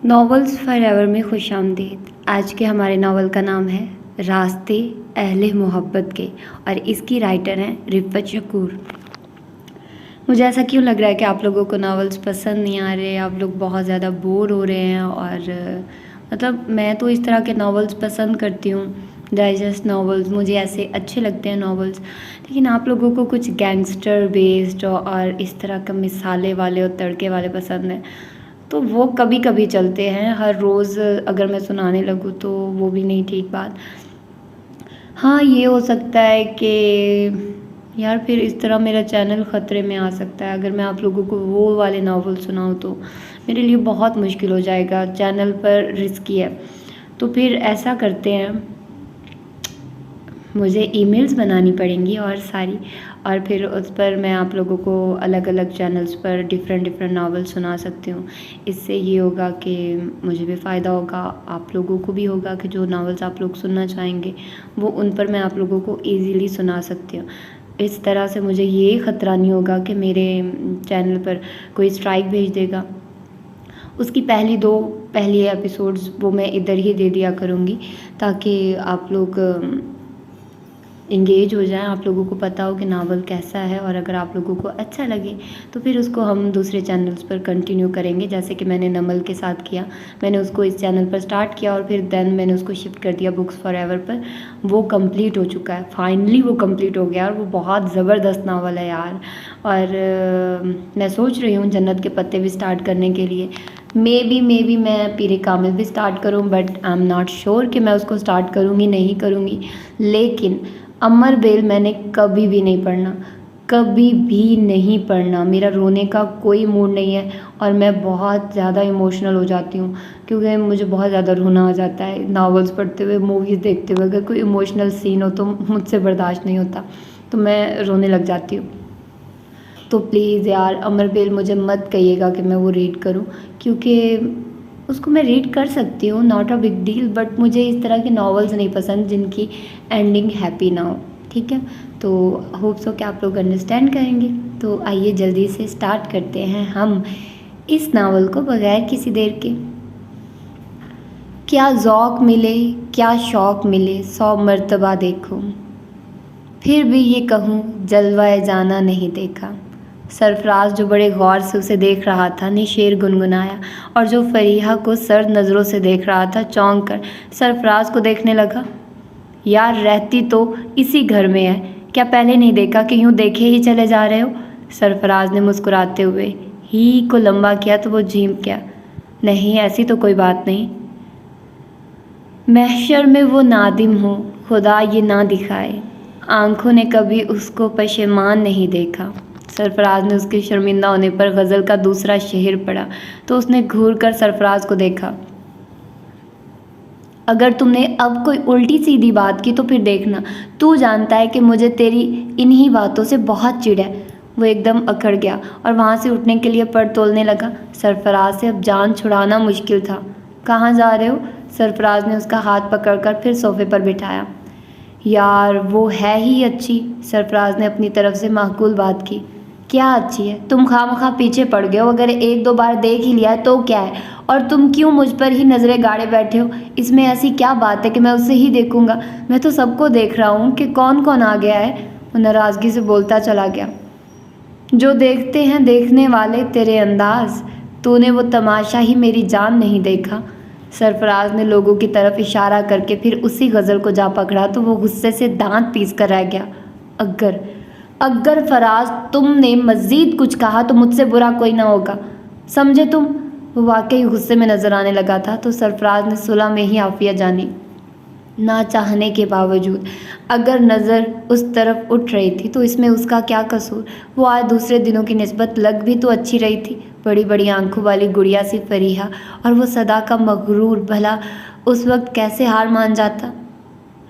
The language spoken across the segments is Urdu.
ناولز فار ایور میں خوش آمدید۔ آج کے ہمارے ناول کا نام ہے راستے اہل محبت کے، اور اس کی رائٹر ہیں رفعت شکور۔ مجھے ایسا کیوں لگ رہا ہے کہ آپ لوگوں کو ناولز پسند نہیں آ رہے، آپ لوگ بہت زیادہ بور ہو رہے ہیں، اور میں تو اس طرح کے ناولز پسند کرتی ہوں، ڈائجسٹ ناولز، مجھے ایسے اچھے لگتے ہیں ناولز، لیکن آپ لوگوں کو کچھ گینگسٹر بیسڈ اور اس طرح کا مثالے والے اور تڑکے والے پسند ہیں، تو وہ کبھی کبھی چلتے ہیں۔ ہر روز اگر میں سنانے لگوں تو وہ بھی نہیں ٹھیک بات۔ ہاں، یہ ہو سکتا ہے کہ یار پھر اس طرح میرا چینل خطرے میں آ سکتا ہے۔ اگر میں آپ لوگوں کو وہ والے ناول سناؤں تو میرے لیے بہت مشکل ہو جائے گا، چینل پر رسکی ہے۔ تو پھر ایسا کرتے ہیں، مجھے ای میلز بنانی پڑیں گی اور پھر اس پر میں آپ لوگوں کو الگ الگ چینلز پر ڈفرینٹ ناول سنا سکتی ہوں۔ اس سے یہ ہوگا کہ مجھے بھی فائدہ ہوگا، آپ لوگوں کو بھی ہوگا کہ جو ناولز آپ لوگ سننا چاہیں گے وہ ان پر میں آپ لوگوں کو ایزیلی سنا سکتی ہوں۔ اس طرح سے مجھے یہ خطرہ نہیں ہوگا کہ میرے چینل پر کوئی اسٹرائک بھیج دے گا۔ اس کی پہلی ایپیسوڈز وہ میں ادھر ہی دے دیا کروں گی تاکہ آپ لوگ انگیج ہو جائیں، آپ لوگوں کو پتہ ہو کہ ناول کیسا ہے، اور اگر آپ لوگوں کو اچھا لگے تو پھر اس کو ہم دوسرے چینلز پر کنٹینیو کریں گے، جیسے کہ میں نے نمل کے ساتھ کیا۔ میں نے اس کو اس چینل پر سٹارٹ کیا اور پھر میں نے اس کو شفٹ کر دیا بکس فار ایور پر۔ وہ کمپلیٹ ہو چکا ہے، فائنلی وہ کمپلیٹ ہو گیا، اور وہ بہت زبردست ناول ہے یار۔ اور میں سوچ رہی ہوں جنت کے پتے بھی سٹارٹ کرنے کے لیے، مے بی میں پیر کامل بھی سٹارٹ کروں، but I am not sure کہ میں اس کو سٹارٹ کروں گی نہیں کروں گی۔ لیکن امر بیل میں نے کبھی بھی نہیں پڑھنا، میرا رونے کا کوئی موڈ نہیں ہے، اور میں بہت زیادہ ایموشنل ہو جاتی ہوں کیونکہ مجھے بہت زیادہ رونا آ جاتا ہے ناولز پڑھتے ہوئے، موویز دیکھتے ہوئے۔ اگر کوئی ایموشنل سین ہو تو مجھ سے برداشت نہیں ہوتا، تو میں رونے لگ جاتی ہوں۔ تو پلیز یار امر بیل مجھے مت کہیے گا کہ میں وہ ریڈ کروں، کیونکہ اس کو میں ریڈ کر سکتی ہوں، not a big deal, but مجھے اس طرح کے ناولز نہیں پسند جن کی اینڈنگ ہیپی نہ ہو، ٹھیک ہے؟ تو ہوپ سو کہ آپ لوگ انڈرسٹینڈ کریں گے۔ تو آئیے جلدی سے سٹارٹ کرتے ہیں ہم اس ناول کو بغیر کسی دیر کے۔ کیا ذوق ملے، کیا شوق ملے، 100 مرتبہ دیکھوں، پھر بھی یہ کہوں جلوہ جانا نہیں دیکھا۔ سرفراز جو بڑے غور سے اسے دیکھ رہا تھا نے شعر گنگنایا، اور جو فریحہ کو سرد نظروں سے دیکھ رہا تھا چونک کر سرفراز کو دیکھنے لگا۔ یار رہتی تو اسی گھر میں ہے، کیا پہلے نہیں دیکھا کہ یوں دیکھے ہی چلے جا رہے ہو؟ سرفراز نے مسکراتے ہوئے ہی کو لمبا کیا تو وہ جھیمک گیا۔ نہیں، ایسی تو کوئی بات نہیں۔ محشر میں وہ نادم ہوں، خدا یہ نہ دکھائے، آنکھوں نے کبھی اس کو پشیمان نہیں دیکھا۔ سرفراز نے اس کے شرمندہ ہونے پر غزل کا دوسرا شعر پڑھا تو اس نے گھور کر سرفراز کو دیکھا۔ اگر تم نے اب کوئی الٹی سیدھی بات کی تو پھر دیکھنا، تو جانتا ہے کہ مجھے تیری انہی باتوں سے بہت چڑ ہے۔ وہ ایک دم اکھڑ گیا اور وہاں سے اٹھنے کے لیے پر تولنے لگا۔ سرفراز سے اب جان چھڑانا مشکل تھا۔ کہاں جا رہے ہو؟ سرفراز نے اس کا ہاتھ پکڑ کر پھر صوفے پر بٹھایا۔ یار وہ ہے ہی اچھی، سرفراز نے اپنی طرف سے معقول بات کی۔ کیا اچھی ہے؟ تم خواہ پیچھے پڑ گئے ہو، اگر 1-2 بار دیکھ ہی لیا ہے تو کیا ہے؟ اور تم کیوں مجھ پر ہی نظریں گاڑے بیٹھے ہو؟ اس میں ایسی کیا بات ہے کہ میں اسے ہی دیکھوں گا؟ میں تو سب کو دیکھ رہا ہوں کہ کون آ گیا ہے۔ وہ ناراضگی سے بولتا چلا گیا۔ جو دیکھتے ہیں دیکھنے والے تیرے انداز، تو نے وہ تماشا ہی میری جان نہیں دیکھا۔ سرفراز نے لوگوں کی طرف اشارہ کر کے پھر اسی غزل کو جا پکڑا تو وہ غصے سے دانت پیس کر رہ گیا۔ اگر فراز تم نے مزید کچھ کہا تو مجھ سے برا کوئی نہ ہوگا، سمجھے تم؟ وہ واقعی غصے میں نظر آنے لگا تھا، تو سرفراز نے صلح میں ہی عافیہ جانی۔ نہ چاہنے کے باوجود اگر نظر اس طرف اٹھ رہی تھی تو اس میں اس کا کیا قصور؟ وہ آج دوسرے دنوں کی نسبت لگ بھی تو اچھی رہی تھی، بڑی بڑی آنکھوں والی گڑیا سی فریحہ، اور وہ صدا کا مغرور، بھلا اس وقت کیسے ہار مان جاتا؟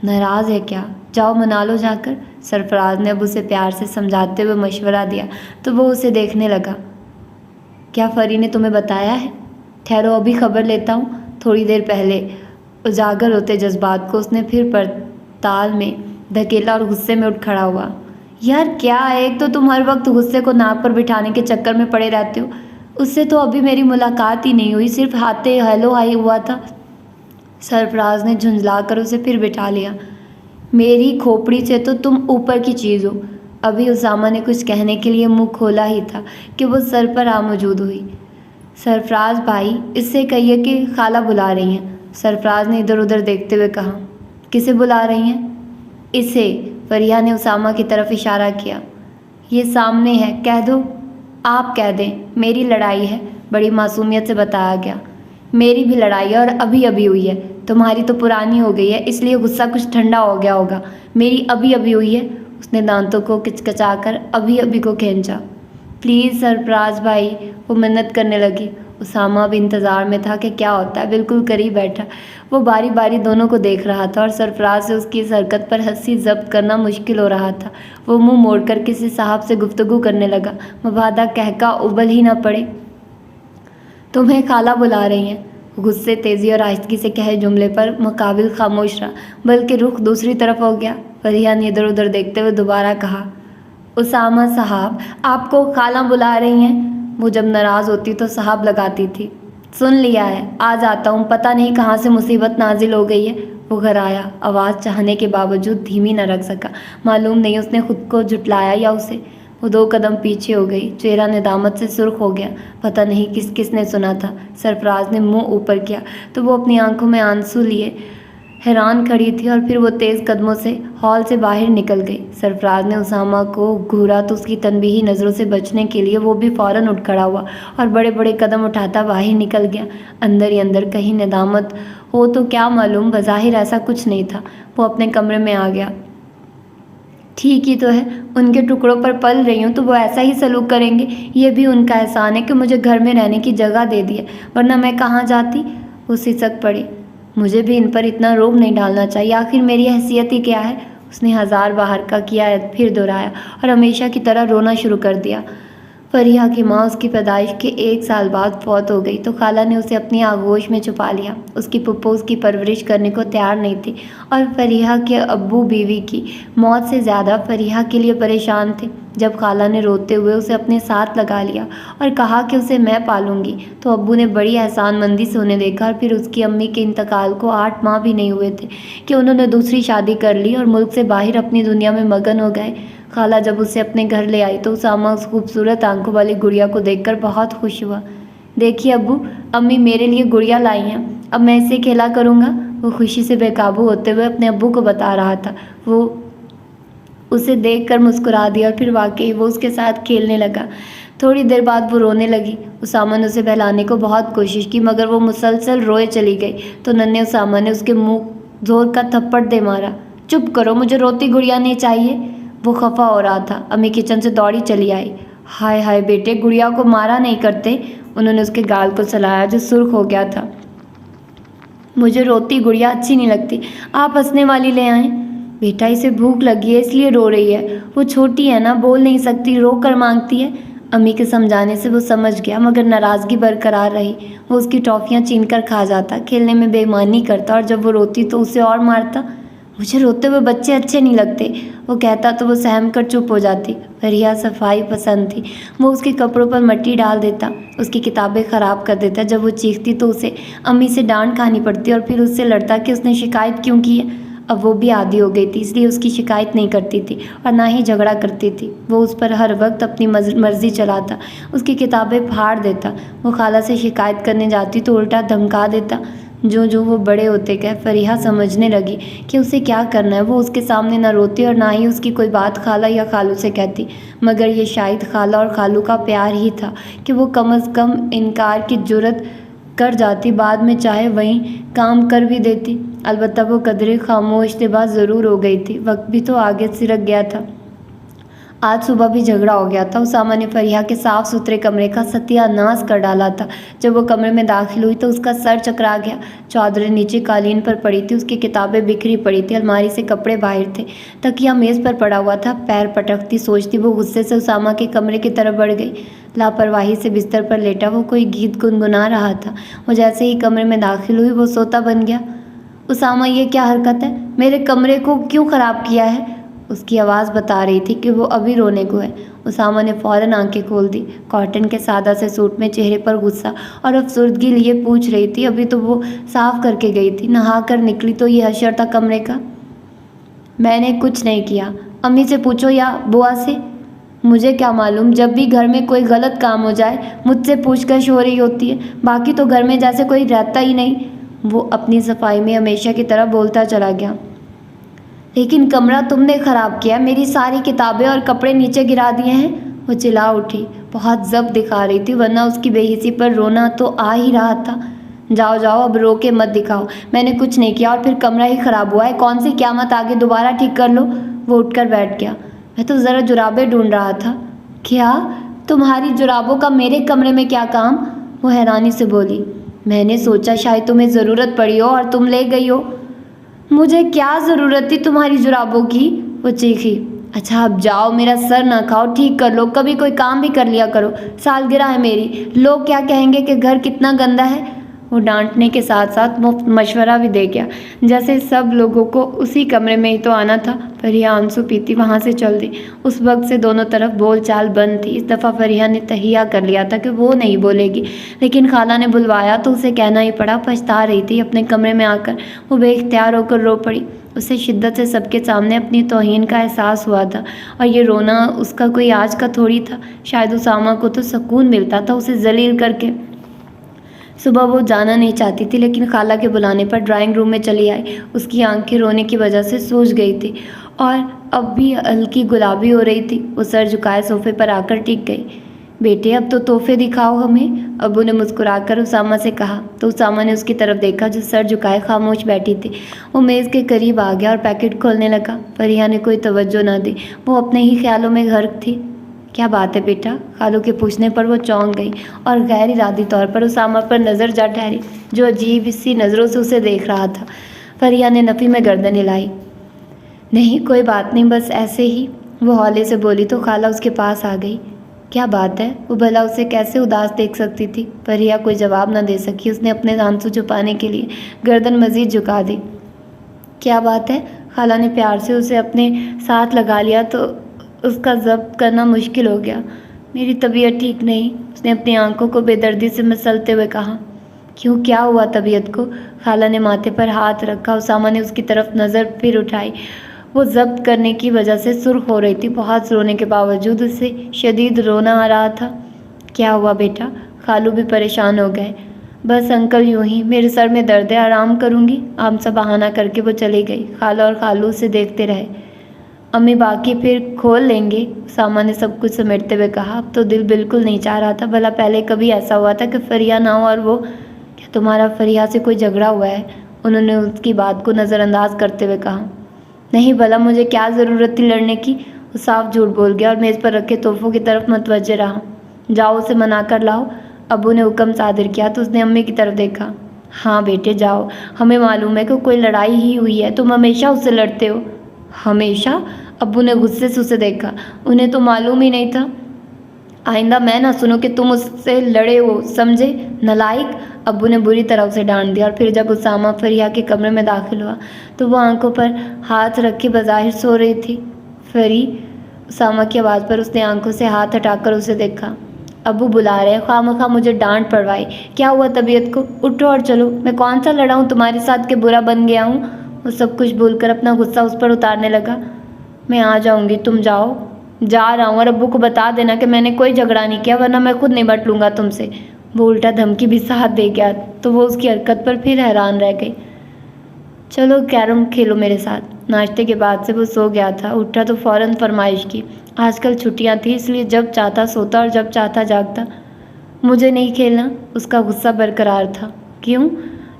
ناراض ہے کیا؟ جاؤ منا لو جا کر، سرفراز نے اب اسے پیار سے سمجھاتے ہوئے مشورہ دیا تو وہ اسے دیکھنے لگا۔ کیا فری نے تمہیں بتایا ہے؟ ٹھہرو ابھی خبر لیتا ہوں۔ تھوڑی دیر پہلے اجاگر ہوتے جذبات کو اس نے پھر پرتال میں دھکیلا اور غصے میں اٹھ کھڑا ہوا۔ یار کیا، ایک تو تم ہر وقت غصے کو ناک پر بٹھانے کے چکر میں پڑے رہتے ہو، اس سے تو ابھی میری ملاقات ہی نہیں ہوئی، صرف ہاتھے ہیلو ہائی ہوا تھا۔ سرفراز نے جھنجھلا کر اسے پھر بٹھا لیا۔ میری کھوپڑی سے تو تم اوپر کی چیز ہو۔ ابھی اسامہ نے کچھ کہنے کے لیے منہ کھولا ہی تھا کہ وہ سر پر آ موجود ہوئی۔ سرفراز بھائی، اس سے کہیے کہ خالہ بلا رہی ہیں۔ سرفراز نے ادھر ادھر دیکھتے ہوئے کہا۔ کسے بلا رہی ہیں؟ اسے، فریحہ نے اسامہ کی طرف اشارہ کیا۔ یہ سامنے ہے، کہہ دو۔ آپ کہہ دیں، میری لڑائی ہے، بڑی معصومیت سے بتایا گیا۔ میری بھی لڑائی ہے اور ابھی ابھی ہوئی ہے۔ تمہاری تو پرانی ہو گئی ہے، اس لیے غصہ کچھ ٹھنڈا ہو گیا ہوگا۔ میری ابھی ابھی ہوئی ہے۔ اس نے دانتوں کو کچکچا کر ابھی ابھی کو کھینچا۔ پلیز سرفراز بھائی، وہ منت کرنے لگی۔ اسامہ بھی انتظار میں تھا کہ کیا ہوتا ہے، بالکل قریب بیٹھا۔ وہ باری باری دونوں کو دیکھ رہا تھا اور سرفراز سے اس کی اس حرکت پر ہنسی ضبط کرنا مشکل ہو رہا تھا۔ وہ منہ موڑ کر کسی صاحب سے گفتگو کرنے لگا، مبادا کہکا ابل ہی نہ پڑے۔ تمہیں خالہ بلا رہی ہیں۔ غصے، تیزی اور آہستگی سے کہے جملے پر مقابل خاموش رہا، بلکہ رخ دوسری طرف ہو گیا۔ فریحہ نے ادھر ادھر دیکھتے ہوئے دوبارہ کہا، اسامہ صاحب، آپ کو خالہ بلا رہی ہیں؟ وہ جب ناراض ہوتی تو صاحب لگاتی تھی۔ سن لیا ہے، آ جاتا ہوں، پتہ نہیں کہاں سے مصیبت نازل ہو گئی ہے۔ وہ گھر آیا، آواز چاہنے کے باوجود دھیمی نہ رکھ سکا۔ معلوم نہیں اس نے خود کو جھٹلایا یا اسے۔ وہ 2 قدم پیچھے ہو گئی، چہرہ ندامت سے سرخ ہو گیا۔ پتہ نہیں کس کس نے سنا تھا۔ سرفراز نے منہ اوپر کیا تو وہ اپنی آنکھوں میں آنسو لیے حیران کھڑی تھی، اور پھر وہ تیز قدموں سے ہال سے باہر نکل گئی۔ سرفراز نے اسامہ کو گھورا تو اس کی تنبیہی نظروں سے بچنے کے لیے وہ بھی فوراً اٹھ کھڑا ہوا اور بڑے بڑے قدم اٹھاتا باہر نکل گیا۔ اندر ہی اندر کہیں ندامت ہو تو کیا معلوم، بظاہر ایسا کچھ نہیں تھا۔ وہ اپنے کمرے میں آ گیا۔ ٹھیک ہی تو ہے، ان کے ٹکڑوں پر پل رہی ہوں تو وہ ایسا ہی سلوک کریں گے۔ یہ بھی ان کا احسان ہے کہ مجھے گھر میں رہنے کی جگہ دے دی ہے، ورنہ میں کہاں جاتی۔ وہ سسک پڑی۔ مجھے بھی ان پر اتنا روب نہیں ڈالنا چاہیے، آخر میری حیثیت ہی کیا ہے۔ اس نے 1000 بار کا کیا ہے، پھر دہرایا اور ہمیشہ کی طرح رونا شروع کر دیا۔ فریحہ کی ماں اس کی پیدائش کے 1 سال بعد فوت ہو گئی تو خالہ نے اسے اپنی آغوش میں چھپا لیا۔ اس کی پھپھو اس کی پرورش کرنے کو تیار نہیں تھی، اور فریحہ کے ابو بیوی کی موت سے زیادہ فریحہ کے لیے پریشان تھے۔ جب خالہ نے روتے ہوئے اسے اپنے ساتھ لگا لیا اور کہا کہ اسے میں پالوں گی، تو ابو نے بڑی احسان مندی سے انہیں دیکھا، اور پھر اس کی امی کے انتقال کو 8 ماہ بھی نہیں ہوئے تھے کہ انہوں نے دوسری شادی کر لی اور ملک سے باہر اپنی دنیا میں مگن ہو گئے۔ خالہ جب اسے اپنے گھر لے آئی تو اسامہ اس خوبصورت آنکھوں والی گڑیا کو دیکھ کر بہت خوش ہوا۔ دیکھیے ابو، امی میرے لیے گڑیا لائی ہیں، اب میں اسے کھیلا کروں گا۔ وہ خوشی سے بے قابو ہوتے ہوئے اپنے ابو کو بتا رہا تھا۔ وہ اسے دیکھ کر مسکرا دیا اور پھر واقعی وہ اس کے ساتھ کھیلنے لگا۔ تھوڑی دیر بعد وہ رونے لگی۔ اسامہ نے اسے بہلانے کو بہت کوشش کی، مگر وہ مسلسل روئے چلی گئی تو ننھے اسامہ نے اس کے منہ زور کا تھپڑ دے مارا۔ چپ کرو، مجھے روتی گڑیا نہیں چاہیے۔ وہ خفا ہو رہا تھا۔ امی کچن سے دوڑی چلی آئی۔ ہائے ہائے بیٹے، گڑیا کو مارا نہیں کرتے۔ انہوں نے اس کے گال کو سلایا جو سرخ ہو گیا تھا۔ مجھے روتی گڑیا اچھی نہیں لگتی، آپ ہنسنے والی لے آئیں۔ بیٹا، اسے بھوک لگی ہے اس لیے رو رہی ہے، وہ چھوٹی ہے نا، بول نہیں سکتی، رو کر مانگتی ہے۔ امی کے سمجھانے سے وہ سمجھ گیا، مگر ناراضگی برقرار رہی۔ وہ اس کی ٹافیاں چھین کر کھا جاتا، کھیلنے میں بے ایمانی کرتا، اور جب وہ روتی تو اسے اور مارتا۔ مجھے روتے ہوئے بچے اچھے نہیں لگتے، وہ کہتا تو وہ سہم کر چپ ہو جاتی۔ فریحہ صفائی پسند تھی، وہ اس کے کپڑوں پر مٹی ڈال دیتا، اس کی کتابیں خراب کر دیتا۔ جب وہ چیختی تو اسے امی سے ڈانٹ کھانی پڑتی اور پھر اس سے لڑتا کہ اس نے شکایت کیوں کی ہے۔ اب وہ بھی عادی ہو گئی تھی، اس لیے اس کی شکایت نہیں کرتی تھی اور نہ ہی جھگڑا کرتی تھی۔ وہ اس پر ہر وقت اپنی مرضی چلاتا، اس کی کتابیں پھاڑ دیتا۔ وہ خالہ سے شکایت کرنے جاتی تو الٹا دھمکا دیتا۔ جو وہ بڑے ہوتے گئے، فریحہ سمجھنے لگی کہ اسے کیا کرنا ہے۔ وہ اس کے سامنے نہ روتی اور نہ ہی اس کی کوئی بات خالہ یا خالو سے کہتی، مگر یہ شاید خالہ اور خالو کا پیار ہی تھا کہ وہ کم از کم انکار کی جرأت کر جاتی، بعد میں چاہے وہیں کام کر بھی دیتی۔ البتہ وہ قدرے خاموش طبع ضرور ہو گئی تھی، وقت بھی تو آگے سرک گیا تھا۔ آج صبح بھی جھگڑا ہو گیا تھا۔ اسامہ نے فریحہ کے صاف ستھرے کمرے کا ستیہ ناش کر ڈالا تھا۔ جب وہ کمرے میں داخل ہوئی تو اس کا سر چکرا گیا۔ چادریں نیچے قالین پر پڑی تھی، اس کی کتابیں بکھری پڑی تھی، الماری سے کپڑے باہر تھے، تکیہ میز پر پڑا ہوا تھا۔ پیر پٹکتی سوچتی وہ غصے سے اسامہ کے کمرے کی طرف بڑھ گئی۔ لاپرواہی سے بستر پر لیٹا وہ کوئی گیت گنگنا رہا تھا۔ وہ جیسے ہی کمرے میں داخل ہوئی وہ سوتا بن گیا۔ اسامہ، یہ کیا حرکت ہے؟ میرے کمرے کو کیوں خراب کیا ہے؟ اس کی آواز بتا رہی تھی کہ وہ ابھی رونے کو ہے۔ اسامہ نے فوراً آنکھیں کھول دی۔ کاٹن کے سادہ سے سوٹ میں چہرے پر غصہ اور افسردگی لیے پوچھ رہی تھی، ابھی تو وہ صاف کر کے گئی تھی، نہا کر نکلی تو یہ حشر تھا کمرے کا۔ میں نے کچھ نہیں کیا، امی سے پوچھو یا بوا سے۔ مجھے کیا معلوم، جب بھی گھر میں کوئی غلط کام ہو جائے مجھ سے پوچھ گچھ ہو رہی ہوتی ہے، باقی تو گھر میں جیسے کوئی رہتا ہی نہیں۔ وہ اپنی صفائی میں ہمیشہ کی طرح بولتا چلا گیا۔ لیکن کمرہ تم نے خراب کیا، میری ساری کتابیں اور کپڑے نیچے گرا دیے ہیں۔ وہ چلا اٹھی، بہت ضبط دکھا رہی تھی، ورنہ اس کی بے حسی پر رونا تو آ ہی رہا تھا۔ جاؤ جاؤ، اب رو کے مت دکھاؤ، میں نے کچھ نہیں کیا اور پھر کمرہ ہی خراب ہوا ہے، کون سی قیامت آگے دوبارہ ٹھیک کر لو۔ وہ اٹھ کر بیٹھ گیا۔ میں تو ذرا جرابیں ڈھونڈ رہا تھا۔ کیا؟ تمہاری جرابوں کا میرے کمرے میں کیا کام؟ وہ حیرانی سے بولی۔ میں نے سوچا شاید تمہیں ضرورت پڑی ہو اور تم لے گئی ہو۔ مجھے کیا ضرورت تھی تمہاری جرابوں کی؟ وہ چیخی۔ اچھا اب جاؤ، میرا سر نہ کھاؤ، ٹھیک کر لو، کبھی کوئی کام بھی کر لیا کرو، سالگرہ ہے میری، لوگ کیا کہیں گے کہ گھر کتنا گندا ہے۔ وہ ڈانٹنے کے ساتھ ساتھ مفت مشورہ بھی دے گیا، جیسے سب لوگوں کو اسی کمرے میں ہی تو آنا تھا۔ فریحہ آنسو پیتی وہاں سے چل دی۔ اس وقت سے دونوں طرف بول چال بند تھی۔ اس دفعہ فریحہ نے تہیہ کر لیا تھا کہ وہ نہیں بولے گی، لیکن خالہ نے بلوایا تو اسے کہنا ہی پڑا۔ پچھتا رہی تھی اپنے کمرے میں آ کر، وہ بے اختیار ہو کر رو پڑی۔ اسے شدت سے سب کے سامنے اپنی توہین کا احساس ہوا تھا، اور یہ رونا اس کا کوئی آج کا تھوڑی تھا۔ شاید اسامہ کو تو سکون ملتا تھا اسے ذلیل کر کے۔ صبح وہ جانا نہیں چاہتی تھی، لیکن خالہ کے بلانے پر ڈرائنگ روم میں چلی آئی۔ اس کی آنکھیں رونے کی وجہ سے سوج گئی تھی اور اب بھی ہلکی گلابی ہو رہی تھی۔ وہ سر جھکائے صوفے پر آ کر ٹک گئی۔ بیٹے اب تو تحفے دکھاؤ ہمیں، ابو نے مسکرا کر اسامہ سے کہا تو اسامہ نے اس کی طرف دیکھا جو سر جھکائے خاموش بیٹھی تھی۔ وہ میز کے قریب آ گیا اور پیکٹ کھولنے لگا۔ فریحہ نے کوئی توجہ نہ دی، وہ اپنے ہی خیالوں میں غرق تھی۔ کیا بات ہے بیٹا؟ خالو کے پوچھنے پر وہ چونک گئی اور غیر ارادی طور پر اسامہ پر نظر جا ٹھہری، جو عجیب سی نظروں سے اسے دیکھ رہا تھا۔ فریحہ نے نفی میں گردن ہلائی۔ نہیں کوئی بات نہیں، بس ایسے ہی، وہ ہولے سے بولی تو خالہ اس کے پاس آ گئی۔ کیا بات ہے؟ وہ بھلا اسے کیسے اداس دیکھ سکتی تھی؟ فریحہ کوئی جواب نہ دے سکی۔ اس نے اپنے آنسو چھپانے کے لیے گردن مزید جھکا دی۔ کیا بات ہے؟ خالہ نے پیار سے اسے اپنے ساتھ لگا لیا تو اس کا ضبط کرنا مشکل ہو گیا۔ میری طبیعت ٹھیک نہیں، اس نے اپنی آنکھوں کو بے دردی سے مسلتے ہوئے کہا۔ کیوں، کیا ہوا طبیعت کو؟ خالہ نے ماتھے پر ہاتھ رکھا۔ اسامہ نے اس کی طرف نظر پھر اٹھائی۔ وہ ضبط کرنے کی وجہ سے سرخ ہو رہی تھی، بہت رونے کے باوجود اسے شدید رونا آ رہا تھا۔ کیا ہوا بیٹا؟ خالو بھی پریشان ہو گئے۔ بس انکل یوں ہی، میرے سر میں درد ہے، آرام کروں گی، عام سا بہانہ کر کے وہ چلی گئی۔ خالہ اور خالو اسے دیکھتے رہے۔ امی باقی پھر کھول لیں گے، اسامہ نے سب کچھ سمیٹتے ہوئے کہا۔ اب تو دل بالکل نہیں چاہ رہا تھا، بھلا پہلے کبھی ایسا ہوا تھا کہ فریحہ نہ ہو اور وہ… کیا تمہارا فریحہ سے کوئی جھگڑا ہوا ہے؟ انہوں نے اس کی بات کو نظر انداز کرتے ہوئے کہا۔ نہیں، بھلا مجھے کیا ضرورت تھی لڑنے کی؟ وہ صاف جھوٹ بول گیا اور میز پر رکھے تحفوں کی طرف متوجہ رہا۔ جاؤ اسے منا کر لاؤ، ابو نے حکم صادر کیا تو اس نے امی کی طرف دیکھا۔ ہاں بیٹے جاؤ، ہمیں معلوم ہے کہ کوئی لڑائی ہی ہوئی ہے، تم ہمیشہ اس سے لڑتے ہو۔ ہمیشہ؟ ابو نے غصے سے اسے دیکھا۔ انہیں تو معلوم ہی نہیں تھا۔ آئندہ میں نہ سنوں کہ تم اس سے لڑے ہو، سمجھے نالائق؟ ابو نے بری طرح اسے ڈانٹ دیا۔ اور پھر جب اسامہ فریحہ کے کمرے میں داخل ہوا تو وہ آنکھوں پر ہاتھ رکھے بظاہر سو رہی تھی۔ فری، اسامہ کی آواز پر اس نے آنکھوں سے ہاتھ ہٹا کر اسے دیکھا۔ ابو بلا رہے ہیں، خواہ مجھے ڈانٹ پڑوائی۔ کیا ہوا طبیعت کو؟ اٹھو اور چلو، میں کون سا لڑا ہوں تمہارے ساتھ کہ برا بن گیا ہوں؟ وہ سب کچھ بھول کر اپنا غصہ اس پر اتارنے لگا۔ میں آ جاؤں گی، تم جاؤ۔ جا رہا ہوں، اور ابو کو بتا دینا کہ میں نے کوئی جھگڑا نہیں کیا، ورنہ میں خود نمٹ لوں گا تم سے۔ وہ الٹا دھمکی بھی ساتھ دے گیا تو وہ اس کی حرکت پر پھر حیران رہ گئی۔ چلو کیرم کھیلو میرے ساتھ۔ ناشتے کے بعد سے وہ سو گیا تھا، اٹھا تو فوراً فرمائش کی۔ آج کل چھٹیاں تھیں، اس لیے جب چاہتا سوتا اور جب چاہتا جاگتا۔ مجھے نہیں کھیلنا، اس کا غصہ برقرار تھا۔ کیوں؟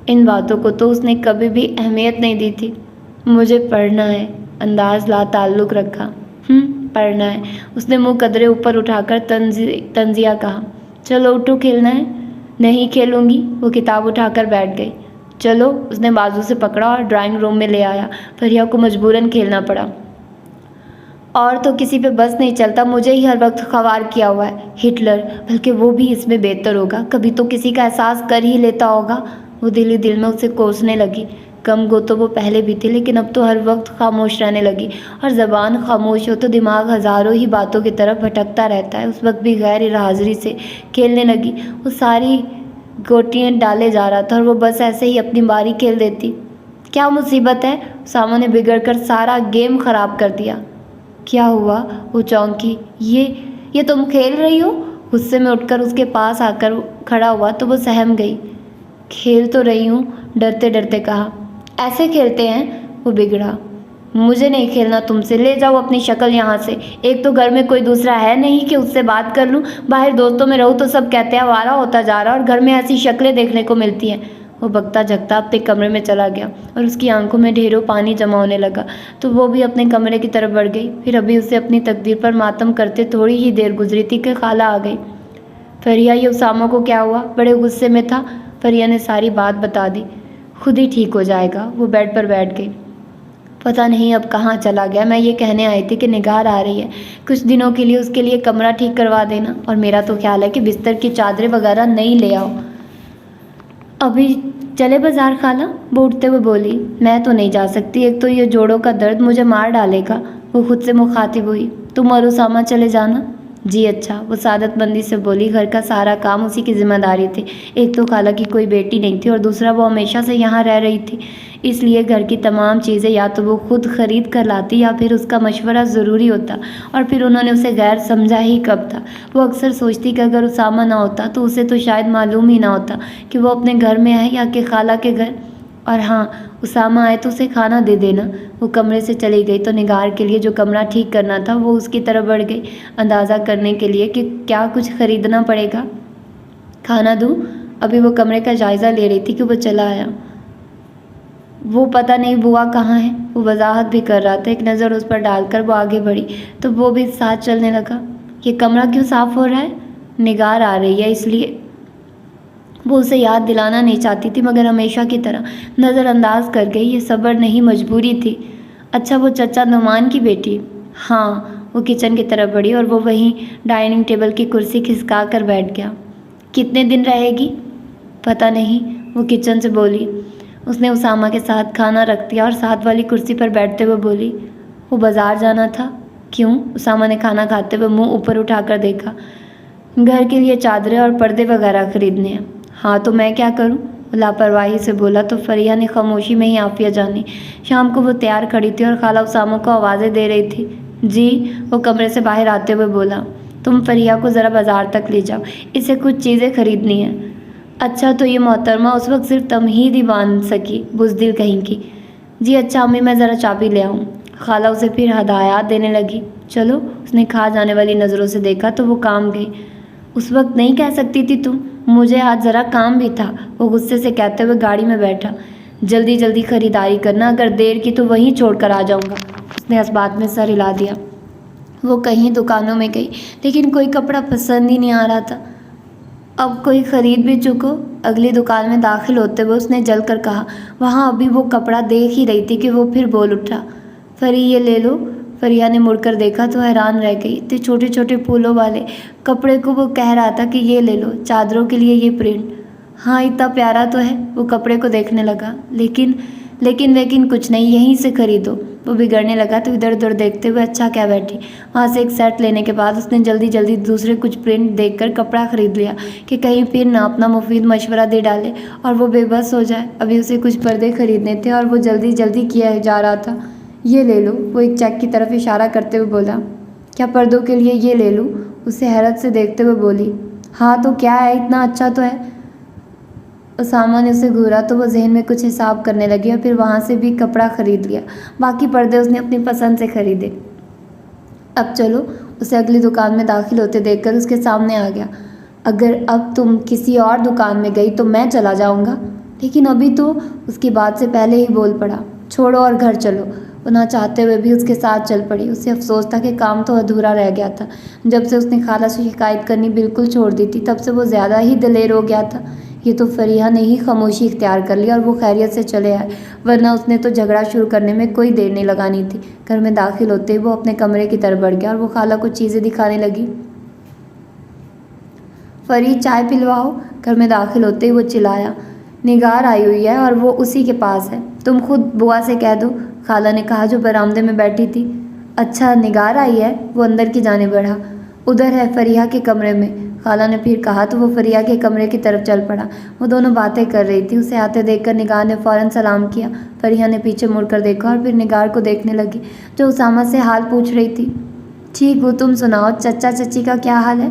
ان باتوں کو تو اس نے کبھی بھی اہمیت نہیں دی تھی۔ مجھے پڑھنا ہے، انداز لا تعلق رکھا۔ پڑھنا ہے، اس نے منہ قدرے اوپر اٹھا کر تنزیہ کہا۔ چلو اٹھو، کھیلنا ہے۔ نہیں کھیلوں گی، وہ کتاب اٹھا کر بیٹھ گئی۔ چلو، اس نے بازو سے پکڑا اور ڈرائنگ روم میں لے آیا۔ فریحہ کو مجبوراً کھیلنا پڑا۔ اور تو کسی پہ بس نہیں چلتا، مجھے ہی ہر وقت خوار کیا ہوا ہے۔ ہٹلر، بلکہ وہ بھی اس میں بہتر ہوگا، کبھی تو کسی کا احساس کر ہی لیتا ہوگا۔ وہ دل ہی دل میں اسے کوسنے لگی۔ کم گو تو وہ پہلے بھی تھی، لیکن اب تو ہر وقت خاموش رہنے لگی، اور زبان خاموش ہو تو دماغ ہزاروں ہی باتوں کی طرف بھٹکتا رہتا ہے۔ اس وقت بھی غیر حاضری سے کھیلنے لگی، وہ ساری گوٹیاں ڈالے جا رہا تھا اور وہ بس ایسے ہی اپنی باری کھیل دیتی۔ کیا مصیبت ہے؟ اسامہ نے بگڑ کر سارا گیم خراب کر دیا۔ کیا ہوا؟ وہ چونکی۔ یہ تم کھیل رہی ہو؟ غصے میں اٹھ کر اس کے پاس آ کر کھڑا ہوا تو وہ سہم گئی۔ کھیل تو رہی ہوں، ڈرتے ڈرتے کہا۔ ایسے کھیلتے ہیں؟ وہ بگڑا۔ مجھے نہیں کھیلنا تم سے، لے جاؤ اپنی شکل یہاں سے۔ ایک تو گھر میں کوئی دوسرا ہے نہیں کہ اس سے بات کر لوں، باہر دوستوں میں رہوں تو سب کہتے ہیں آوارہ ہوتا جا رہا، اور گھر میں ایسی شکلیں دیکھنے کو ملتی ہیں۔ وہ بکتا جھکتا اپنے کمرے میں چلا گیا اور اس کی آنکھوں میں ڈھیروں پانی جمع ہونے لگا تو وہ بھی اپنے کمرے کی طرف بڑھ گئی۔ پھر ابھی اسے اپنی تقدیر پر ماتم کرتے تھوڑی ہی دیر گزری تھی کہ خالہ آ گئی۔ فریہ، یہ اسامہ کو کیا ہوا؟ بڑے غصے میں تھا۔ فریہ نے ساری بات بتا دی۔ خود ہی ٹھیک ہو جائے گا۔ وہ بیڈ پر بیٹھ گئی۔ پتہ نہیں اب کہاں چلا گیا۔ میں یہ کہنے آئی تھی کہ نگار آ رہی ہے، کچھ دنوں کے لیے اس کے لیے کمرہ ٹھیک کروا دینا، اور میرا تو خیال ہے کہ بستر کی چادریں وغیرہ نئی لے آؤ۔ ابھی چلے بازار خالہ؟ وہ اٹھتے ہوئے بولی۔ میں تو نہیں جا سکتی، ایک تو یہ جوڑوں کا درد مجھے مار ڈالے گا۔ وہ خود سے مخاطب ہوئی۔ تم اور اسامہ چلے جانا۔ جی اچھا، وہ سعادت مندی سے بولی۔ گھر کا سارا کام اسی کی ذمہ داری تھی۔ ایک تو خالہ کی کوئی بیٹی نہیں تھی، اور دوسرا وہ ہمیشہ سے یہاں رہ رہی تھی، اس لیے گھر کی تمام چیزیں یا تو وہ خود خرید کر لاتی یا پھر اس کا مشورہ ضروری ہوتا، اور پھر انہوں نے اسے غیر سمجھا ہی کب تھا۔ وہ اکثر سوچتی کہ اگر اسامہ نہ ہوتا تو اسے تو شاید معلوم ہی نہ ہوتا کہ وہ اپنے گھر میں ہے یا کہ خالہ کے گھر، اور ہاں اسامہ آئے تو اسے کھانا دے دینا۔ وہ کمرے سے چلی گئی تو نگار کے لیے جو کمرہ ٹھیک کرنا تھا وہ اس کی طرف بڑھ گئی، اندازہ کرنے کے لیے کہ کیا کچھ خریدنا پڑے گا۔ کھانا دوں؟ ابھی وہ کمرے کا جائزہ لے رہی تھی کہ وہ چلا آیا۔ وہ پتہ نہیں بوا کہاں ہے؟ وہ وضاحت بھی کر رہا تھا۔ ایک نظر اس پر ڈال کر وہ آگے بڑھی تو وہ بھی ساتھ چلنے لگا۔ یہ کمرہ کیوں صاف ہو رہا ہے؟ نگار آ رہی ہے اس لیے۔ وہ اسے یاد دلانا نہیں چاہتی تھی مگر ہمیشہ کی طرح نظر انداز کر گئی۔ یہ صبر نہیں مجبوری تھی۔ اچھا وہ چچا نعمان کی بیٹی؟ ہاں۔ وہ کچن کی طرف بڑھی اور وہ وہیں ڈائننگ ٹیبل کی کرسی کھسکا کر بیٹھ گیا۔ کتنے دن رہے گی؟ پتہ نہیں، وہ کچن سے بولی۔ اس نے اسامہ کے ساتھ کھانا رکھ دیا اور ساتھ والی کرسی پر بیٹھتے ہوئے بولی۔ وہ بازار جانا تھا؟ کیوں؟ اسامہ نے کھانا کھاتے ہوئے منہ اوپر اٹھا کر دیکھا۔ گھر کے لیے چادریں اور پردے وغیرہ خریدنے ہیں۔ ہاں تو میں کیا کروں؟ لاپرواہی سے بولا تو فریہ نے خاموشی میں ہی عافیہ جانی۔ شام کو وہ تیار کھڑی تھی اور خالہ اسامہ کو آوازیں دے رہی تھی۔ جی، وہ کمرے سے باہر آتے ہوئے بولا۔ تم فریہ کو ذرا بازار تک لے جاؤ، اسے کچھ چیزیں خریدنی ہیں۔ اچھا تو یہ محترمہ اس وقت صرف تمہید ہی باندھ سکی، بزدل کہیں کی۔ جی اچھا امی، میں ذرا چابی لے آؤں۔ خالہ اسے پھر ہدایات دینے لگی۔ چلو۔ اس نے کھا جانے والی نظروں سے دیکھا تو وہ کام گئی۔ اس وقت نہیں کہہ سکتی تھی تم؟ مجھے آج ذرا کام بھی تھا، وہ غصے سے کہتے ہوئے گاڑی میں بیٹھا۔ جلدی جلدی خریداری کرنا، اگر دیر کی تو وہیں چھوڑ کر آ جاؤں گا۔ اس نے اس بات میں سر ہلا دیا۔ وہ کہیں دکانوں میں گئی لیکن کوئی کپڑا پسند ہی نہیں آ رہا تھا۔ اب کوئی خرید بھی چکو؟ اگلی دکان میں داخل ہوتے ہوئے اس نے جل کر کہا۔ وہاں ابھی وہ کپڑا دیکھ ہی رہی تھی کہ وہ پھر بول اٹھا۔ فری یہ لے لو۔ فریہ نے مڑ کر دیکھا تو حیران رہ گئی۔ اتنے چھوٹے چھوٹے پھولوں والے کپڑے کو وہ کہہ رہا تھا کہ یہ لے لو، چادروں کے لیے یہ پرنٹ۔ ہاں اتنا پیارا تو ہے۔ وہ کپڑے کو دیکھنے لگا۔ لیکن کچھ نہیں، یہیں سے خریدو۔ وہ بگڑنے لگا تو ادھر ادھر دیکھتے ہوئے اچھا کیا بیٹھی۔ وہاں سے ایک سیٹ لینے کے بعد اس نے جلدی جلدی دوسرے کچھ پرنٹ دیکھ کر کپڑا خرید لیا کہ کہیں پھر نہ اپنا مفید مشورہ دے ڈالے اور وہ بے بس ہو جائے۔ ابھی اسے کچھ پردے خریدنے تھے اور وہ جلدی جلدی کیا جا رہا تھا۔ یہ لے لو، وہ ایک چیک کی طرف اشارہ کرتے ہوئے بولا۔ کیا پردوں کے لیے یہ لے لوں؟ اسے حیرت سے دیکھتے ہوئے بولی۔ ہاں تو کیا ہے، اتنا اچھا تو ہے۔ اسامہ نے اسے گھورا تو وہ ذہن میں کچھ حساب کرنے لگی اور پھر وہاں سے بھی کپڑا خرید لیا۔ باقی پردے اس نے اپنی پسند سے خریدے۔ اب چلو۔ اسے اگلی دکان میں داخل ہوتے دیکھ کر اس کے سامنے آ گیا۔ اگر اب تم کسی اور دکان میں گئی تو میں چلا جاؤں گا۔ لیکن ابھی تو، اس کی بات سے پہلے ہی بول پڑا۔ چھوڑو اور گھر چلو۔ وہ نہ چاہتے ہوئے بھی اس کے ساتھ چل پڑی۔ اسے افسوس تھا کہ کام تو ادھورا رہ گیا تھا۔ جب سے اس نے خالہ سے شکایت کرنی بالکل چھوڑ دی تھی تب سے وہ زیادہ ہی دلیر ہو گیا تھا۔ یہ تو فریہ نے ہی خاموشی اختیار کر لی اور وہ خیریت سے چلے آئے، ورنہ اس نے تو جھگڑا شروع کرنے میں کوئی دیر نہیں لگانی تھی۔ گھر میں داخل ہوتے ہی وہ اپنے کمرے کی طرف بڑھ گیا اور وہ خالہ کو چیزیں دکھانے لگی۔ فری چائے پلواؤ۔ گھر میں داخل ہوتے ہی وہ چلایا۔ نگار آئی ہوئی ہے اور وہ اسی کے پاس ہے۔ تم خود بوا سے کہہ دو، خالہ نے کہا جو برآمدے میں بیٹھی تھی۔ اچھا نگار آئی ہے؟ وہ اندر کی جانب بڑھا۔ ادھر ہے فریحہ کے کمرے میں، خالہ نے پھر کہا تو وہ فریحہ کے کمرے کی طرف چل پڑا۔ وہ دونوں باتیں کر رہی تھی۔ اسے آتے دیکھ کر نگار نے فوراً سلام کیا۔ فریحہ نے پیچھے مڑ کر دیکھا اور پھر نگار کو دیکھنے لگی جو اسامہ سے حال پوچھ رہی تھی۔ ٹھیک ہو، تم سناؤ، چچا چچی کا کیا حال ہے؟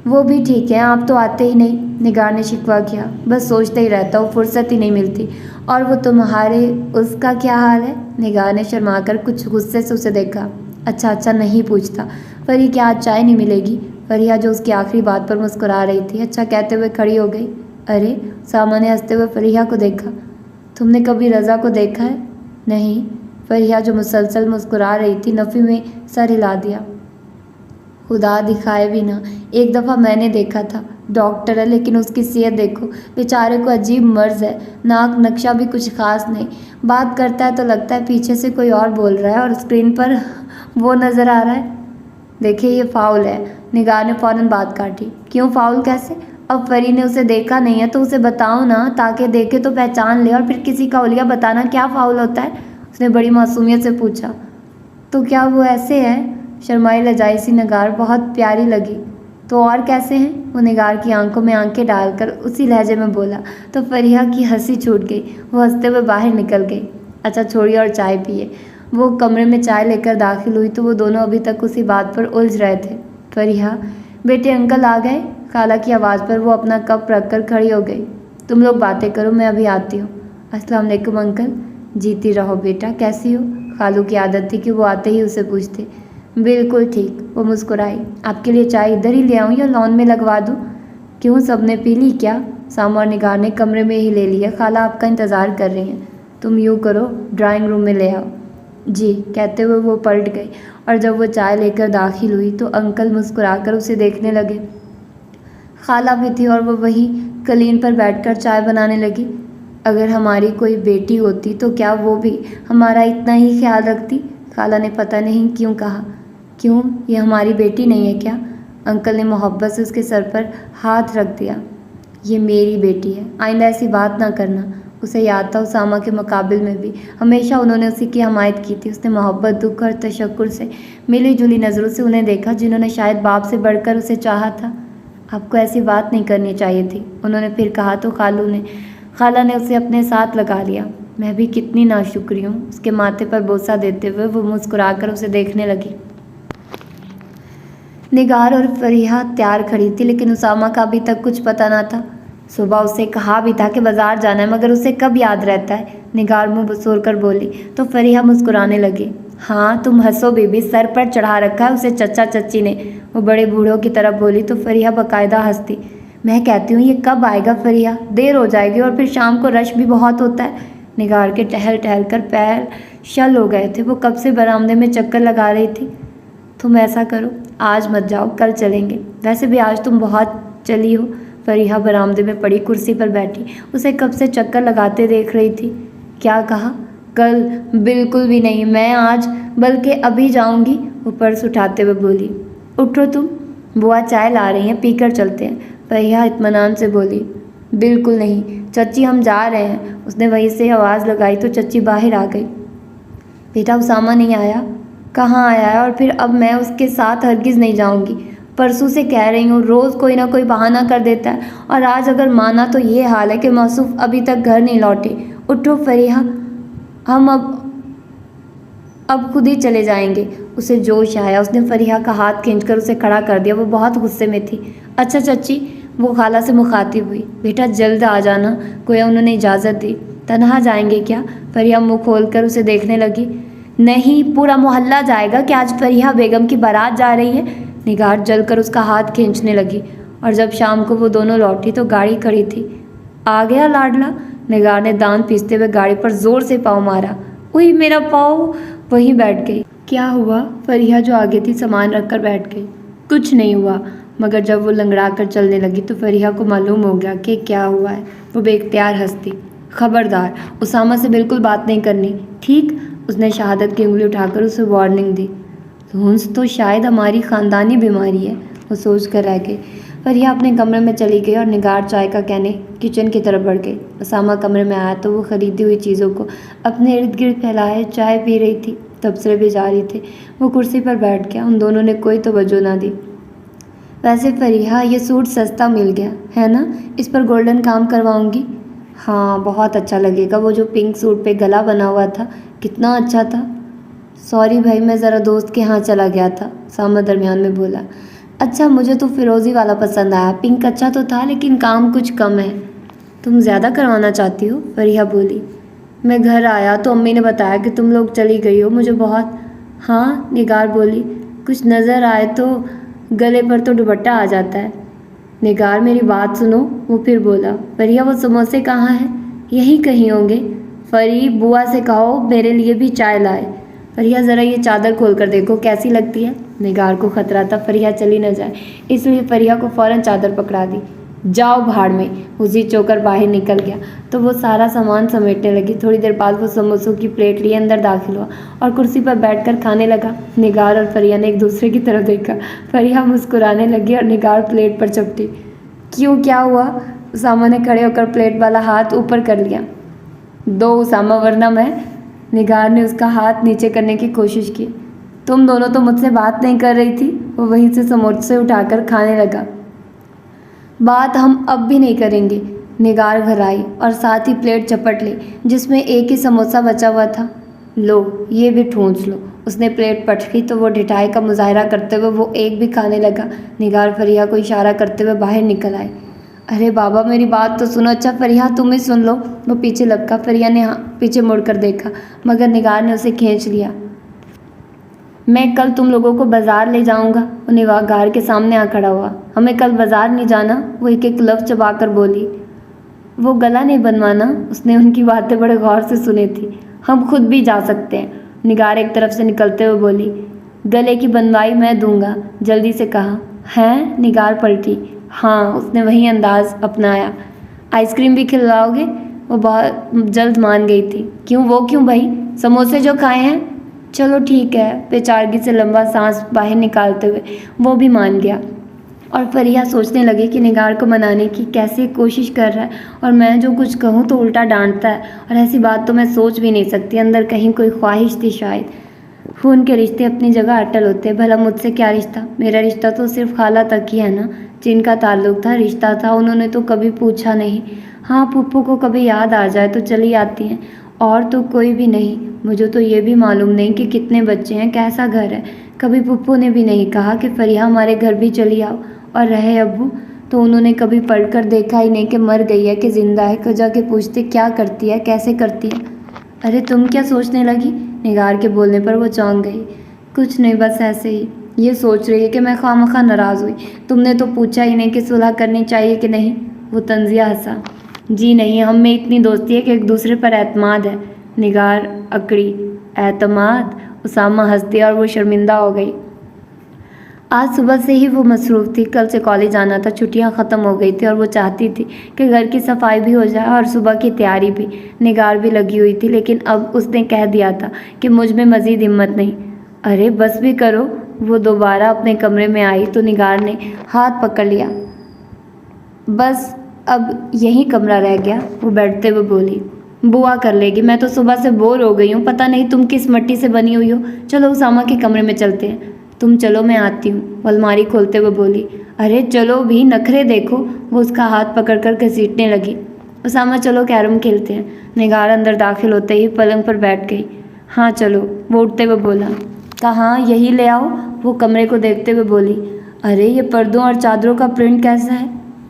وہ بھی ٹھیک ہے، آپ تو آتے ہی نہیں، نگار نے شکوہ کیا۔ بس سوچتے ہی رہتا ہوں، فرصت ہی نہیں ملتی۔ اور وہ تمہارے اس کا کیا حال ہے؟ نگار نے شرما کر کچھ غصے سے اسے دیکھا۔ اچھا نہیں پوچھتا۔ فری کیا آج چائے نہیں ملے گی؟ فریحہ جو اس کی آخری بات پر مسکرا رہی تھی اچھا کہتے ہوئے کھڑی ہو گئی۔ ارے، اسامہ نے ہنستے ہوئے فریحہ کو دیکھا۔ تم نے کبھی رضا کو دیکھا ہے؟ نہیں۔ فریحہ جو مسلسل مسکرا رہی تھی نفی میں سر ہلا دیا۔ خدا دکھائے بھی نہ، ایک دفعہ میں نے دیکھا تھا، ڈاکٹر ہے لیکن اس کی صحت دیکھو، بیچارے کو عجیب مرض ہے، ناک نقشہ بھی کچھ خاص نہیں، بات کرتا ہے تو لگتا ہے پیچھے سے کوئی اور بول رہا ہے اور اسکرین پر وہ نظر آ رہا ہے۔ دیکھیے یہ فاؤل ہے، نگار نے فوراً بات کاٹی۔ کیوں فاؤل کیسے؟ اب فری نے اسے دیکھا نہیں ہے تو اسے بتاؤ نا، تاکہ دیکھے تو پہچان لے، اور پھر کسی کا اولیہ بتانا کیا فاؤل ہوتا ہے؟ اس نے بڑی معصومیت سے پوچھا۔ تو کیا وہ ایسے ہے؟ شرمائی لجائی سی نگار بہت پیاری لگی۔ تو اور کیسے ہیں؟ وہ نگار کی آنکھوں میں آنکھیں ڈال کر اسی لہجے میں بولا تو فریحہ کی ہنسی چھوٹ گئی۔ وہ ہنستے ہوئے باہر نکل گئی۔ اچھا چھوڑیے اور چائے پیئے۔ وہ کمرے میں چائے لے کر داخل ہوئی تو وہ دونوں ابھی تک اسی بات پر الجھ رہے تھے۔ فریحہ، بیٹے انکل آ گئے؟ خالہ کی آواز پر وہ اپنا کپ رکھ کر کھڑی ہو گئی۔ تم لوگ باتیں کرو، میں ابھی آتی ہوں۔ السلام علیکم انکل۔ جیتی رہو بیٹا، کیسی ہو؟ خالو کی عادت تھی کہ وہ آتے ہی اسے پوچھتے۔ بالکل ٹھیک، وہ مسکرائی۔ آپ کے لیے چائے ادھر ہی لے آؤں یا لان میں لگوا دوں؟ کیوں، سب نے پی لی کیا؟ سامو اور نگار نے کمرے میں ہی لے لی ہے، خالہ آپ کا انتظار کر رہی ہیں۔ تم یوں کرو، ڈرائنگ روم میں لے آؤ۔ جی، کہتے ہوئے وہ پلٹ گئی، اور جب وہ چائے لے کر داخل ہوئی تو انکل مسکرا کر اسے دیکھنے لگے۔ خالہ بھی تھی اور وہ وہی قالین پر بیٹھ کر چائے بنانے لگی۔ اگر ہماری کوئی بیٹی ہوتی تو کیا وہ بھی ہمارا اتنا ہی خیال رکھتی؟ خالہ نے پتہ نہیں کیوں کہا۔ کیوں، یہ ہماری بیٹی نہیں ہے کیا؟ انکل نے محبت سے اس کے سر پر ہاتھ رکھ دیا۔ یہ میری بیٹی ہے، آئندہ ایسی بات نہ کرنا۔ اسے یاد تھا اسامہ کے مقابل میں بھی ہمیشہ انہوں نے اسی کی حمایت کی تھی۔ اس نے محبت، دکھ اور تشکر سے ملی جلی نظروں سے انہیں دیکھا، جنہوں نے شاید باپ سے بڑھ کر اسے چاہا تھا۔ آپ کو ایسی بات نہیں کرنی چاہیے تھی، انہوں نے پھر کہا تو خالہ نے اسے اپنے ساتھ لگا لیا۔ میں بھی کتنی ناشکری ہوں، اس کے ماتھے پر بوسہ دیتے ہوئے وہ مسکرا کر اسے دیکھنے لگی۔ نگار اور فریحہ تیار کھڑی تھی لیکن اسامہ کا ابھی تک کچھ پتہ نہ تھا۔ صبح اسے کہا بھی تھا کہ بازار جانا ہے، مگر اسے کب یاد رہتا ہے؟ نگار منہ بسور کر بولی تو فریحہ مسکرانے لگی۔ ہاں تم ہنسو بیبی، سر پر چڑھا رکھا ہے اسے چچا چچی نے، وہ بڑے بوڑھوں کی طرف بولی تو فریحہ باقاعدہ ہنستی۔ میں کہتی ہوں یہ کب آئے گا فریحہ، دیر ہو جائے گی، اور پھر شام کو رش بھی بہت ہوتا ہے۔ نگار کے ٹہل ٹہل کر پیر شل ہو گئے تھے، وہ کب سے برآمدے میں چکر لگا رہی تھی۔ تم ایسا کرو، آج مت جاؤ، کل چلیں گے، ویسے بھی آج تم بہت چلی ہو۔ فریحہ برآمدے میں پڑی کرسی پر بیٹھی اسے کب سے چکر لگاتے دیکھ رہی تھی۔ کیا کہا؟ کل؟ بالکل بھی نہیں، میں آج بلکہ ابھی جاؤں گی، وہ پرس اٹھاتے ہوئے بولی۔ اٹھو تم، بوا چائے لا رہی ہیں، پی کر چلتے ہیں، فریحہ اطمینان سے بولی۔ بالکل نہیں چچی، ہم جا رہے ہیں، اس نے وہیں سے آواز لگائی تو چچی باہر آ گئی۔ بیٹا اسامہ نہیں آیا؟ کہاں آیا ہے، اور پھر اب میں اس کے ساتھ ہرگز نہیں جاؤں گی، پرسوں سے کہہ رہی ہوں، روز کوئی نہ کوئی بہانہ کر دیتا ہے، اور آج اگر مانا تو یہ حال ہے کہ موصوف ابھی تک گھر نہیں لوٹے۔ اٹھو فریحہ، ہم اب خود ہی چلے جائیں گے۔ اسے جوش آیا، اس نے فریحہ کا ہاتھ کھینچ کر اسے کھڑا کر دیا، وہ بہت غصے میں تھی۔ اچھا چچی، وہ خالہ سے مخاطب ہوئی، بیٹا جلد آ جانا، گویا انہوں نے اجازت دی۔ تنہا جائیں گے کیا؟ فریحہ منہ کھول کر اسے دیکھنے لگی۔ نہیں، پورا محلہ جائے گا کہ آج فریحہ بیگم کی بارات جا رہی ہے۔ نگار جل کر اس کا ہاتھ کھینچنے لگی، اور جب شام کو وہ دونوں لوٹی تو گاڑی کھڑی تھی۔ آ گیا لاڈلا، نگار نے دانت پیستے ہوئے گاڑی پر زور سے پاؤں مارا۔ اوئی میرا پاؤں، وہیں بیٹھ گئی۔ کیا ہوا؟ فریحہ جو آگے تھی سامان رکھ کر بیٹھ گئی۔ کچھ نہیں ہوا، مگر جب وہ لنگڑا کر چلنے لگی تو فریحہ کو معلوم ہو گیا کہ کیا ہوا ہے۔ وہ بے اختیار ہنستی۔ خبردار، اسامہ سے بالکل بات نہیں کرنی، ٹھیک؟ اس نے شہادت کی انگلی اٹھا کر اسے وارننگ دی۔ ہنس تو شاید ہماری خاندانی بیماری ہے، وہ سوچ کر رہ گئی۔ فریحہ اپنے کمرے میں چلی گئی اور نگار چائے کا کہنے کچن کی طرف بڑھ گئی۔ اسامہ کمرے میں آیا تو وہ خریدی ہوئی چیزوں کو اپنے ارد گرد پھیلائے چائے پی رہی تھی، تبصرے بھی جاری تھے۔ وہ کرسی پر بیٹھ گیا، ان دونوں نے کوئی توجہ نہ دی۔ ویسے فریحہ، یہ سوٹ سستا مل گیا ہے نا؟ اس پر گولڈن کام کرواؤں گی۔ ہاں بہت اچھا لگے گا۔ وہ جو پنک سوٹ پہ گلا بنا ہوا تھا کتنا اچھا تھا۔ سوری بھائی، میں ذرا دوست کے ہاں چلا گیا تھا، اسامہ درمیان میں بولا۔ اچھا، مجھے تو فیروزی والا پسند آیا، پنک اچھا تو تھا لیکن کام کچھ کم ہے۔ تم زیادہ کروانا چاہتی ہو؟ فریحہ بولی۔ میں گھر آیا تو امی نے بتایا کہ تم لوگ چلی گئی ہو، مجھے بہت… ہاں، نگار بولی۔ کچھ نظر آئے تو گلے پر تو دوپٹہ آ جاتا ہے۔ نگار میری بات سنو، وہ پھر بولا۔ فریحہ، وہ سموسے کہاں ہیں؟ یہیں کہیں ہوں گے۔ فری، بوا سے کہو میرے لیے بھی چائے لائے۔ فریحہ، ذرا یہ چادر کھول کر دیکھو کیسی لگتی ہے۔ نگار کو خطرہ تھا فریحہ چلی نہ جائے، اس لیے فریحہ کو فوراً چادر پکڑا دی۔ جاؤ بھاڑ میں، اسی چوکر باہر نکل گیا تو وہ سارا سامان سمیٹنے لگی۔ تھوڑی دیر بعد وہ سموسوں کی پلیٹ لیے اندر داخل ہوا اور کرسی پر بیٹھ کر کھانے لگا۔ نگار اور فریحہ نے ایک دوسرے کی طرف دیکھا۔ فریحہ مسکرانے لگی اور نگار پلیٹ پر چپٹی۔ کیوں، کیا ہوا؟ اسامہ نے کھڑے ہو کر پلیٹ والا ہاتھ اوپر کر لیا۔ دو اسامہ، ورنہ میں… نگار نے اس کا ہاتھ نیچے کرنے کی کوشش کی۔ تم دونوں تو مجھ سے بات نہیں کر رہی تھی۔ وہ وہیں سے سموسے اٹھا کر کھانے لگا۔ بات ہم اب بھی نہیں کریں گے۔ نگار گھر آئی اور ساتھ ہی پلیٹ چپٹ لی جس میں ایک ہی سموسہ بچا ہوا تھا۔ لو، یہ بھی ٹھونس لو۔ اس نے پلیٹ پٹکی تو وہ ڈھٹائی کا مظاہرہ کرتے ہوئے وہ ایک بھی کھانے لگا۔ نگار فریحہ کو اشارہ کرتے ہوئے باہر نکل آئے۔ ارے بابا، میری بات تو سنو۔ اچھا فریحہ، تم ہی سن لو۔ وہ پیچھے لپکا۔ فریحہ نے پیچھے مڑ کر دیکھا مگر نگار نے اسے کھینچ لیا۔ میں کل تم لوگوں کو بازار لے جاؤں گا۔ وہ نگار کے سامنے آ کھڑا ہوا۔ ہمیں کل بازار نہیں جانا، وہ ایک ایک لفظ چبا کر بولی۔ وہ گلا نہیں بنوانا؟ اس نے ان کی باتیں بڑے غور سے سنی تھی۔ ہم خود بھی جا سکتے ہیں، نگار ایک طرف سے نکلتے ہوئے بولی۔ گلے کی بنوائی میں دوں گا، جلدی سے کہا۔ ہیں؟ نگار پلٹی۔ ہاں، اس نے وہی انداز اپنایا۔ آئس کریم بھی کھلاؤ گے؟ وہ بہت جلد مان گئی تھی۔ کیوں؟ وہ کیوں بھائی؟ سموسے جو کھائے ہیں۔ چلو ٹھیک ہے۔ بےچارگی سے لمبا سانس باہر نکالتے ہوئے وہ بھی مان گیا اور فریحہ سوچنے لگی کہ نگار کو منانے کی کیسے کوشش کر رہا ہے اور میں جو کچھ کہوں تو الٹا ڈانٹتا ہے، اور ایسی بات تو میں سوچ بھی نہیں سکتی۔ اندر کہیں کوئی خواہش تھی شاید۔ خون کے رشتے اپنی جگہ اٹل ہوتے ہیں، بھلا مجھ سے کیا رشتہ؟ میرا رشتہ تو صرف خالہ تک ہی ہے نا، جن کا تعلق تھا، رشتہ تھا، انہوں نے تو کبھی پوچھا نہیں۔ ہاں، پھپھو کو کبھی یاد آ جائے تو چلی آتی ہیں، اور تو کوئی بھی نہیں۔ مجھے تو یہ بھی معلوم نہیں کہ کتنے بچے ہیں، کیسا گھر ہے۔ کبھی پھپھو نے بھی نہیں کہا کہ فریحہ ہمارے گھر بھی چلی آؤ۔ اور رہے ابو، تو انہوں نے کبھی پڑھ کر دیکھا ہی نہیں کہ مر گئی ہے کہ زندہ ہے۔ جا کے پوچھتے کیا کرتی ہے، کیسے کرتی ہے۔ ارے تم کیا سوچنے لگی؟ نگار کے بولنے پر وہ چونک گئی۔ کچھ نہیں، بس ایسے ہی۔ یہ سوچ رہی ہے کہ میں خواہ ناراض ہوئی۔ تم نے تو پوچھا ہی نہیں کہ صلح کرنی چاہیے کہ نہیں۔ وہ طنزیہ ہنسا۔ جی نہیں، ہم میں اتنی دوستی ہے کہ ایک دوسرے پر اعتماد ہے۔ نگار اکڑی۔ اعتماد؟ اسامہ ہنس دیا اور وہ شرمندہ ہو گئی۔ آج صبح سے ہی وہ مصروف تھی، کل سے کالج جانا تھا، چھٹیاں ختم ہو گئی تھی اور وہ چاہتی تھی کہ گھر کی صفائی بھی ہو جائے اور صبح کی تیاری بھی۔ نگار بھی لگی ہوئی تھی لیکن اب اس نے کہہ دیا تھا کہ مجھ میں مزید ہمت نہیں۔ ارے بس بھی کرو۔ وہ دوبارہ اپنے کمرے میں آئی تو نگار نے ہاتھ پکڑ لیا۔ بس اب یہی کمرہ رہ گیا، وہ بیٹھتے ہوئے بولی۔ بوا کر لے گی، میں تو صبح سے بور ہو گئی ہوں، پتہ نہیں تم کس مٹی سے بنی ہوئی ہو۔ چلو اسامہ کے کمرے میں چلتے ہیں۔ تم چلو، میں آتی ہوں، وہ الماری کھولتے ہوئے بولی۔ ارے چلو بھی، نخرے دیکھو۔ وہ اس کا ہاتھ پکڑ کر گھسیٹنے لگی۔ اسامہ چلو کیرم کھیلتے ہیں۔ نگار اندر داخل ہوتے ہی پلنگ پر بیٹھ گئی۔ ہاں چلو، وہ اٹھتے ہوئے بولا۔ کہاں؟ یہی لے آؤ، وہ کمرے کو دیکھتے ہوئے بولی۔ ارے یہ پردوں اور چادروں کا پرنٹ کیسا ہے؟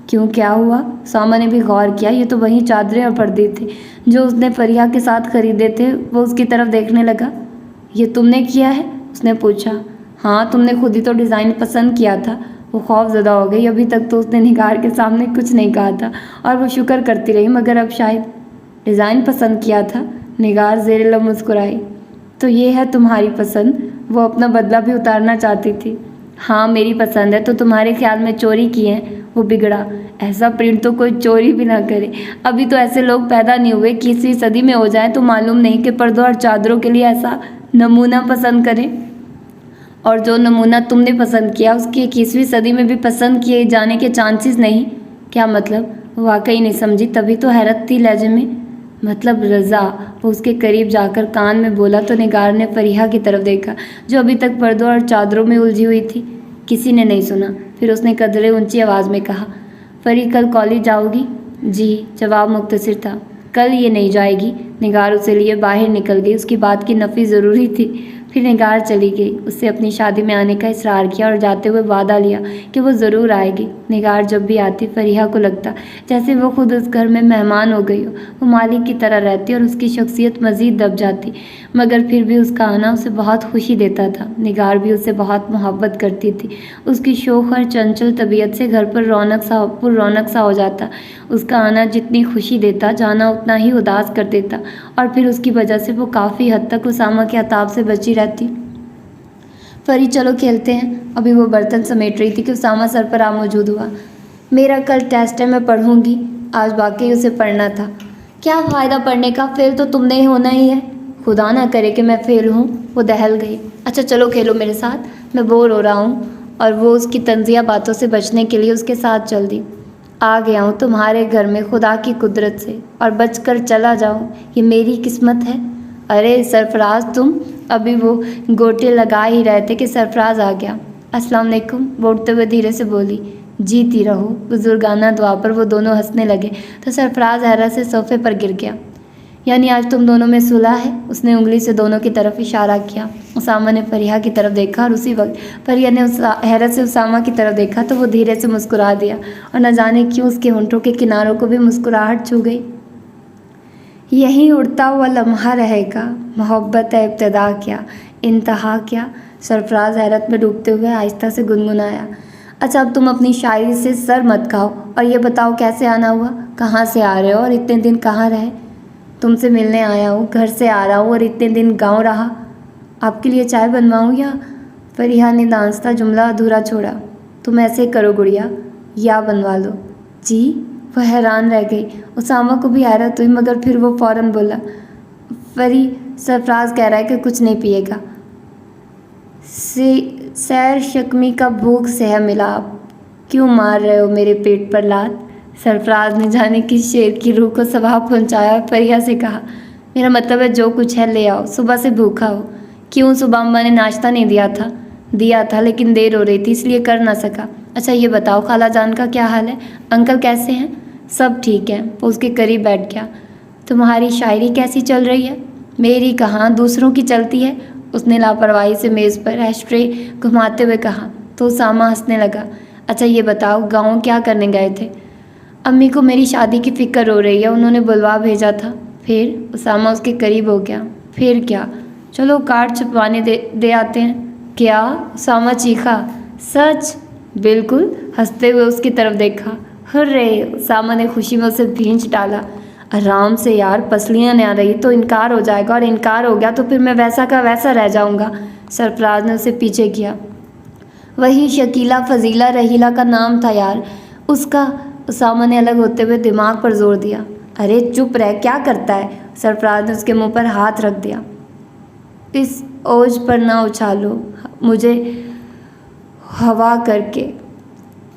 کیوں، کیا ہوا؟ اسامہ نے بھی غور کیا۔ یہ تو وہی چادریں اور پردے تھے جو اس نے فریحہ کے ساتھ خریدے تھے۔ وہ اس کی طرف دیکھنے لگا۔ یہ تم نے کیا ہے؟ اس نے پوچھا۔ ہاں، تم نے خود ہی تو ڈیزائن پسند کیا تھا۔ وہ خوف زدہ ہو گئی۔ ابھی تک تو اس نے نگار کے سامنے کچھ نہیں کہا تھا اور وہ شکر کرتی رہی، مگر اب شاید ڈیزائن پسند کیا تھا۔ نگار زیر لب مسکرائی۔ تو یہ ہے تمہاری پسند؟ وہ اپنا بدلہ بھی اتارنا چاہتی تھی۔ ہاں میری پسند ہے، تو تمہارے خیال میں چوری کی ہے؟ وہ بگڑا۔ ایسا پرنٹ تو کوئی چوری بھی نہ کرے۔ ابھی تو ایسے لوگ پیدا نہیں ہوئے، 21ویں صدی میں ہو جائیں تو معلوم نہیں کہ پردوں اور چادروں کے لیے ایسا نمونہ پسند کریں۔ اور جو نمونہ تم نے پسند کیا اس کی 21ویں صدی میں بھی پسند کیے جانے کے چانسز نہیں۔ کیا مطلب؟ وہ واقعی نہیں سمجھی، تبھی تو حیرت تھی لہجے میں۔ مطلب رضا، وہ اس کے قریب جا کر کان میں بولا تو نگار نے فریحہ کی طرف دیکھا جو ابھی تک پردوں اور چادروں میں الجھی ہوئی تھی۔ کسی نے نہیں سنا۔ پھر اس نے قدرے اونچی آواز میں کہا، فری کل کالج جاؤ گی؟ جی، جواب مختصر تھا۔ کل یہ نہیں جائے گی۔ نگار اسے لیے باہر نکل گئی، اس کی بات کی نفی ضروری تھی۔ پھر نگار چلی گئی، اس سے اپنی شادی میں آنے کا اصرار کیا اور جاتے ہوئے وعدہ لیا کہ وہ ضرور آئے گی۔ نگار جب بھی آتی فریحہ کو لگتا جیسے وہ خود اس گھر میں مہمان ہو گئی ہو، وہ مالک کی طرح رہتی اور اس کی شخصیت مزید دب جاتی، مگر پھر بھی اس کا آنا اسے بہت خوشی دیتا تھا۔ نگار بھی اسے بہت محبت کرتی تھی۔ اس کی شوخ اور چنچل طبیعت سے گھر پر رونق سا ہو جاتا۔ اس کا آنا جتنی خوشی دیتا، جانا اتنا ہی اداس کر دیتا، اور پھر اس کی وجہ سے وہ کافی حد تک اسامہ کے عتاب سے بچی رہتی۔ فری چلو کھیلتے ہیں۔ ابھی وہ برتن سمیٹ رہی تھی کہ اسامہ سر پر آ موجود ہوا۔ میرا کل ٹیسٹ ہے، میں پڑھوں گی۔ آج واقعی اسے پڑھنا تھا۔ کیا فائدہ پڑھنے کا، فیل تو تم نے ہونا ہی ہے۔ خدا نہ کرے کہ میں فیل ہوں۔ وہ دہل گئی۔ اچھا چلو کھیلو میرے ساتھ، میں بور ہو رہا ہوں۔ اور وہ اس کی طنزیہ باتوں سے بچنے کے لیے اس کے ساتھ چل دی۔ آ گیا ہوں تمہارے گھر میں خدا کی قدرت سے، اور بچ کر چلا جاؤں، یہ میری قسمت ہے۔ ارے سرفراز تم! ابھی وہ گوٹے لگا ہی رہے تھے کہ سرفراز آ گیا۔ السلام علیکم، بولتے ہوئے دھیرے سے بولی۔ جیتی رہو۔ بزرگانہ دعا پر وہ دونوں ہنسنے لگے تو سرفراز حیرت سے صوفے پر گر گیا۔ یعنی آج تم دونوں میں صلح ہے؟ اس نے انگلی سے دونوں کی طرف اشارہ کیا۔ اسامہ نے فریحہ کی طرف دیکھا اور اسی وقت فریحہ نے حیرت سے اسامہ کی طرف دیکھا تو وہ دھیرے سے مسکرا دیا، اور نہ جانے کیوں اس کے ہونٹوں کے کناروں کو بھی مسکراہٹ چھو گئی۔ یہیں اڑتا ہوا لمحہ رہے گا، محبت ہے ابتدا کیا، انتہا کیا، سرفراز حیرت میں ڈوبتے ہوئے آہستہ سے گنگنایا۔ اچھا اب تم اپنی شاعری سے سر مت کھاؤ اور یہ بتاؤ کیسے آنا ہوا، کہاں سے آ رہے ہو اور اتنے دن کہاں رہے؟ تم سے ملنے آیا ہوں، گھر سے آ رہا ہوں اور اتنے دن گاؤں رہا۔ آپ کے لیے چائے بنواؤں یا؟ فریحہ نے دانستہ جملہ ادھورا چھوڑا۔ تم ایسے کرو گڑیا، یا بنوا لو۔ جی؟ وہ حیران رہ گئی۔ اسامہ کو بھی حیرت ہوئی، مگر پھر وہ فوراً بولا، فری سرفراز کہہ رہا ہے کہ کچھ نہیں پیے گا۔ سیر شکمی کا بھوک سے ہے ملا، آپ کیوں مار رہے ہو میرے پیٹ پر لات؟ سرفراز نے جانے کس شیر کی روح کو ثواب پہنچایا اور فریحہ سے کہا، میرا مطلب ہے جو کچھ ہے لے آؤ، صبح سے بھوکا ہو۔ کیوں؟ صبح اماں نے ناشتہ نہیں دیا تھا لیکن دیر ہو رہی تھی اس لیے کر نہ سکا۔ اچھا یہ بتاؤ خالہ جان کا کیا حال ہے؟ انکل کیسے ہیں؟ سب ٹھیک ہیں۔ وہ اس کے قریب بیٹھ گیا۔ تمہاری شاعری کیسی چل رہی ہے؟ میری کہاں، دوسروں کی چلتی ہے، اس نے لاپرواہی سے میز پر ایشٹرے گھماتے ہوئے کہا تو اسامہ ہنسنے لگا۔ اچھا یہ بتاؤ گاؤں کیا کرنے گئے تھے؟ امی کو میری شادی کی فکر ہو رہی ہے، انہوں نے بلوا بھیجا تھا۔ پھر؟ اسامہ اس کے قریب ہو گیا۔ پھر کیا؟ چلو کارڈ چھپوانے دے آتے ہیں۔ کیا؟ اسامہ چیخا۔ سچ؟ بالکل، ہنستے ہوئے اس کی طرف دیکھا۔ ہرے! اسامہ نے خوشی میں اسے بھینچ ڈالا۔ آرام سے یار، پسلیاں نہ رہی تو انکار ہو جائے گا، اور انکار ہو گیا تو پھر میں ویسا کا ویسا رہ جاؤں گا۔ سرفراز نے اسے پیچھے کیا۔ وہی شکیلہ فضیلہ رحیلہ کا نام تھا یار اس کا۔ اسامہ نے الگ ہوتے ہوئے دماغ پر زور دیا۔ ارے چپ رہ، کیا کرتا ہے؟ سرفراز نے اس کے منہ پر ہاتھ رکھ دیا۔ اس اوج پر نہ اچھالو مجھے ہوا کر کے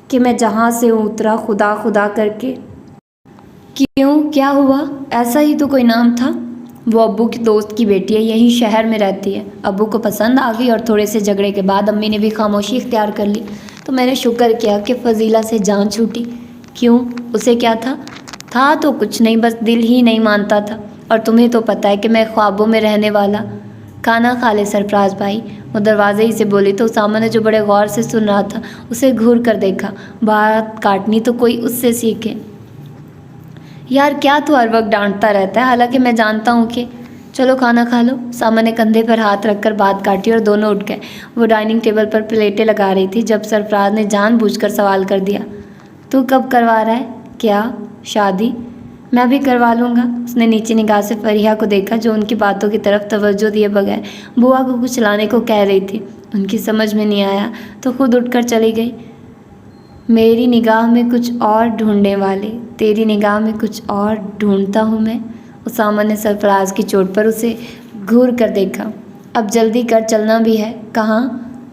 کہ میں جہاں سے اترا خدا خدا کر کے۔ کیوں؟ کیا ہوا؟ ایسا ہی تو کوئی نام تھا۔ وہ ابو کی دوست کی بیٹی ہے، یہیں شہر میں رہتی ہے۔ ابو کو پسند آ گئی اور تھوڑے سے جھگڑے کے بعد امی نے بھی خاموشی اختیار کر لی، تو میں نے شکر کیا کہ فضیلہ سے جان چھوٹی۔ کیوں؟ اسے کیا تھا؟ تھا تو کچھ نہیں، بس دل ہی نہیں مانتا تھا، اور تمہیں تو پتہ ہے کہ میں خوابوں میں رہنے والا۔ کھانا کھا لے سرفراز بھائی، وہ دروازے ہی سے بولی تو اسامہ نے جو بڑے غور سے سن رہا تھا اسے گھور کر دیکھا۔ بات کاٹنی تو کوئی اس سے سیکھے۔ یار کیا تو ہر وقت ڈانٹتا رہتا ہے، حالانکہ میں جانتا ہوں کہ… چلو کھانا کھا لو۔ اسامہ نے کندھے پر ہاتھ رکھ کر بات کاٹی اور دونوں اٹھ گئے۔ وہ ڈائننگ ٹیبل پر پلیٹیں لگا رہی تھی جب سرفراز نے جان بوجھ کر سوال کر دیا، تو کب کروا رہا ہے؟ کیا؟ شادی؟ میں بھی کروا لوں گا۔ اس نے نیچی نگاہ سے فریحہ کو دیکھا جو ان کی باتوں کی طرف توجہ دیے بغیر بوا کو کچھ لانے کو کہہ رہی تھی۔ ان کی سمجھ میں نہیں آیا تو خود اٹھ کر چلی گئی۔ میری نگاہ میں کچھ اور ڈھونڈنے والے، تیری نگاہ میں کچھ اور ڈھونڈتا ہوں میں۔ اسامہ نے سرفراز کی چوٹ پر اسے گھور کر دیکھا۔ اب جلدی کر، چلنا بھی ہے۔ کہاں؟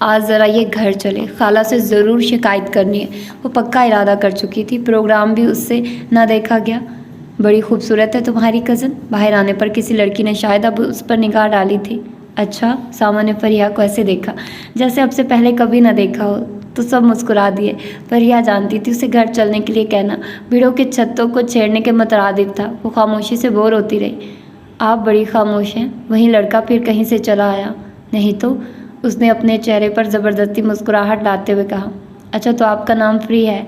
آج ذرا یہ گھر چلے، خالہ سے ضرور شکایت کرنی ہے۔ وہ پکا ارادہ کر چکی تھی۔ پروگرام بھی اس سے نہ دیکھا گیا۔ بڑی خوبصورت ہے تمہاری کزن۔ باہر آنے پر کسی لڑکی نے شاید اب اس پر نگاہ ڈالی تھی۔ اچھا؟ ساما نے فریحہ کو ایسے دیکھا جیسے اب سے پہلے کبھی نہ دیکھا ہو تو سب مسکرا دیے۔ فریحہ جانتی تھی اسے گھر چلنے کے لیے کہنا بھیڑوں کے چھتوں کو چھیڑنے کے مترادف تھا۔ وہ خاموشی سے بور ہوتی رہی۔ آپ بڑی خاموش ہیں۔ وہیں لڑکا پھر کہیں سے چلا آیا۔ نہیں تو، اس نے اپنے چہرے پر زبردستی مسکراہٹ لاتے ہوئے کہا۔ اچھا تو آپ کا نام فری ہے؟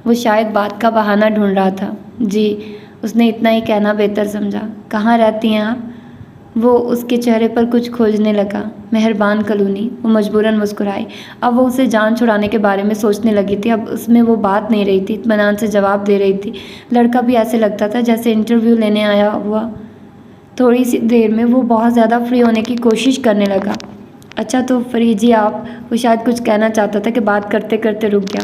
وہ شاید بات کا بہانہ ڈھونڈ رہا تھا۔ جی، اس نے اتنا ہی کہنا بہتر سمجھا۔ کہاں رہتی ہیں آپ؟ وہ اس کے چہرے پر کچھ کھوجنے لگا۔ مہربان کالونی۔ وہ مجبوراً مسکرائی۔ اب وہ اسے جان چھڑانے کے بارے میں سوچنے لگی تھی۔ اب اس میں وہ بات نہیں رہی تھی، اطمینان سے جواب دے رہی تھی۔ لڑکا بھی ایسے لگتا تھا جیسے انٹرویو لینے آیا ہوا۔ تھوڑی سی دیر میں وہ بہت زیادہ فری ہونے کی کوشش کرنے لگا۔ اچھا تو فری جی آپ، وہ شاید کچھ کہنا چاہتا تھا کہ بات کرتے کرتے رک گیا۔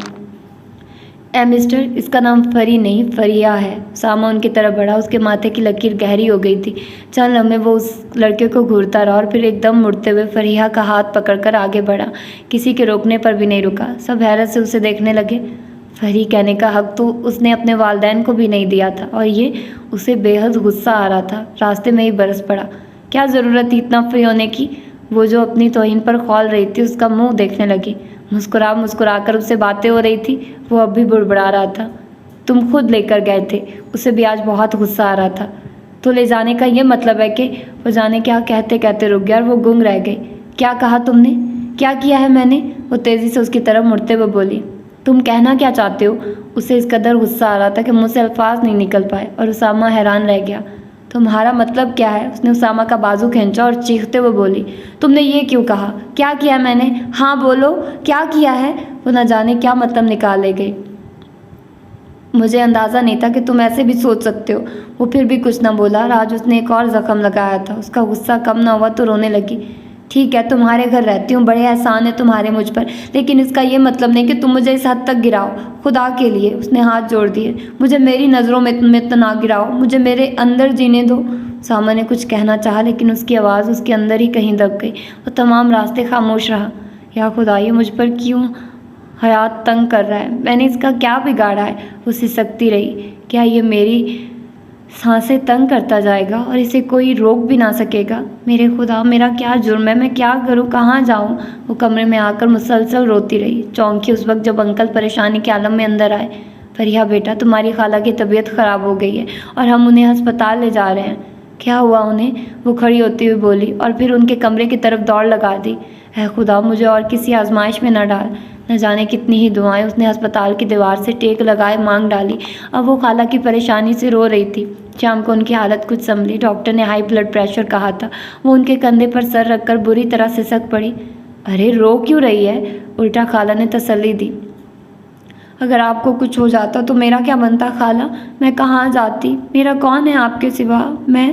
اے مسٹر، اس کا نام فری نہیں فریہ ہے۔ ساما ان کی طرف بڑھا۔ اس کے ماتھے کی لکیر گہری ہو گئی تھی۔ چند لمحے وہ اس لڑکے کو گھورتا رہا اور پھر ایک دم مڑتے ہوئے فریحہ کا ہاتھ پکڑ کر آگے بڑھا۔ کسی کے روکنے پر بھی نہیں رکا۔ سب حیرت سے اسے دیکھنے لگے۔ فری کہنے کا حق تو اس نے اپنے والدین کو بھی نہیں دیا تھا اور یہ اسے بے حد غصہ آ رہا تھا۔ راستے میں ہی برس پڑا۔ کیا ضرورت تھی اتنا فری ہونے کی؟ وہ جو اپنی توہین پر کھول رہی تھی اس کا منہ دیکھنے لگی۔ مسکرا کر اس سے باتیں ہو رہی تھی۔ وہ اب بھی بڑبڑا رہا تھا۔ تم خود لے کر گئے تھے۔ اسے بھی آج بہت غصہ آ رہا تھا۔ تو لے جانے کا یہ مطلب ہے کہ… وہ جانے کیا کہتے کہتے رک گیا اور وہ گنگ رہ گئی۔ کیا کہا تم نے؟ کیا کیا ہے میں نے؟ وہ تیزی سے اس کی طرف مڑتے ہوئے بولی۔ تم کہنا کیا چاہتے ہو؟ اسے اس قدر غصہ آ رہا تھا کہ منہ سے الفاظ نہیں نکل پائے اور اسامہ حیران رہ گیا۔ تمہارا مطلب کیا ہے؟ اس نے اسامہ کا بازو کھینچا اور چیختے ہوئے بولی۔ تم نے یہ کیوں کہا؟ کیا کیا میں نے؟ ہاں بولو، کیا کیا ہے؟ وہ نہ جانے کیا مطلب نکالے گئی۔ مجھے اندازہ نہیں تھا کہ تم ایسے بھی سوچ سکتے ہو۔ وہ پھر بھی کچھ نہ بولا۔ آج اس نے ایک اور زخم لگایا تھا۔ اس کا غصہ کم نہ ہوا تو رونے لگی۔ ٹھیک ہے، تمہارے گھر رہتی ہوں، بڑے احسان ہے تمہارے مجھ پر، لیکن اس کا یہ مطلب نہیں کہ تم مجھے اس حد تک گراؤ۔ خدا کے لیے، اس نے ہاتھ جوڑ دیے، مجھے میری نظروں میں تو نہ گراؤ، مجھے میرے اندر جینے دو۔ ساما نے کچھ کہنا چاہا لیکن اس کی آواز اس کے اندر ہی کہیں دب گئی۔ وہ تمام راستے خاموش رہا۔ یا خدا، یہ مجھ پر کیوں حیات تنگ کر رہا ہے؟ میں نے اس کا کیا بگاڑا ہے؟ وہ سسکتی رہی۔ کیا یہ میری سانسیں تنگ کرتا جائے گا اور اسے کوئی روک بھی نہ سکے گا؟ میرے خدا، میرا کیا جرم ہے؟ میں کیا کروں؟ کہاں جاؤں؟ وہ کمرے میں آ کر مسلسل روتی رہی۔ چونکی اس وقت جب انکل پریشانی کے عالم میں اندر آئے۔ فریحہ بیٹا، تمہاری خالہ کی طبیعت خراب ہو گئی ہے اور ہم انہیں ہسپتال لے جا رہے ہیں۔ کیا ہوا انہیں؟ وہ کھڑی ہوتی ہوئی بولی اور پھر ان کے کمرے کی طرف دوڑ لگا دی۔ اے خدا، مجھے اور کسی آزمائش میں نہ ڈال۔ نہ جانے کتنی ہی دعائیں اس نے ہسپتال کی دیوار سے ٹیک لگائے مانگ ڈالی۔ اب وہ خالہ کی پریشانی سے رو رہی تھی۔ شام کو ان کی حالت کچھ سنبھلی۔ ڈاکٹر نے ہائی بلڈ پریشر کہا تھا۔ وہ ان کے کندھے پر سر رکھ کر بری طرح سسک پڑی۔ ارے رو کیوں رہی ہے؟ الٹا خالہ نے تسلی دی۔ اگر آپ کو کچھ ہو جاتا تو میرا کیا بنتا خالہ؟ میں کہاں جاتی؟ میرا کون ہے آپ کے سوا؟ میں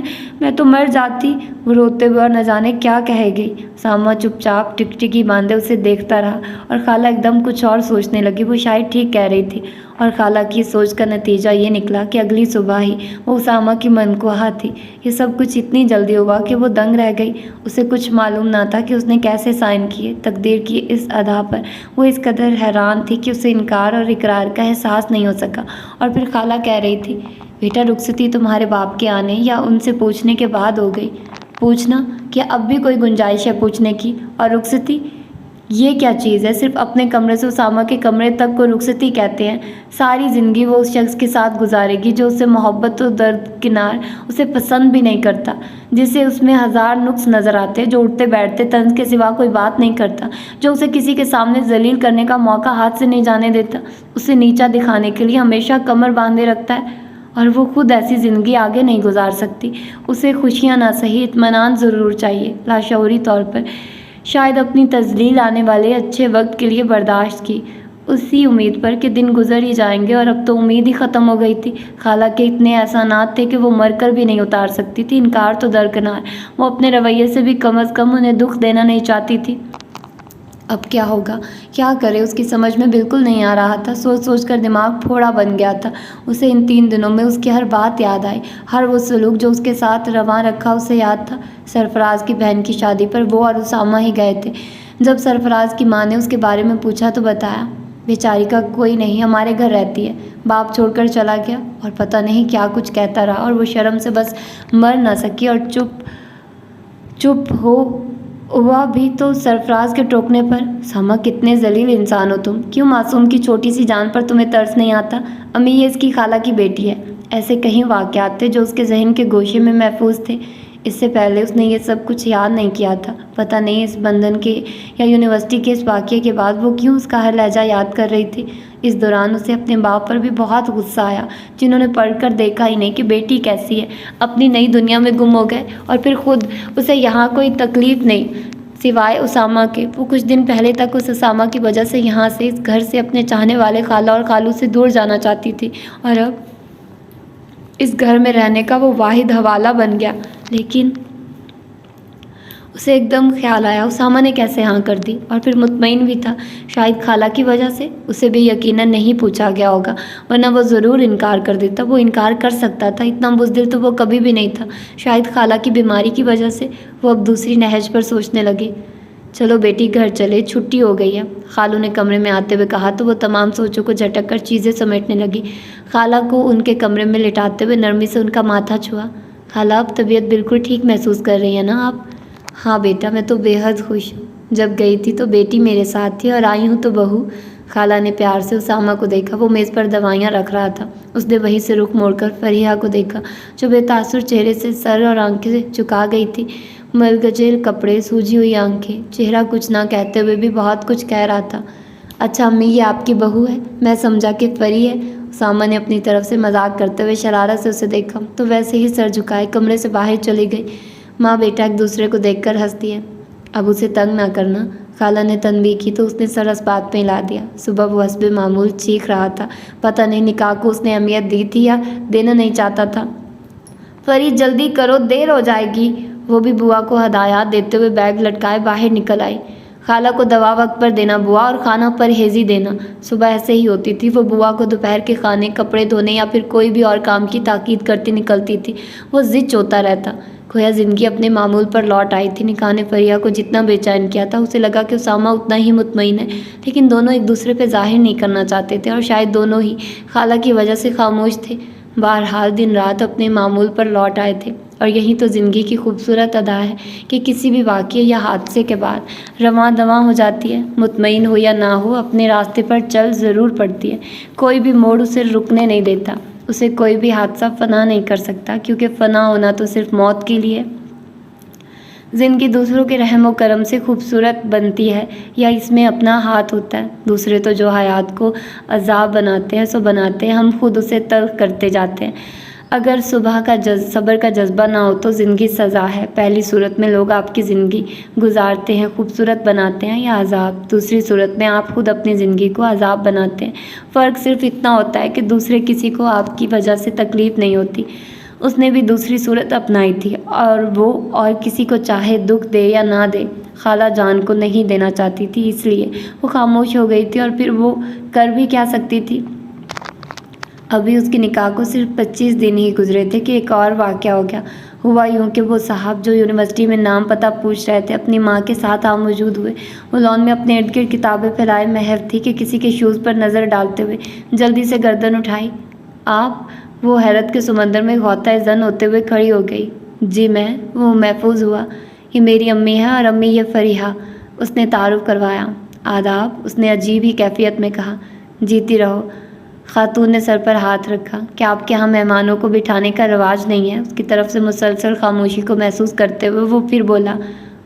تو مر جاتی۔ وہ روتے ہوئے اور نہ جانے کیا کہے گئی۔ ساما چپ چاپ ٹکٹکی باندھے اسے دیکھتا رہا اور خالہ ایک دم کچھ اور سوچنے لگی۔ وہ شاید ٹھیک کہہ رہی تھی اور خالہ کی سوچ کا نتیجہ یہ نکلا کہ اگلی صبح ہی وہ اسامہ کی منقوہ تھی۔ یہ سب کچھ اتنی جلدی ہوا کہ وہ دنگ رہ گئی۔ اسے کچھ معلوم نہ تھا کہ اس نے کیسے سائن کیے۔ تقدیر کی اس ادا پر وہ اس قدر حیران تھی کہ اسے انکار اور اقرار کا احساس نہیں ہو سکا۔ اور پھر خالہ کہہ رہی تھی، بیٹا رخصتی تمہارے باپ کے آنے یا ان سے پوچھنے کے بعد ہو گئی۔ پوچھنا؟ کیا اب بھی کوئی گنجائش ہے پوچھنے کی؟ اور رخصتی یہ کیا چیز ہے؟ صرف اپنے کمرے سے اسامہ کے کمرے تک کو رخصتی کہتے ہیں؟ ساری زندگی وہ اس شخص کے ساتھ گزارے گی جو اسے محبت و درکنار اسے پسند بھی نہیں کرتا، جسے اس میں ہزار نقص نظر آتے، جو اٹھتے بیٹھتے طنز کے سوا کوئی بات نہیں کرتا، جو اسے کسی کے سامنے ذلیل کرنے کا موقع ہاتھ سے نہیں جانے دیتا، اسے نیچا دکھانے کے لیے ہمیشہ کمر باندھے رکھتا ہے۔ اور وہ خود ایسی زندگی آگے نہیں گزار سکتی۔ اسے خوشیاں نہ سہی اطمینان ضرور چاہیے۔ لاشعوری طور پر شاید اپنی تذلیل آنے والے اچھے وقت کے لیے برداشت کی، اسی امید پر کہ دن گزر ہی جائیں گے، اور اب تو امید ہی ختم ہو گئی تھی۔ خالہ کے اتنے احسانات تھے کہ وہ مر کر بھی نہیں اتار سکتی تھی۔ انکار تو درکنار، وہ اپنے رویے سے بھی کم از کم انہیں دکھ دینا نہیں چاہتی تھی۔ اب کیا ہوگا؟ کیا کرے؟ اس کی سمجھ میں بالکل نہیں آ رہا تھا۔ سوچ سوچ کر دماغ پھوڑا بن گیا تھا۔ اسے ان 3 دنوں میں اس کی ہر بات یاد آئی، ہر وہ سلوک جو اس کے ساتھ رواں رکھا اسے یاد تھا۔ سرفراز کی بہن کی شادی پر وہ اور اسامہ ہی گئے تھے۔ جب سرفراز کی ماں نے اس کے بارے میں پوچھا تو بتایا بیچاری کا کوئی نہیں ہمارے گھر رہتی ہے، باپ چھوڑ کر چلا گیا اور پتہ نہیں کیا کچھ کہتا رہا اور وہ شرم سے بس مر نہ سکی اور چپ ہوا بھی تو سرفراز کے ٹوکنے پر سما کتنے ذلیل انسان ہو تم، کیوں معصوم کی چھوٹی سی جان پر تمہیں ترس نہیں آتا؟ امی یہ اس کی خالہ کی بیٹی ہے۔ ایسے کئی واقعات تھے جو اس کے ذہن کے گوشے میں محفوظ تھے۔ اس سے پہلے اس نے یہ سب کچھ یاد نہیں کیا تھا۔ پتہ نہیں اس بندھن کے یا یونیورسٹی کے اس واقعے کے بعد وہ کیوں اس کا ہر لہجہ یاد کر رہی تھی۔ اس دوران اسے اپنے باپ پر بھی بہت غصہ آیا جنہوں نے پڑھ کر دیکھا ہی نہیں کہ بیٹی کیسی ہے، اپنی نئی دنیا میں گم ہو گئے اور پھر خود اسے یہاں کوئی تکلیف نہیں سوائے اسامہ کے۔ وہ کچھ دن پہلے تک اس اسامہ کی وجہ سے یہاں سے اس گھر سے اپنے چاہنے والے خالہ اور خالو سے دور جانا چاہتی تھی اور اب اس گھر میں رہنے کا وہ واحد حوالہ بن گیا۔ لیکن اسے ایک دم خیال آیا اسامہ نے کیسے ہاں کر دی، اور پھر مطمئن بھی تھا شاید خالہ کی وجہ سے۔ اسے بھی یقیناً نہیں پوچھا گیا ہوگا ورنہ وہ ضرور انکار کر دیتا۔ وہ انکار کر سکتا تھا، اتنا بزدل تو وہ کبھی بھی نہیں تھا۔ شاید خالہ کی بیماری کی وجہ سے وہ اب دوسری نہج پر سوچنے لگے۔ چلو بیٹی گھر چلے، چھٹی ہو گئی ہے، خالو نے کمرے میں آتے ہوئے کہا تو وہ تمام سوچوں کو جھٹک کر چیزیں سمیٹنے لگی۔ خالہ کو ان کے کمرے میں لٹاتے ہوئے نرمی سے ان کا ماتھا چھوا۔ خالہ اب طبیعت بالکل ٹھیک محسوس کر رہی ہے نا آپ؟ ہاں بیٹا میں تو بے حد خوش ہوں، جب گئی تھی تو بیٹی میرے ساتھ تھی اور آئی ہوں تو بہو۔ خالہ نے پیار سے اسامہ کو دیکھا، وہ میز پر دوائیاں رکھ رہا تھا۔ اس نے وہیں سے رخ موڑ کر فریحہ کو دیکھا جو بے تاثر چہرے سے سر اور آنکھیں چکا گئی تھی، ملگجل کپڑے، سوجی ہوئی آنکھیں، چہرہ کچھ نہ کہتے ہوئے بھی بہت کچھ کہہ رہا تھا۔ اچھا امی یہ آپ کی بہو ہے؟ میں سمجھا کہ پری ہے۔ اسامہ نے اپنی طرف سے مذاق کرتے ہوئے شرارت سے اسے دیکھا تو ویسے ہی سر جھکائے کمرے سے باہر چلی گئی۔ ماں بیٹا ایک دوسرے کو دیکھ کر ہنستی ہے، اب اسے تنگ نہ کرنا۔ خالہ نے تنبیہ کی تو اس نے سر اس بات پہ ہلا دیا۔ صبح وہ حسب معمول چیخ رہا تھا، پتہ نہیں نکاح کو اس نے اہمیت دی تھی یا دینا نہیں چاہتا تھا۔ پری جلدی کرو دیر ہو جائے گی۔ وہ بھی بوا کو ہدایات دیتے ہوئے بیگ لٹکائے باہر نکل آئی۔ خالہ کو دوا وقت پر دینا بوا اور کھانا پرہیزی دینا۔ صبح ایسے ہی ہوتی تھی، وہ بوا کو دوپہر کے کھانے، کپڑے دھونے یا پھر کوئی بھی اور کام کی تاکید کرتی نکلتی تھی۔ وہ ضد چوتا رہتا، گویا زندگی اپنے معمول پر لوٹ آئی تھی۔ نکاح نے فریحہ کو جتنا بے چین کیا تھا اسے لگا کہ اسامہ اتنا ہی مطمئن ہے، لیکن دونوں ایک دوسرے پہ ظاہر نہیں کرنا چاہتے تھے اور شاید دونوں ہی خالہ کی وجہ سے خاموش تھے۔ بہرحال دن رات اپنے معمول پر لوٹ آئے تھے اور یہی تو زندگی کی خوبصورت ادا ہے کہ کسی بھی واقعے یا حادثے کے بعد رواں دواں ہو جاتی ہے، مطمئن ہو یا نہ ہو اپنے راستے پر چل ضرور پڑتی ہے۔ کوئی بھی موڑ اسے رکنے نہیں دیتا، اسے کوئی بھی حادثہ فنا نہیں کر سکتا، کیونکہ فنا ہونا تو صرف موت کے لیے۔ زندگی دوسروں کے رحم و کرم سے خوبصورت بنتی ہے یا اس میں اپنا ہاتھ ہوتا ہے؟ دوسرے تو جو حیات کو عذاب بناتے ہیں سو بناتے ہیں، ہم خود اسے تلخ کرتے جاتے ہیں۔ اگر صبر کا جذبہ نہ ہو تو زندگی سزا ہے۔ پہلی صورت میں لوگ آپ کی زندگی گزارتے ہیں، خوبصورت بناتے ہیں یا عذاب؟ دوسری صورت میں آپ خود اپنی زندگی کو عذاب بناتے ہیں۔ فرق صرف اتنا ہوتا ہے کہ دوسرے کسی کو آپ کی وجہ سے تکلیف نہیں ہوتی۔ اس نے بھی دوسری صورت اپنائی تھی اور وہ اور کسی کو چاہے دکھ دے یا نہ دے، خالہ جان کو نہیں دینا چاہتی تھی، اس لیے وہ خاموش ہو گئی تھی۔ اور پھر وہ کر بھی کیا سکتی تھی؟ ابھی اس کے نکاح کو صرف 25 دن ہی گزرے تھے کہ ایک اور واقعہ ہو گیا۔ ہوا یوں کہ وہ صاحب جو یونیورسٹی میں نام پتہ پوچھ رہے تھے اپنی ماں کے ساتھ موجود ہوئے۔ وہ لان میں اپنے ارد گرد کتابیں پھیلائے محو تھی کہ کسی کے شوز پر نظر ڈالتے ہوئے جلدی سے گردن اٹھائی۔ آپ؟ وہ حیرت کے سمندر میں غوطہ زن ہوتے ہوئے کھڑی ہو گئی۔ جی میں۔ وہ محفوظ ہوا۔ یہ میری امی ہے اور امی یہ فریحہ، اس نے تعارف کروایا۔ آداب، اس نے عجیب ہی کیفیت میں کہا۔ جیتی رہو۔ خاتون نے سر پر ہاتھ رکھا۔ کیا آپ کے یہاں مہمانوں کو بٹھانے کا رواج نہیں ہے؟ اس کی طرف سے مسلسل خاموشی کو محسوس کرتے ہوئے وہ پھر بولا،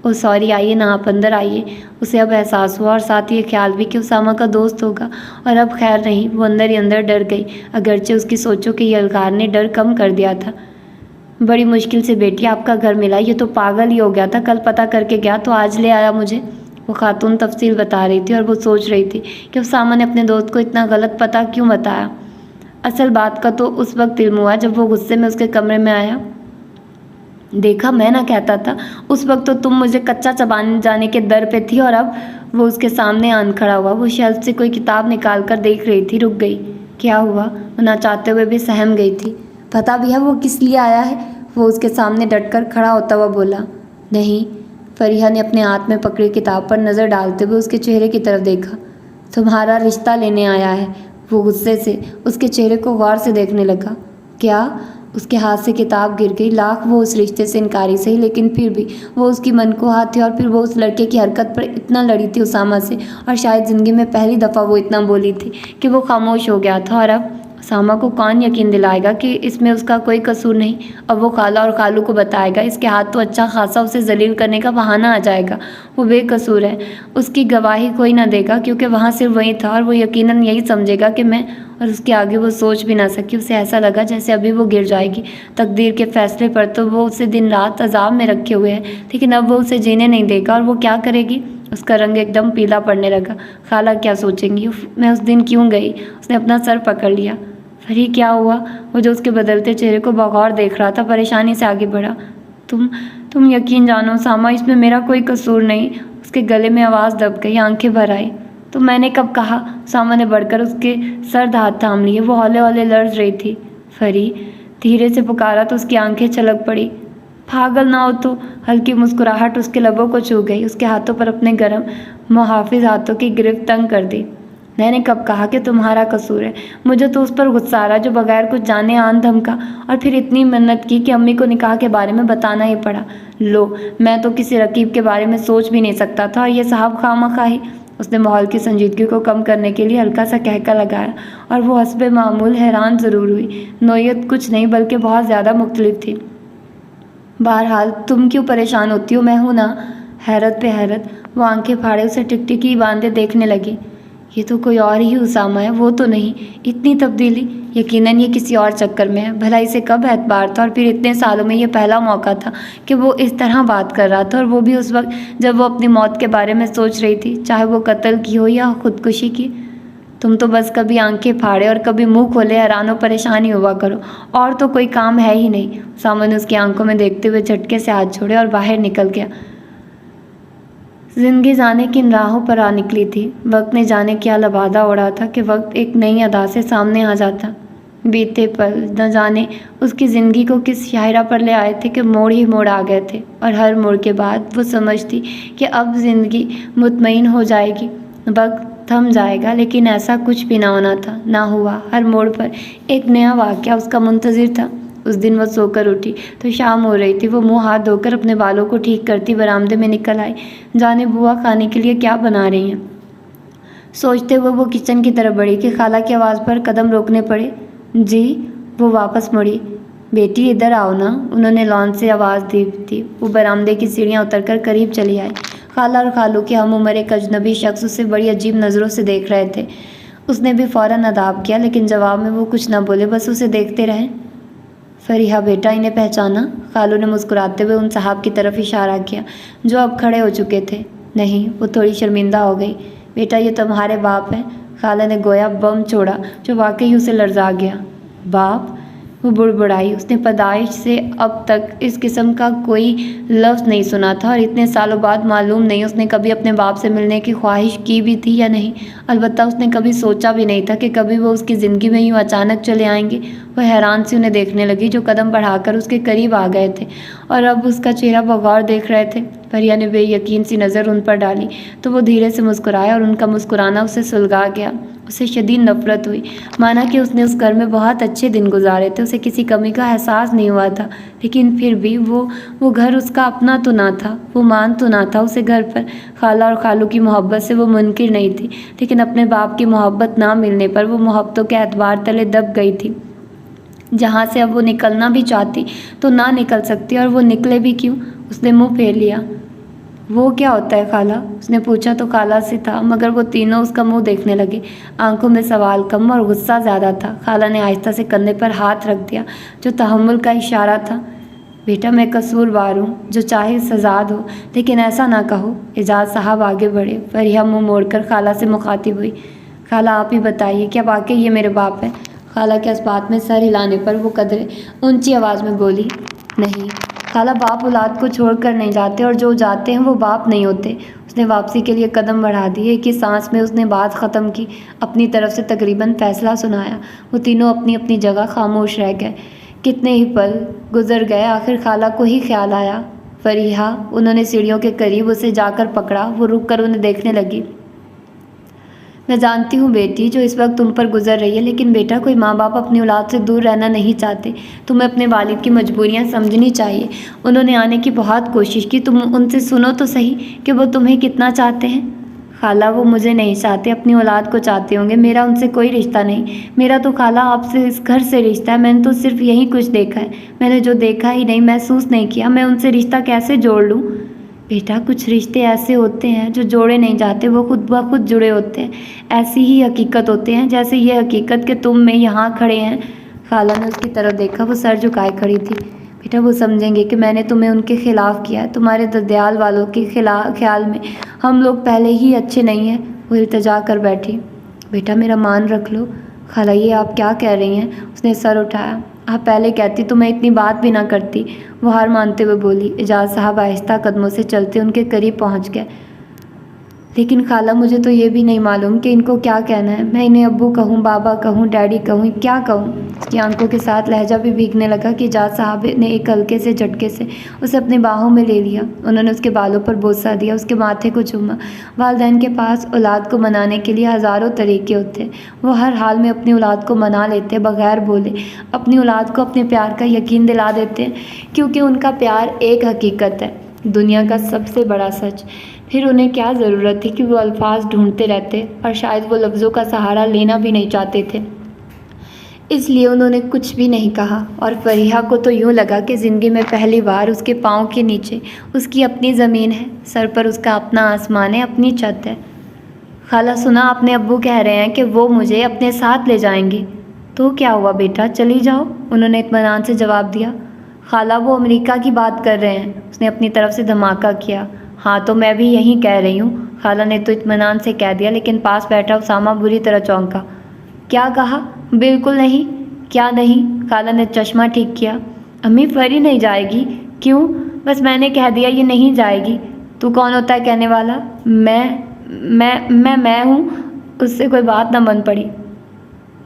او سوری، آئیے نا، آپ اندر آئیے۔ اسے اب احساس ہوا اور ساتھ یہ خیال بھی کہ اسامہ کا دوست ہوگا، اور اب خیر نہیں، وہ اندر ہی اندر ڈر گئی، اگرچہ اس کی سوچوں کے یہ الغار نے ڈر کم کر دیا تھا۔ بڑی مشکل سے بیٹی آپ کا گھر ملا، یہ تو پاگل ہی ہو گیا تھا، کل پتہ کر کے گیا تو آج لے آیا مجھے۔ وہ خاتون تفصیل بتا رہی تھی اور وہ سوچ رہی تھی کہ اسامہ نے اپنے دوست کو اتنا غلط پتہ کیوں بتایا۔ اصل بات کا تو اس وقت علم ہوا جب وہ غصے میں اس کے کمرے میں آیا۔ دیکھا میں نہ کہتا تھا، اس وقت تو تم مجھے کچا چبانے جانے کے در پہ تھی، اور اب وہ اس کے سامنے آن کھڑا ہوا۔ وہ شیلف سے کوئی کتاب نکال کر دیکھ رہی تھی، رک گئی۔ کیا ہوا؟ وہ نہ چاہتے ہوئے بھی سہم گئی تھی۔ پتہ بھی ہے وہ کس لیے آیا ہے؟ وہ اس کے سامنے ڈٹ کر کھڑا ہوتا ہوا بولا۔ نہیں، فریحہ نے اپنے ہاتھ میں پکڑی کتاب پر نظر ڈالتے ہوئے اس کے چہرے کی طرف دیکھا۔ تمہارا رشتہ لینے آیا ہے۔ وہ غصے سے اس کے چہرے کو غور سے دیکھنے لگا۔ کیا؟ اس کے ہاتھ سے کتاب گر گئی۔ لاکھ وہ اس رشتے سے انکاری سہی، لیکن پھر بھی وہ اس کی منقوہات تھی، اور پھر وہ اس لڑکے کی حرکت پر اتنا لڑی تھی اسامہ سے، اور شاید زندگی میں پہلی دفعہ وہ اتنا بولی تھی کہ وہ خاموش ہو گیا تھا۔ اور اب اسامہ کو کون یقین دلائے گا کہ اس میں اس کا کوئی قصور نہیں؟ اب وہ خالہ اور خالو کو بتائے گا، اس کے ہاتھ تو اچھا خاصا اسے ذلیل کرنے کا بہانہ آ جائے گا۔ وہ بے قصور ہے، اس کی گواہی کوئی نہ دے گا، کیونکہ وہاں صرف وہی تھا، اور وہ یقیناً یہی سمجھے گا کہ میں، اور اس کے آگے وہ سوچ بھی نہ سکی۔ اسے ایسا لگا جیسے ابھی وہ گر جائے گی۔ تقدیر کے فیصلے پر تو وہ اسے دن رات عذاب میں رکھے ہوئے ہے، لیکن اب وہ اسے جینے نہیں دے گا، اور وہ کیا کرے گی؟ اس کا رنگ ایک دم پیلا پڑنے لگا۔ خالہ کیا سوچیں گی؟ میں اس دن کیوں گئی؟ اس نے اپنا سر پکڑ لیا۔ فری کیا ہوا؟ وہ جو اس کے بدلتے چہرے کو بغور دیکھ رہا تھا پریشانی سے آگے بڑھا۔ تم یقین جانو اسامہ، اس میں میرا کوئی قصور نہیں۔ اس کے گلے میں آواز دب گئی، آنکھیں بھر آئی۔ تو میں نے کب کہا؟ اسامہ نے بڑھ کر اس کے سرد ہاتھ تھام لیے۔ وہ ہولے ہولے لرز رہی تھی۔ فری دھیرے سے پکارا تو اس کی آنکھیں چھلک پڑی۔ پاگل نہ ہو تو؟ ہلکی مسکراہٹ اس کے لبوں کو چھو گئی۔ اس کے ہاتھوں پر اپنے گرم محافظ ہاتھوں کی گرفت تنگ کر دی۔ میں نے کب کہا کہ تمہارا قصور ہے؟ مجھے تو اس پر غصہ آ رہا جو بغیر کچھ جانے آن دھمکا، اور پھر اتنی منت کی کہ امی کو نکاح کے بارے میں بتانا ہی پڑا۔ لو، میں تو کسی رقیب کے بارے میں سوچ بھی نہیں سکتا تھا، اور یہ صاحب خواہ ہی۔ اس نے ماحول کی سنجیدگی کو کم کرنے کے لیے ہلکا سا کہکا لگایا، اور وہ حسب معمول حیران ضرور ہوئی۔ نوعیت کچھ نہیں بلکہ بہت زیادہ مختلف تھی۔ بہرحال تم کیوں پریشان ہوتی ہو؟ میں ہوں نا۔ حیرت پہ حیرت وہ آنکھیں پھاڑے اسے ٹکٹکی باندھے دیکھنے لگی۔ یہ تو کوئی اور ہی اسامہ ہے، وہ تو نہیں۔ اتنی تبدیلی؟ یقیناً یہ کسی اور چکر میں ہے۔ بھلا اسے کب اعتبار تھا؟ اور پھر اتنے سالوں میں یہ پہلا موقع تھا کہ وہ اس طرح بات کر رہا تھا، اور وہ بھی اس وقت جب وہ اپنی موت کے بارے میں سوچ رہی تھی، چاہے وہ قتل کی ہو یا خودکشی کی۔ تم تو بس کبھی آنکھیں پھاڑے اور کبھی منہ کھولے حیران و پریشانی ہوا کرو، اور تو کوئی کام ہے ہی نہیں۔ اسامہ نے اس کی آنکھوں میں دیکھتے ہوئے جھٹکے سے ہاتھ چھوڑے اور باہر نکل گیا۔ زندگی جانے کن راہوں پر آ نکلی تھی۔ وقت نے جانے کیا لبادہ اوڑھا تھا کہ وقت ایک نئی ادا سے سامنے آ جاتا۔ بیتے پل نہ جانے اس کی زندگی کو کس شاہراہ پر لے آئے تھے کہ موڑ ہی موڑ آ گئے تھے، اور ہر موڑ کے بعد وہ سمجھتی کہ اب زندگی مطمئن ہو جائے گی، وقت تھم جائے گا، لیکن ایسا کچھ بھی نہ ہونا تھا، نہ ہوا۔ ہر موڑ پر ایک نیا واقعہ اس کا منتظر تھا۔ اس دن وہ سو کر اٹھی تو شام ہو رہی تھی۔ وہ منہ ہاتھ دھو کر اپنے بالوں کو ٹھیک کرتی برآمدے میں نکل آئی، جانے بوا کھانے کے لیے کیا بنا رہی ہیں سوچتے ہوئے وہ کچن کی طرف بڑھی کہ خالہ کی آواز پر قدم روکنے پڑے۔ جی؟ وہ واپس مڑی۔ بیٹی ادھر آؤ نا، انہوں نے لان سے آواز دی تھی۔ وہ برآمدے کی سیڑھیاں اتر کر قریب چلی آئی۔ خالہ اور خالو کے ہم عمر ایک اجنبی شخص اسے بڑی عجیب نظروں سے دیکھ رہے تھے۔ اس نے بھی فوراً اداب کیا، لیکن جواب میں وہ کچھ نہ بولے، بس اسے دیکھتے رہے۔ فریحہ بیٹا، انہیں پہچانا؟ خالو نے مسکراتے ہوئے ان صاحب کی طرف اشارہ کیا جو اب کھڑے ہو چکے تھے۔ نہیں، وہ تھوڑی شرمندہ ہو گئی۔ بیٹا، یہ تمہارے باپ ہیں؟ خالہ نے گویا بم چھوڑا جو واقعی اسے لرزا گیا۔ باپ؟ وہ بڑبڑائی۔ اس نے پیدائش سے اب تک اس قسم کا کوئی لفظ نہیں سنا تھا، اور اتنے سالوں بعد معلوم نہیں اس نے کبھی اپنے باپ سے ملنے کی خواہش کی بھی تھی یا نہیں۔ البتہ اس نے کبھی سوچا بھی نہیں تھا کہ کبھی وہ اس کی زندگی میں یوں اچانک چلے آئیں گے۔ وہ حیران سی انہیں دیکھنے لگی جو قدم بڑھا کر اس کے قریب آ گئے تھے اور اب اس کا چہرہ بغور دیکھ رہے تھے۔ فریحہ نے بے یقین سی نظر ان پر ڈالی تو وہ دھیرے سے مسکرایا، اور ان کا مسکرانا اسے سلگا گیا۔ اسے شدید نفرت ہوئی، مانا کہ اس نے اس گھر میں بہت اچھے دن گزارے تھے، اسے کسی کمی کا احساس نہیں ہوا تھا، لیکن پھر بھی وہ گھر اس کا اپنا تو نہ تھا، وہ مان تو نہ تھا اسے گھر پر۔ خالہ اور خالو کی محبت سے وہ منکر نہیں تھی، لیکن اپنے باپ کی محبت نہ ملنے پر وہ محبتوں کے اعتبار تلے دب گئی تھی، جہاں سے اب وہ نکلنا بھی چاہتی تو نہ نکل سکتی، اور وہ نکلے بھی کیوں؟ اس نے منہ پھیر لیا۔ وہ کیا ہوتا ہے خالہ؟ اس نے پوچھا تو خالہ سے تھا، مگر وہ تینوں اس کا منہ دیکھنے لگے۔ آنکھوں میں سوال کم اور غصہ زیادہ تھا۔ خالہ نے آہستہ سے کندھے پر ہاتھ رکھ دیا جو تحمل کا اشارہ تھا۔ بیٹا، میں قصوروار ہوں، جو چاہے سزا دو، لیکن ایسا نہ کہو۔ اعجاز صاحب آگے بڑھے۔ فریحہ منہ موڑ کر خالہ سے مخاطب ہوئی۔ خالہ، آپ ہی بتائیے، کیا واقعی یہ میرے باپ ہیں؟ خالہ کے اس بات میں سر ہلانے پر وہ قدرے اونچی آواز میں بولی، نہیں خالہ، باپ اولاد کو چھوڑ کر نہیں جاتے، اور جو جاتے ہیں وہ باپ نہیں ہوتے۔ اس نے واپسی کے لیے قدم بڑھا دیے۔ ایک ہی سانس میں اس نے بات ختم کی، اپنی طرف سے تقریباً فیصلہ سنایا۔ وہ تینوں اپنی اپنی جگہ خاموش رہ گئے۔ کتنے ہی پل گزر گئے، آخر خالہ کو ہی خیال آیا، فریحہ، انہوں نے سیڑھیوں کے قریب اسے جا کر پکڑا۔ وہ رک کر انہیں دیکھنے لگی۔ میں جانتی ہوں بیٹی جو اس وقت تم پر گزر رہی ہے، لیکن بیٹا کوئی ماں باپ اپنی اولاد سے دور رہنا نہیں چاہتے۔ تمہیں اپنے والد کی مجبوریاں سمجھنی چاہیے۔ انہوں نے آنے کی بہت کوشش کی، تم ان سے سنو تو صحیح کہ وہ تمہیں کتنا چاہتے ہیں۔ خالہ، وہ مجھے نہیں چاہتے، اپنی اولاد کو چاہتے ہوں گے، میرا ان سے کوئی رشتہ نہیں۔ میرا تو خالہ آپ سے، اس گھر سے رشتہ ہے۔ میں نے تو صرف یہی کچھ دیکھا ہے، میں نے جو دیکھا ہی نہیں، محسوس نہیں کیا، میں ان سے رشتہ کیسے جوڑ لوں؟ بیٹا، کچھ رشتے ایسے ہوتے ہیں جو جوڑے نہیں جاتے، وہ خود بخود جڑے ہوتے ہیں۔ ایسی ہی حقیقت ہوتے ہیں جیسے یہ حقیقت کہ تم میں یہاں کھڑے ہیں۔ خالہ نے اس کی طرف دیکھا، وہ سر جھکائے کھڑی تھی۔ بیٹا، وہ سمجھیں گے کہ میں نے تمہیں ان کے خلاف کیا ہے، تمہارے ددیال والوں کے خیال میں ہم لوگ پہلے ہی اچھے نہیں ہیں۔ وہ التجا کر بیٹھی۔ بیٹا، میرا مان رکھ لو۔ خالہ، یہ آپ کیا کہہ رہی ہیں؟ اس نے سر اٹھایا۔ آپ پہلے کہتی تو میں اتنی بات بھی نہ کرتی۔ وہ ہار مانتے ہوئے بولی۔ اعجاز صاحب آہستہ قدموں سے چلتے ان کے قریب پہنچ گئے۔ لیکن خالہ، مجھے تو یہ بھی نہیں معلوم کہ ان کو کیا کہنا ہے۔ میں انہیں ابو کہوں، بابا کہوں، ڈیڈی کہوں، کیا کہوں؟ اس کی آنکھوں کے ساتھ لہجہ بھی بھیگنے لگا کہ اعجاز صاحب نے ایک ہلکے سے جھٹکے سے اسے اپنی باہوں میں لے لیا۔ انہوں نے اس کے بالوں پر بوسہ دیا، اس کے ماتھے کو چوما۔ والدین کے پاس اولاد کو منانے کے لیے ہزاروں طریقے ہوتے ہیں۔ وہ ہر حال میں اپنی اولاد کو منا لیتے بغیر بولے، اپنی اولاد کو اپنے پیار کا یقین دلا دیتے ہیں، کیونکہ ان کا پیار ایک حقیقت ہے، دنیا کا سب سے بڑا سچ۔ پھر انہیں کیا ضرورت تھی کہ وہ الفاظ ڈھونڈتے رہتے، اور شاید وہ لفظوں کا سہارا لینا بھی نہیں چاہتے تھے، اس لیے انہوں نے کچھ بھی نہیں کہا۔ اور فریحہ کو تو یوں لگا کہ زندگی میں پہلی بار اس کے پاؤں کے نیچے اس کی اپنی زمین ہے، سر پر اس کا اپنا آسمان ہے، اپنی چھت ہے۔ خالہ، سنا اپنے ابو کہہ رہے ہیں کہ وہ مجھے اپنے ساتھ لے جائیں گے۔ تو کیا ہوا بیٹا، چلی جاؤ، انہوں نے اطمینان سے جواب دیا۔ خالہ، وہ امریکہ کی بات کر رہے ہیں، اس نے اپنی طرف سے دھماکہ کیا۔ ہاں تو میں بھی یہی کہہ رہی ہوں، خالہ نے تو اطمینان سے کہہ دیا، لیکن پاس بیٹھا اسامہ بری طرح چونکا۔ کیا کہا؟ بالکل نہیں۔ کیا نہیں؟ خالہ نے چشمہ ٹھیک کیا۔ امی، پری نہیں جائے گی؟ کیوں؟ بس میں نے کہہ دیا یہ نہیں جائے گی۔ تو کون ہوتا ہے کہنے والا؟ میں ہوں۔ اس سے کوئی بات نہ بن پڑی۔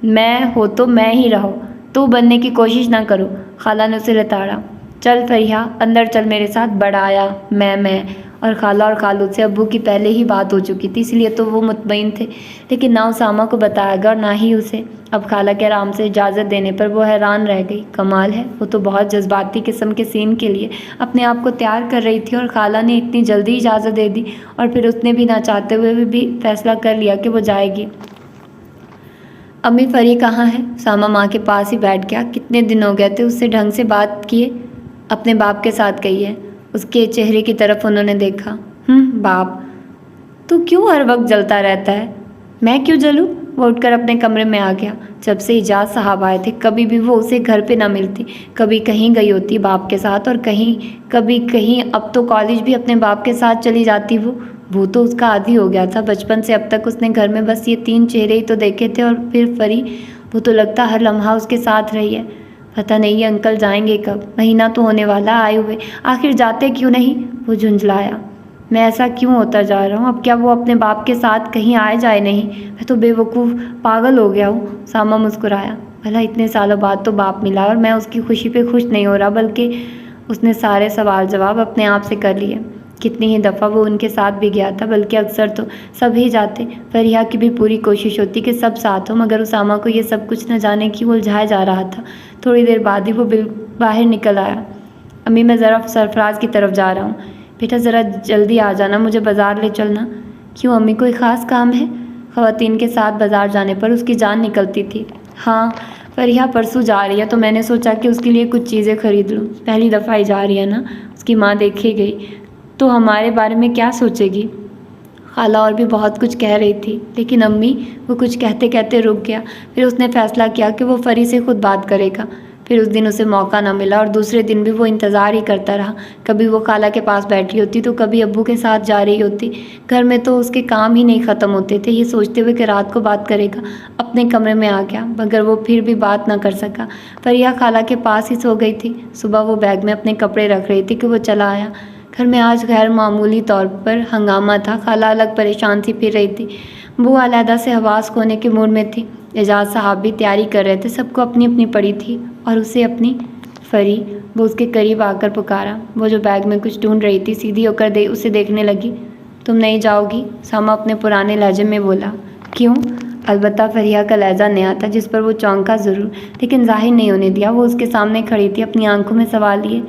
میں ہو تو میں ہی رہو، تو بننے کی کوشش نہ کرو، خالہ نے اسے لتاڑا۔ چل فریحہ، اندر چل میرے ساتھ، بڑھایا میں اور خالہ اور خالد سے ابو کی پہلے ہی بات ہو چکی تھی، اس لیے تو وہ مطمئن تھے، لیکن نہ اسامہ کو بتایا گیا اور نہ ہی اسے۔ اب خالہ کے آرام سے اجازت دینے پر وہ حیران رہ گئی۔ کمال ہے، وہ تو بہت جذباتی قسم کے سین کے لیے اپنے آپ کو تیار کر رہی تھی، اور خالہ نے اتنی جلدی اجازت دے دی، اور پھر اس نے بھی نہ چاہتے ہوئے بھی فیصلہ کر لیا کہ وہ جائے گی۔ امی، فری کہاں ہے؟ اسامہ ماں کے پاس ہی بیٹھ گیا۔ کتنے دن ہو گئے تھے اس سے ڈھنگ سے بات کیے؟ اپنے باپ کے ساتھ گئی ہے۔ اس کے چہرے کی طرف انہوں نے دیکھا۔ باپ؟ تو کیوں ہر وقت جلتا رہتا ہے؟ میں کیوں جلوں؟ وہ اٹھ کر اپنے کمرے میں آ گیا۔ جب سے اعجاز صاحب آئے تھے کبھی بھی وہ اسے گھر پہ نہ ملتی، کبھی کہیں گئی ہوتی باپ کے ساتھ، اور کبھی کہیں، اب تو کالج بھی اپنے باپ کے ساتھ چلی جاتی۔ وہ تو اس کا عادی ہو گیا تھا۔ بچپن سے اب تک اس نے گھر میں بس یہ 3 چہرے ہی تو دیکھے تھے، اور پھر فری، وہ تو لگتا ہر لمحہ اس کے ساتھ رہی ہے۔ پتہ نہیں یہ انکل جائیں گے کب، مہینہ تو ہونے والا آئے ہوئے، آخر جاتے کیوں نہیں؟ وہ جھنجھلایا۔ میں ایسا کیوں ہوتا جا رہا ہوں؟ اب کیا وہ اپنے باپ کے ساتھ کہیں آئے جائے نہیں؟ میں تو بے وقوف پاگل ہو گیا ہوں۔ سامہ مسکرایا۔ بھلا اتنے سالوں بعد تو باپ ملا، اور میں اس کی خوشی پہ خوش نہیں ہو رہا، بلکہ اس نے سارے سوال جواب اپنے آپ سے کر لیے۔ کتنی ہی دفعہ وہ ان کے ساتھ بھی گیا تھا، بلکہ اکثر تو سب ہی جاتے۔ فریحہ کی بھی پوری کوشش ہوتی کہ سب ساتھ ہو، مگر اسامہ کو یہ سب کچھ نہ جانے کیوں الجھایا جا رہا تھا۔ تھوڑی دیر بعد ہی وہ باہر نکل آیا۔ امی، میں ذرا سرفراز کی طرف جا رہا ہوں۔ بیٹا ذرا جلدی آ جانا، مجھے بازار لے چلنا۔ کیوں امی، کوئی خاص کام ہے؟ خواتین کے ساتھ بازار جانے پر اس کی جان نکلتی تھی۔ ہاں، فریحہ پرسوں جا رہی ہے تو میں نے سوچا کہ اس کے لیے کچھ چیزیں خرید لوں۔ پہلی دفعہ ہی جا رہی ہے نا، اس کی ماں دیکھے گئی تو ہمارے بارے میں کیا سوچے گی؟ خالہ اور بھی بہت کچھ کہہ رہی تھی، لیکن امی، وہ کچھ کہتے کہتے رک گیا۔ پھر اس نے فیصلہ کیا کہ وہ فری سے خود بات کرے گا۔ پھر اس دن اسے موقع نہ ملا، اور دوسرے دن بھی وہ انتظار ہی کرتا رہا۔ کبھی وہ خالہ کے پاس بیٹھی ہوتی تو کبھی ابو کے ساتھ جا رہی ہوتی۔ گھر میں تو اس کے کام ہی نہیں ختم ہوتے تھے، یہ سوچتے ہوئے کہ رات کو بات کرے گا۔ اپنے کمرے میں آ گیا، مگر وہ پھر بھی بات نہ کر سکا۔ فریحہ خالہ کے پاس ہی سو گئی تھی۔ صبح وہ بیگ میں اپنے کپڑے رکھ رہی تھی کہ وہ چلا آیا۔ گھر میں آج غیر معمولی طور پر ہنگامہ تھا۔ خالہ الگ پریشان سی پھر رہی تھی، وہ علیحدہ سے حواس کھونے کے موڈ میں تھی۔ اعجاز صاحب بھی تیاری کر رہے تھے، سب کو اپنی اپنی پڑی تھی، اور اسے اپنی فری، وہ اس کے قریب آ کر پکارا۔ وہ جو بیگ میں کچھ ڈھونڈ رہی تھی سیدھی ہو کر اسے دیکھنے لگی۔ تم نہیں جاؤ گی؟ ساما اپنے پرانے لہجے میں بولا۔ کیوں؟ البتہ فریحہ کا لہجہ نیا تھا جس پر وہ چونکا ضرور، لیکن ظاہر نہیں ہونے دیا۔ وہ اس کے سامنے کھڑی تھی، اپنی آنکھوں میں سوال لیے۔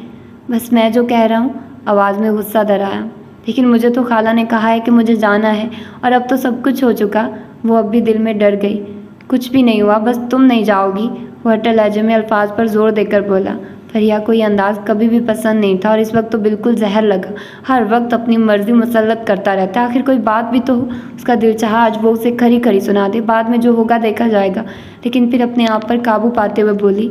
بس میں جو کہہ رہا ہوں، آواز میں غصہ در آیا۔ لیکن مجھے تو خالہ نے کہا ہے کہ مجھے جانا ہے، اور اب تو سب کچھ ہو چکا۔ وہ اب بھی دل میں ڈر گئی۔ کچھ بھی نہیں ہوا، بس تم نہیں جاؤ گی، وہ ہٹے لہجے میں الفاظ پر زور دے کر بولا۔ فریحہ کو یہ انداز کبھی بھی پسند نہیں تھا، اور اس وقت تو بالکل زہر لگا۔ ہر وقت اپنی مرضی مسلط کرتا رہتا ہے، آخر کوئی بات بھی تو ہو۔ اس کا دل چاہا آج وہ اسے کھری کھری سنا دے، بعد میں جو ہوگا دیکھا جائے گا۔ لیکن پھر اپنے آپ پر قابو پاتے ہوئے بولی،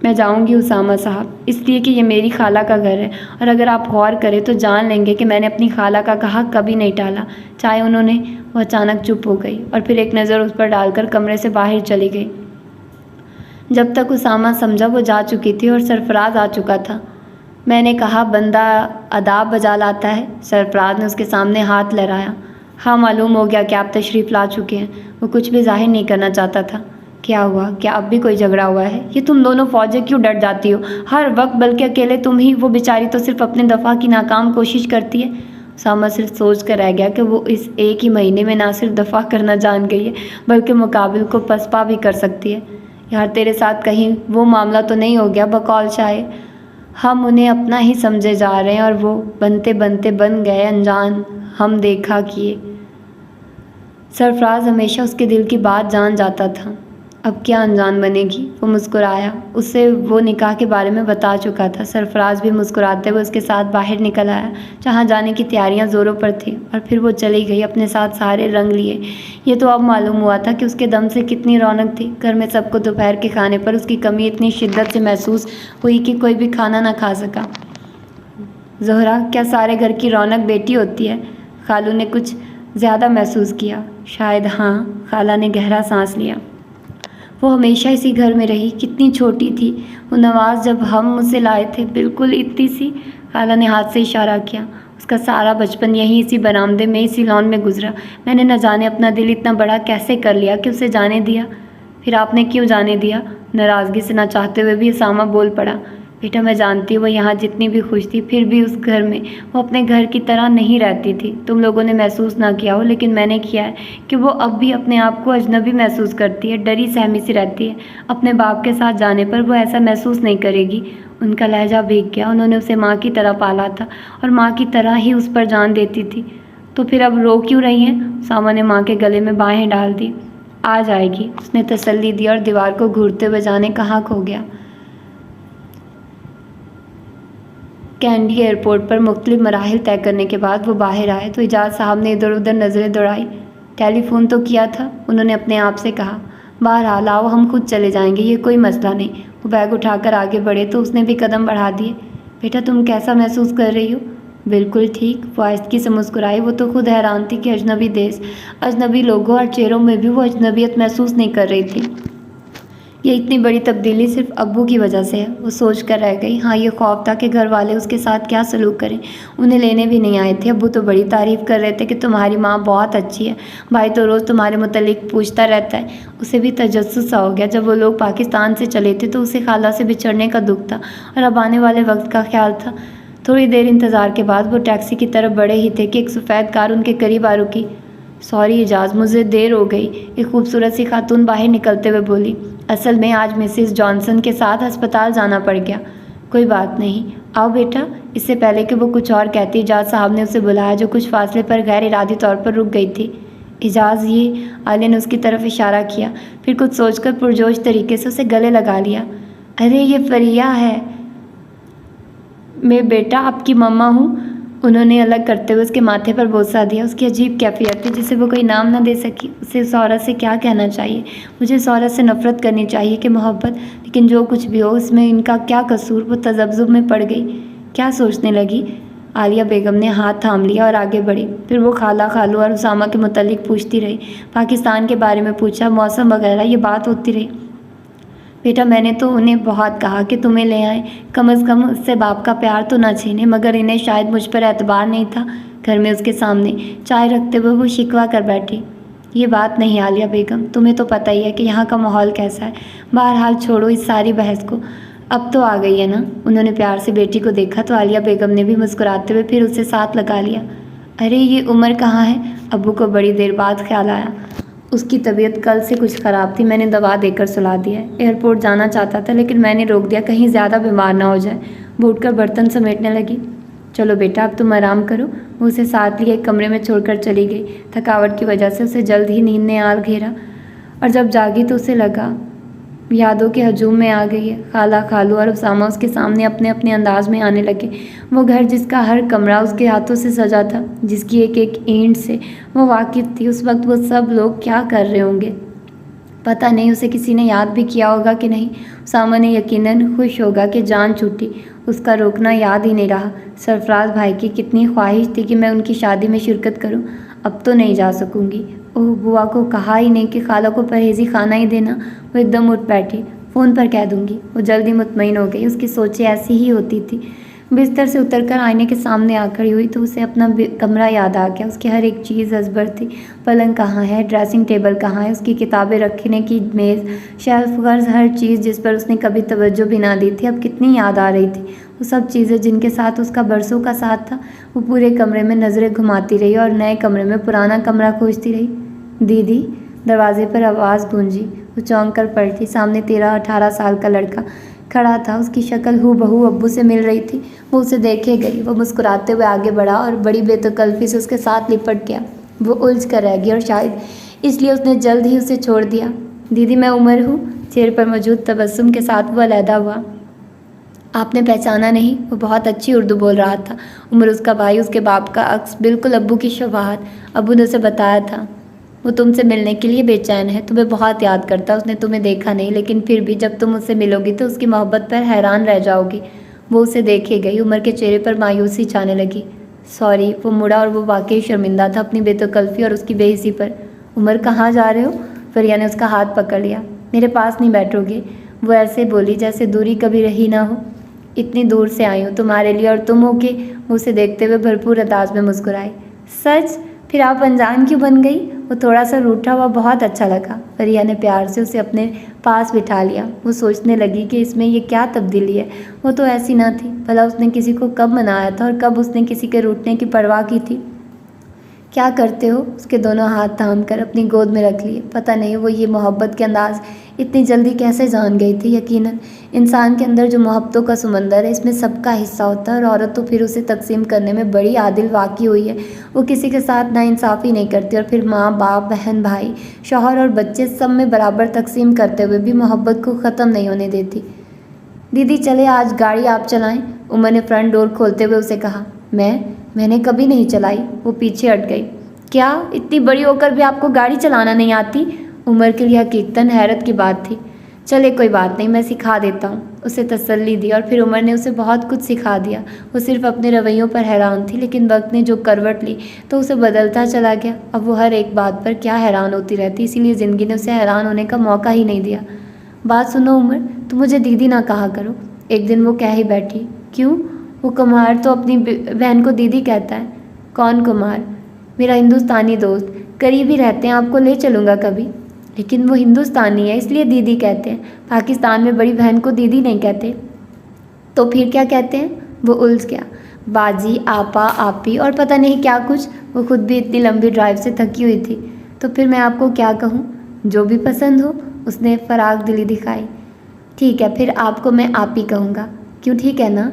میں جاؤں گی اسامہ صاحب، اس لیے کہ یہ میری خالہ کا گھر ہے، اور اگر آپ غور کریں تو جان لیں گے کہ میں نے اپنی خالہ کا کہا کبھی نہیں ٹالا، چاہے انہوں نے۔ وہ اچانک چپ ہو گئی اور پھر ایک نظر اس پر ڈال کر کمرے سے باہر چلی گئی۔ جب تک اسامہ سمجھا وہ جا چکی تھی اور سرفراز آ چکا تھا۔ میں نے کہا بندہ آداب بجا لاتا ہے۔ سرفراز نے اس کے سامنے ہاتھ لہرایا۔ ہاں، معلوم ہو گیا کہ آپ تشریف لا چکے ہیں۔ وہ کچھ بھی ظاہر نہیں کرنا چاہتا تھا۔ کیا ہوا؟ کیا اب بھی کوئی جھگڑا ہوا ہے؟ یہ تم دونوں فوجیں کیوں ڈٹ جاتی ہو ہر وقت؟ بلکہ اکیلے تم ہی، وہ بیچاری تو صرف اپنے دفاع کی ناکام کوشش کرتی ہے۔ اسامہ صرف سوچ کر رہ گیا کہ وہ اس ایک ہی مہینے میں نہ صرف دفاع کرنا جان گئی ہے بلکہ مقابل کو پسپا بھی کر سکتی ہے۔ یار تیرے ساتھ کہیں وہ معاملہ تو نہیں ہو گیا بقول شاعر؟ ہم انہیں اپنا ہی سمجھے جا رہے ہیں اور وہ بنتے بنتے بن گئے انجان، ہم دیکھا کیے۔ سرفراز ہمیشہ اس کے دل کی بات جان جاتا تھا۔ اب کیا انجان بنے گی؟ وہ مسکرایا۔ اسے وہ نکاح کے بارے میں بتا چکا تھا۔ سرفراز بھی مسکراتے ہوئے اس کے ساتھ باہر نکل آیا، جہاں جانے کی تیاریاں زوروں پر تھیں، اور پھر وہ چلی گئی اپنے ساتھ سارے رنگ لیے۔ یہ تو اب معلوم ہوا تھا کہ اس کے دم سے کتنی رونق تھی۔ گھر میں سب کو دوپہر کے کھانے پر اس کی کمی اتنی شدت سے محسوس ہوئی کہ کوئی بھی کھانا نہ کھا سکا۔ زہرا، کیا سارے گھر کی رونق بیٹی ہوتی ہے؟ خالو نے کچھ زیادہ محسوس کیا۔ شاید ہاں، خالہ نے گہرا سانس لیا۔ وہ ہمیشہ اسی گھر میں رہی۔ کتنی چھوٹی تھی وہ نواز جب ہم اسے لائے تھے، بالکل اتنی سی۔ خالہ نے ہاتھ سے اشارہ کیا۔ اس کا سارا بچپن یہیں اسی برآمدے میں، اسی لان میں گزرا۔ میں نے نہ جانے اپنا دل اتنا بڑا کیسے کر لیا کہ اسے جانے دیا۔ پھر آپ نے کیوں جانے دیا؟ ناراضگی سے نہ چاہتے ہوئے بھی اسامہ بول پڑا۔ بیٹا میں جانتی ہوں وہ یہاں جتنی بھی خوش تھی، پھر بھی اس گھر میں وہ اپنے گھر کی طرح نہیں رہتی تھی۔ تم لوگوں نے محسوس نہ کیا ہو، لیکن میں نے کیا ہے کہ وہ اب بھی اپنے آپ کو اجنبی محسوس کرتی ہے، ڈری سہمی سی رہتی ہے۔ اپنے باپ کے ساتھ جانے پر وہ ایسا محسوس نہیں کرے گی۔ ان کا لہجہ بھیگ گیا۔ انہوں نے اسے ماں کی طرح پالا تھا اور ماں کی طرح ہی اس پر جان دیتی تھی۔ تو پھر اب رو کیوں رہی ہیں؟ ساما نے ماں کے گلے میں بانہیں ڈال دی۔ آ جائے گی، اس نے تسلی دی اور دیوار کو گھورتے ہوئے جانے کہاں کھو گیا۔ کینڈی ایئرپورٹ پر مختلف مراحل طے کرنے کے بعد وہ باہر آئے تو اعجاز صاحب نے ادھر ادھر نظریں دوڑائی۔ ٹیلی فون تو کیا تھا، انہوں نے اپنے آپ سے کہا۔ بہرحال آؤ ہم خود چلے جائیں گے، یہ کوئی مسئلہ نہیں۔ وہ بیگ اٹھا کر آگے بڑھے تو اس نے بھی قدم بڑھا دیے۔ بیٹا تم کیسا محسوس کر رہی ہو؟ بالکل ٹھیک، وہ آہستگی سے مسکرائی۔ وہ تو خود حیران تھی کہ اجنبی دیس، اجنبی لوگوں اور چہروں میں بھی وہ اجنبیت محسوس نہیں کر رہی تھی۔ یہ اتنی بڑی تبدیلی صرف ابو کی وجہ سے ہے، وہ سوچ کر رہ گئی۔ ہاں، یہ خوف تھا کہ گھر والے اس کے ساتھ کیا سلوک کریں۔ انہیں لینے بھی نہیں آئے تھے۔ ابو تو بڑی تعریف کر رہے تھے کہ تمہاری ماں بہت اچھی ہے، بھائی تو روز تمہارے متعلق پوچھتا رہتا ہے۔ اسے بھی تجسس سا ہو گیا۔ جب وہ لوگ پاکستان سے چلے تھے تو اسے خالہ سے بچھڑنے کا دکھ تھا اور اب آنے والے وقت کا خیال تھا۔ تھوڑی دیر انتظار کے بعد وہ ٹیکسی کی طرف بڑھے ہی تھے کہ ایک سفید کار ان کے قریب آ رکی۔ سوری اعجاز، مجھے دیر ہو گئی، ایک خوبصورت سی خاتون باہر نکلتے ہوئے بولی۔ اصل میں آج مسز جانسن کے ساتھ ہسپتال جانا پڑ گیا۔ کوئی بات نہیں، آؤ بیٹا۔ اس سے پہلے کہ وہ کچھ اور کہتی، اعجاز صاحب نے اسے بلایا جو کچھ فاصلے پر غیر ارادی طور پر رک گئی تھی۔ اعجاز، یہ عالیہ نے اس کی طرف اشارہ کیا، پھر کچھ سوچ کر پرجوش طریقے سے اسے گلے لگا لیا۔ ارے یہ فریحہ ہے، میں بیٹا آپ کی مما ہوں۔ انہوں نے الگ کرتے ہوئے اس کے ماتھے پر بوسہ دیا۔ اس کی عجیب کیفیت تھی جسے وہ کوئی نام نہ دے سکی۔ اسے اس عورت سے کیا کہنا چاہیے؟ مجھے اس عورت سے نفرت کرنی چاہیے کہ محبت؟ لیکن جو کچھ بھی ہو، اس میں ان کا کیا قصور؟ وہ تذبذب میں پڑ گئی۔ کیا سوچنے لگی؟ عالیہ بیگم نے ہاتھ تھام لیا اور آگے بڑھی۔ پھر وہ خالہ، خالو اور اسامہ کے متعلق پوچھتی رہی۔ پاکستان کے بارے میں پوچھا، موسم وغیرہ، یہ بات ہوتی رہی۔ بیٹا میں نے تو انہیں بہت کہا کہ تمہیں لے آئیں، کم از کم اس سے باپ کا پیار تو نہ چھینے، مگر انہیں شاید مجھ پر اعتبار نہیں تھا۔ گھر میں اس کے سامنے چائے رکھتے ہوئے وہ شکوہ کر بیٹھی۔ یہ بات نہیں عالیہ بیگم، تمہیں تو پتہ ہی ہے کہ یہاں کا ماحول کیسا ہے۔ بہرحال چھوڑو اس ساری بحث کو، اب تو آ گئی ہے نا۔ انہوں نے پیار سے بیٹی کو دیکھا تو عالیہ بیگم نے بھی مسکراتے ہوئے پھر اسے ساتھ لگا لیا۔ ارے یہ عمر کہاں ہے؟ ابو کو بڑی دیر بعد خیال آیا۔ اس کی طبیعت کل سے کچھ خراب تھی، میں نے دوا دے کر سلا دیا ہے۔ ایئرپورٹ جانا چاہتا تھا لیکن میں نے روک دیا، کہیں زیادہ بیمار نہ ہو جائے۔ وہ اٹھ کر برتن سمیٹنے لگی۔ چلو بیٹا اب تم آرام کرو۔ وہ اسے ساتھ لیے ایک کمرے میں چھوڑ کر چلی گئی۔ تھکاوٹ کی وجہ سے اسے جلد ہی نیند نے آل گھیرا اور جب جاگی تو اسے لگا یادوں کے ہجوم میں آ گئی ہے۔ خالہ، خالو اور اسامہ اس کے سامنے اپنے اپنے انداز میں آنے لگے۔ وہ گھر جس کا ہر کمرہ اس کے ہاتھوں سے سجا تھا، جس کی ایک ایک اینٹ سے وہ واقف تھی، اس وقت وہ سب لوگ کیا کر رہے ہوں گے؟ پتہ نہیں اسے کسی نے یاد بھی کیا ہوگا کہ نہیں۔ اسامہ نے یقیناً خوش ہوگا کہ جان چھوٹی، اس کا روکنا یاد ہی نہیں رہا۔ سرفراز بھائی کی کتنی خواہش تھی کہ میں ان کی شادی میں شرکت کروں، اب تو نہیں جا سکوں گی۔ اوہ، بوا کو کہا ہی نہیں کہ خالہ کو پرہیزی کھانا ہی دینا۔ وہ ایک دم اٹھ بیٹھی۔ فون پر کہہ دوں گی۔ وہ جلدی مطمئن ہو گئی، اس کی سوچیں ایسی ہی ہوتی تھی۔ بستر سے اتر کر آئینے کے سامنے آ کھڑی ہوئی تو اسے اپنا کمرہ یاد آ گیا۔ اس کی ہر ایک چیز ازبر تھی۔ پلنگ کہاں ہے، ڈریسنگ ٹیبل کہاں ہے، اس کی کتابیں رکھنے کی میز، شیلف، غرض ہر چیز جس پر اس نے کبھی توجہ بھی نہ دی تھی اب کتنی یاد آ رہی تھی۔ وہ سب چیزیں جن کے ساتھ اس کا برسوں کا ساتھ تھا۔ وہ پورے کمرے میں نظریں گھماتی رہی اور نئے کمرے میں پرانا کمرہ کھوجتی رہی۔ دیدی، دروازے پر آواز گونجی۔ وہ چونک کر پلٹی۔ سامنے 13-18 سال کا لڑکا کھڑا تھا، اس کی شکل ہو بہو ابو سے مل رہی تھی۔ وہ اسے دیکھے گئی، وہ مسکراتے ہوئے آگے بڑھا اور بڑی بے تکلفی سے اس کے ساتھ لپٹ گیا۔ وہ الجھ کر رہ گئی اور شاید اس لیے اس نے جلد ہی اسے چھوڑ دیا۔ دیدی میں عمر ہوں۔ چہرے پر موجود تبسم کے ساتھ وہ علیحدہ ہوا۔ آپ نے پہچانا نہیں؟ وہ بہت اچھی اردو بول رہا تھا۔ عمر اس کا بھائی، اس کے باپ کا عکس، بالکل ابو کی شباہت۔ ابو نے اسے بتایا تھا وہ تم سے ملنے کے لیے بے چین ہے، تمہیں بہت یاد کرتا۔ اس نے تمہیں دیکھا نہیں لیکن پھر بھی جب تم اس سے ملو گی تو اس کی محبت پر حیران رہ جاؤ گی۔ وہ اسے دیکھے گئی۔ عمر کے چہرے پر مایوسی چھانے لگی۔ سوری۔ وہ مڑا اور وہ واقعی شرمندہ تھا اپنی بے تکلفی اور اس کی بے حسی پر۔ عمر کہاں جا رہے ہو؟ فریہ نے اس کا ہاتھ پکڑ لیا۔ میرے پاس نہیں بیٹھو گے؟ وہ ایسے بولی جیسے دوری کبھی رہی نہ ہو۔ اتنی دور سے آئی ہوں تمہارے لیے اور تم ہو کہ؟ وہ اسے دیکھتے ہوئے بھرپور انداز میں مسکرائی۔ سچ؟ پھر آپ انجان کیوں بن گئی؟ وہ تھوڑا سا روٹھا ہوا بہت اچھا لگا۔ فریہ نے پیار سے اسے اپنے پاس بٹھا لیا۔ وہ سوچنے لگی کہ اس میں یہ کیا تبدیلی ہے، وہ تو ایسی نہ تھی۔ بھلا اس نے کسی کو کب منایا تھا اور کب اس نے کسی کے روٹنے کی پرواہ کی تھی؟ کیا کرتے ہو؟ اس کے دونوں ہاتھ تھام کر اپنی گود میں رکھ لیے۔ پتہ نہیں وہ یہ محبت کے انداز اتنی جلدی کیسے جان گئی تھی۔ یقیناً انسان کے اندر جو محبتوں کا سمندر ہے، اس میں سب کا حصہ ہوتا ہے اور عورت تو پھر اسے تقسیم کرنے میں بڑی عادل واقع ہوئی ہے۔ وہ کسی کے ساتھ ناانصافی نہیں کرتی اور پھر ماں باپ، بہن بھائی، شوہر اور بچے سب میں برابر تقسیم کرتے ہوئے بھی محبت کو ختم نہیں ہونے دیتی۔ دیدی چلے آج گاڑی آپ چلائیں؟ عمر نے فرنٹ ڈور کھولتے ہوئے اسے کہا۔ میں نے کبھی نہیں چلائی۔ وہ پیچھے ہٹ گئی۔ کیا اتنی بڑی ہو کر بھی آپ کو گاڑی چلانا نہیں آتی؟ عمر کے لیے حقیقتاً حیرت کی بات تھی۔ چلے کوئی بات نہیں، میں سکھا دیتا ہوں، اسے تسلی دی اور پھر عمر نے اسے بہت کچھ سکھا دیا۔ وہ صرف اپنے رویوں پر حیران تھی لیکن وقت نے جو کروٹ لی تو اسے بدلتا چلا گیا۔ اب وہ ہر ایک بات پر کیا حیران ہوتی رہتی، اسی لیے زندگی نے اسے حیران ہونے کا موقع ہی نہیں دیا۔ بات سنو عمر، تم مجھے دیدی نہ کہا کرو۔ ایک دن وہ کہہ ہی بیٹھی۔ کیوں؟ وہ کمار تو اپنی بہن کو دیدی کہتا ہے۔ کون کمار؟ میرا ہندوستانی دوست، قریب ہی رہتے ہیں، آپ کو لے چلوں گا کبھی۔ لیکن وہ ہندوستانی ہے اس لیے دیدی کہتے ہیں، پاکستان میں بڑی بہن کو دیدی نہیں کہتے۔ تو پھر کیا کہتے ہیں؟ وہ الجھ گیا۔ باجی، آپا، آپی اور پتہ نہیں کیا کچھ۔ وہ خود بھی اتنی لمبی ڈرائیو سے تھکی ہوئی تھی۔ تو پھر میں آپ کو کیا کہوں؟ جو بھی پسند ہو، اس نے فراغ دلی دکھائی۔ ٹھیک ہے پھر آپ کو میں آپی کہوں گا۔ کیوں ٹھیک ہے نا؟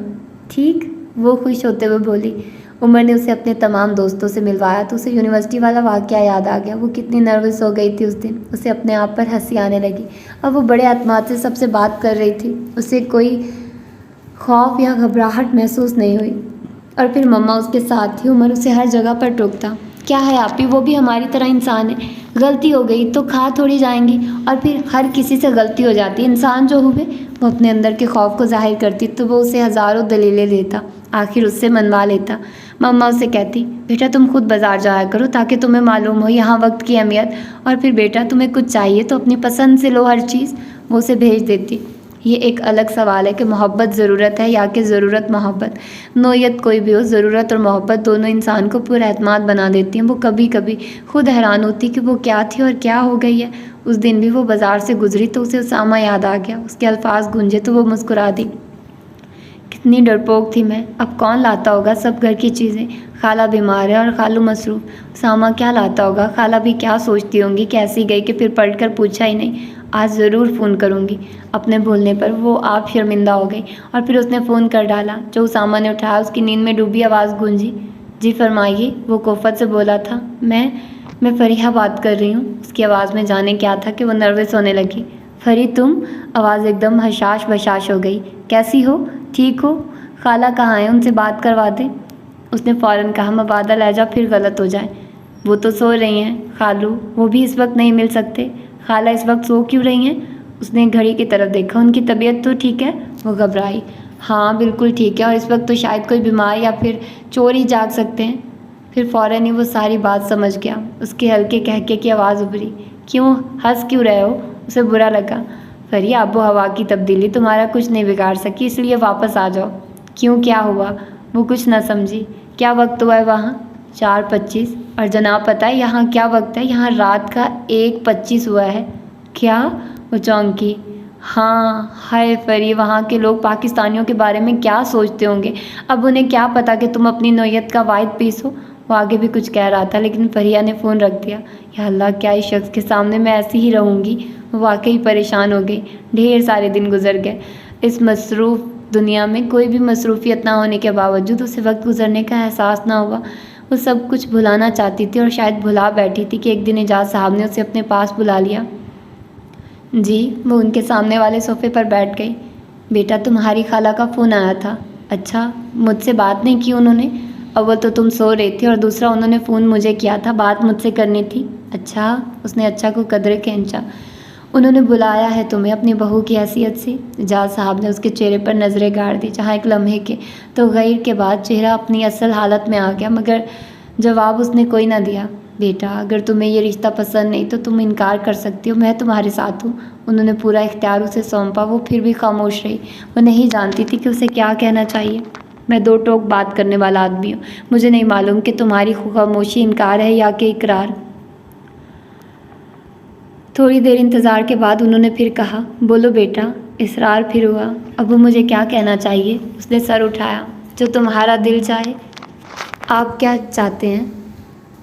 ٹھیک، وہ خوش ہوتے ہوئے بولی۔ عمر نے اسے اپنے تمام دوستوں سے ملوایا تو اسے یونیورسٹی والا واقعہ یاد آ گیا۔ وہ کتنی نروس ہو گئی تھی اس دن، اسے اپنے آپ پر ہنسی آنے لگی۔ اب وہ بڑے اعتماد سے سب سے بات کر رہی تھی، اسے کوئی خوف یا گھبراہٹ محسوس نہیں ہوئی۔ اور پھر مما اس کے ساتھ تھی۔ عمر اسے ہر جگہ پر ٹوکتا۔ کیا ہے آپی، وہ بھی ہماری طرح انسان ہے، غلطی ہو گئی تو کھا تھوڑی جائیں گی، اور پھر ہر کسی سے غلطی ہو جاتی ہے، انسان جو ہوئے۔ وہ اپنے اندر کے خوف کو ظاہر کرتی تو وہ اسے ہزاروں دلیلیں دیتا، آخر اس سے منوا لیتا۔ مما اسے کہتی، بیٹا تم خود بازار جایا کرو تاکہ تمہیں معلوم ہو یہاں وقت کی اہمیت، اور پھر بیٹا تمہیں کچھ چاہیے تو اپنی پسند سے لو ہر چیز۔ وہ اسے بھیج دیتی۔ یہ ایک الگ سوال ہے کہ محبت ضرورت ہے یا کہ ضرورت محبت۔ نوعیت کوئی بھی ہو، ضرورت اور محبت دونوں انسان کو پر اعتماد بنا دیتی ہیں۔ وہ کبھی کبھی خود حیران ہوتی کہ وہ کیا تھی اور کیا ہو گئی ہے۔ اس دن بھی وہ بازار سے گزری تو اسے اسامہ یاد آ گیا، اس کے الفاظ گونجے تو وہ مسکرا دی۔ کتنی ڈرپوک تھی میں، اب کون لاتا ہوگا سب گھر کی چیزیں؟ خالہ بیمار ہے اور خالو مصروف، اسامہ کیا لاتا ہوگا؟ خالہ بھی کیا سوچتی ہوں گی، کیسی گئی کہ پھر پلٹ کر پوچھا ہی نہیں۔ آج ضرور فون کروں گی۔ اپنے بھولنے پر وہ آپ شرمندہ ہو گئی اور پھر اس نے فون کر ڈالا۔ جو اسامہ نے اٹھایا اس کی نیند میں ڈوبی آواز گونجی، جی فرمائیے۔ وہ کوفت سے بولا تھا۔ میں فریحہ بات کر رہی ہوں۔ اس کی آواز میں جانے کیا تھا کہ وہ نروس ہونے لگی۔ فری تم؟ آواز ایک دم حشاش بشاش ہو گئی۔ کیسی ہو؟ ٹھیک ہو؟ خالہ کہاں ہیں؟ ان سے بات کروا دیں۔ اس نے فوراً کہا، مبادہ لہجہ پھر غلط ہو جائے۔ وہ تو سو رہی ہیں خالو، وہ بھی اس وقت نہیں مل سکتے۔ خالہ اس وقت سو کیوں رہی ہیں؟ اس نے گھڑی کی طرف دیکھا۔ ان کی طبیعت تو ٹھیک ہے؟ وہ گھبرائی۔ ہاں بالکل ٹھیک ہے، اور اس وقت تو شاید کوئی بیمار یا پھر چور ہی جاگ سکتے ہیں۔ پھر فوراً ہی وہ ساری بات سمجھ گیا۔ اس کے ہلکے کہکے کی آواز ابھری۔ کیوں ہنس کیوں رہے ہو؟ اسے برا لگا۔ فری، آب و ہوا کی تبدیلی تمہارا کچھ نہیں بگاڑ سکی، اس لیے واپس آ جاؤ۔ کیوں، کیا ہوا؟ وہ کچھ نہ سمجھی۔ کیا وقت ہوا ہے وہاں؟ 4:25۔ اور جناب پتہ ہے یہاں کیا وقت ہے؟ یہاں رات کا 1:25 ہوا ہے۔ کیا؟ وہ چونکی۔ ہاں، ہائے فری، وہاں کے لوگ پاکستانیوں کے بارے میں کیا سوچتے ہوں گے؟ اب انہیں کیا پتا کہ تم اپنی نوعیت کا واحد پیس ہو؟ وہ آگے بھی کچھ کہہ رہا تھا لیکن فریہ نے فون رکھ دیا۔ یا اللہ، کیا اس شخص کے سامنے میں ایسی ہی رہوں گی؟ وہ واقعی پریشان ہو گئی۔ ڈھیر سارے دن گزر گئے۔ اس مصروف دنیا میں کوئی بھی مصروفیت نہ ہونے کے باوجود اسے وقت گزرنے کا احساس نہ ہوا۔ وہ سب کچھ بھلانا چاہتی تھی اور شاید بھلا بیٹھی تھی کہ ایک دن اعجاز صاحب نے اسے اپنے پاس بلا لیا۔ جی، وہ ان کے سامنے والے صوفے پر بیٹھ گئی۔ بیٹا، تمہاری خالہ کا فون آیا تھا۔ اچھا، مجھ سے بات نہیں کی انہوں نے؟ اول تو تم سو رہی تھی اور دوسرا انہوں نے فون مجھے کیا تھا، بات مجھ سے کرنی تھی۔ اچھا، اس نے اچھا کو قدرے کھینچا۔ انہوں نے بلایا ہے تمہیں اپنی بہو کی حیثیت سے؟ اعجاز صاحب نے اس کے چہرے پر نظریں گاڑ دی، جہاں ایک لمحے کے تو غیر کے بعد چہرہ اپنی اصل حالت میں آ گیا، مگر جواب اس نے کوئی نہ دیا۔ بیٹا، اگر تمہیں یہ رشتہ پسند نہیں تو تم انکار کر سکتی ہو، میں تمہارے ساتھ ہوں۔ انہوں نے پورا اختیار اسے سونپا۔ وہ پھر بھی خاموش رہی۔ وہ نہیں جانتی تھی کہ اسے کیا کہنا چاہیے۔ میں دو ٹوک بات کرنے والا آدمی ہوں، مجھے نہیں معلوم کہ تمہاری خاموشی انکار ہے یا کہ اقرار۔ تھوڑی دیر انتظار کے بعد انہوں نے پھر کہا، بولو بیٹا۔ اصرار پھر ہوا۔ ابو، مجھے کیا کہنا چاہیے؟ اس نے سر اٹھایا۔ جو تمہارا دل چاہے۔ آپ کیا چاہتے ہیں؟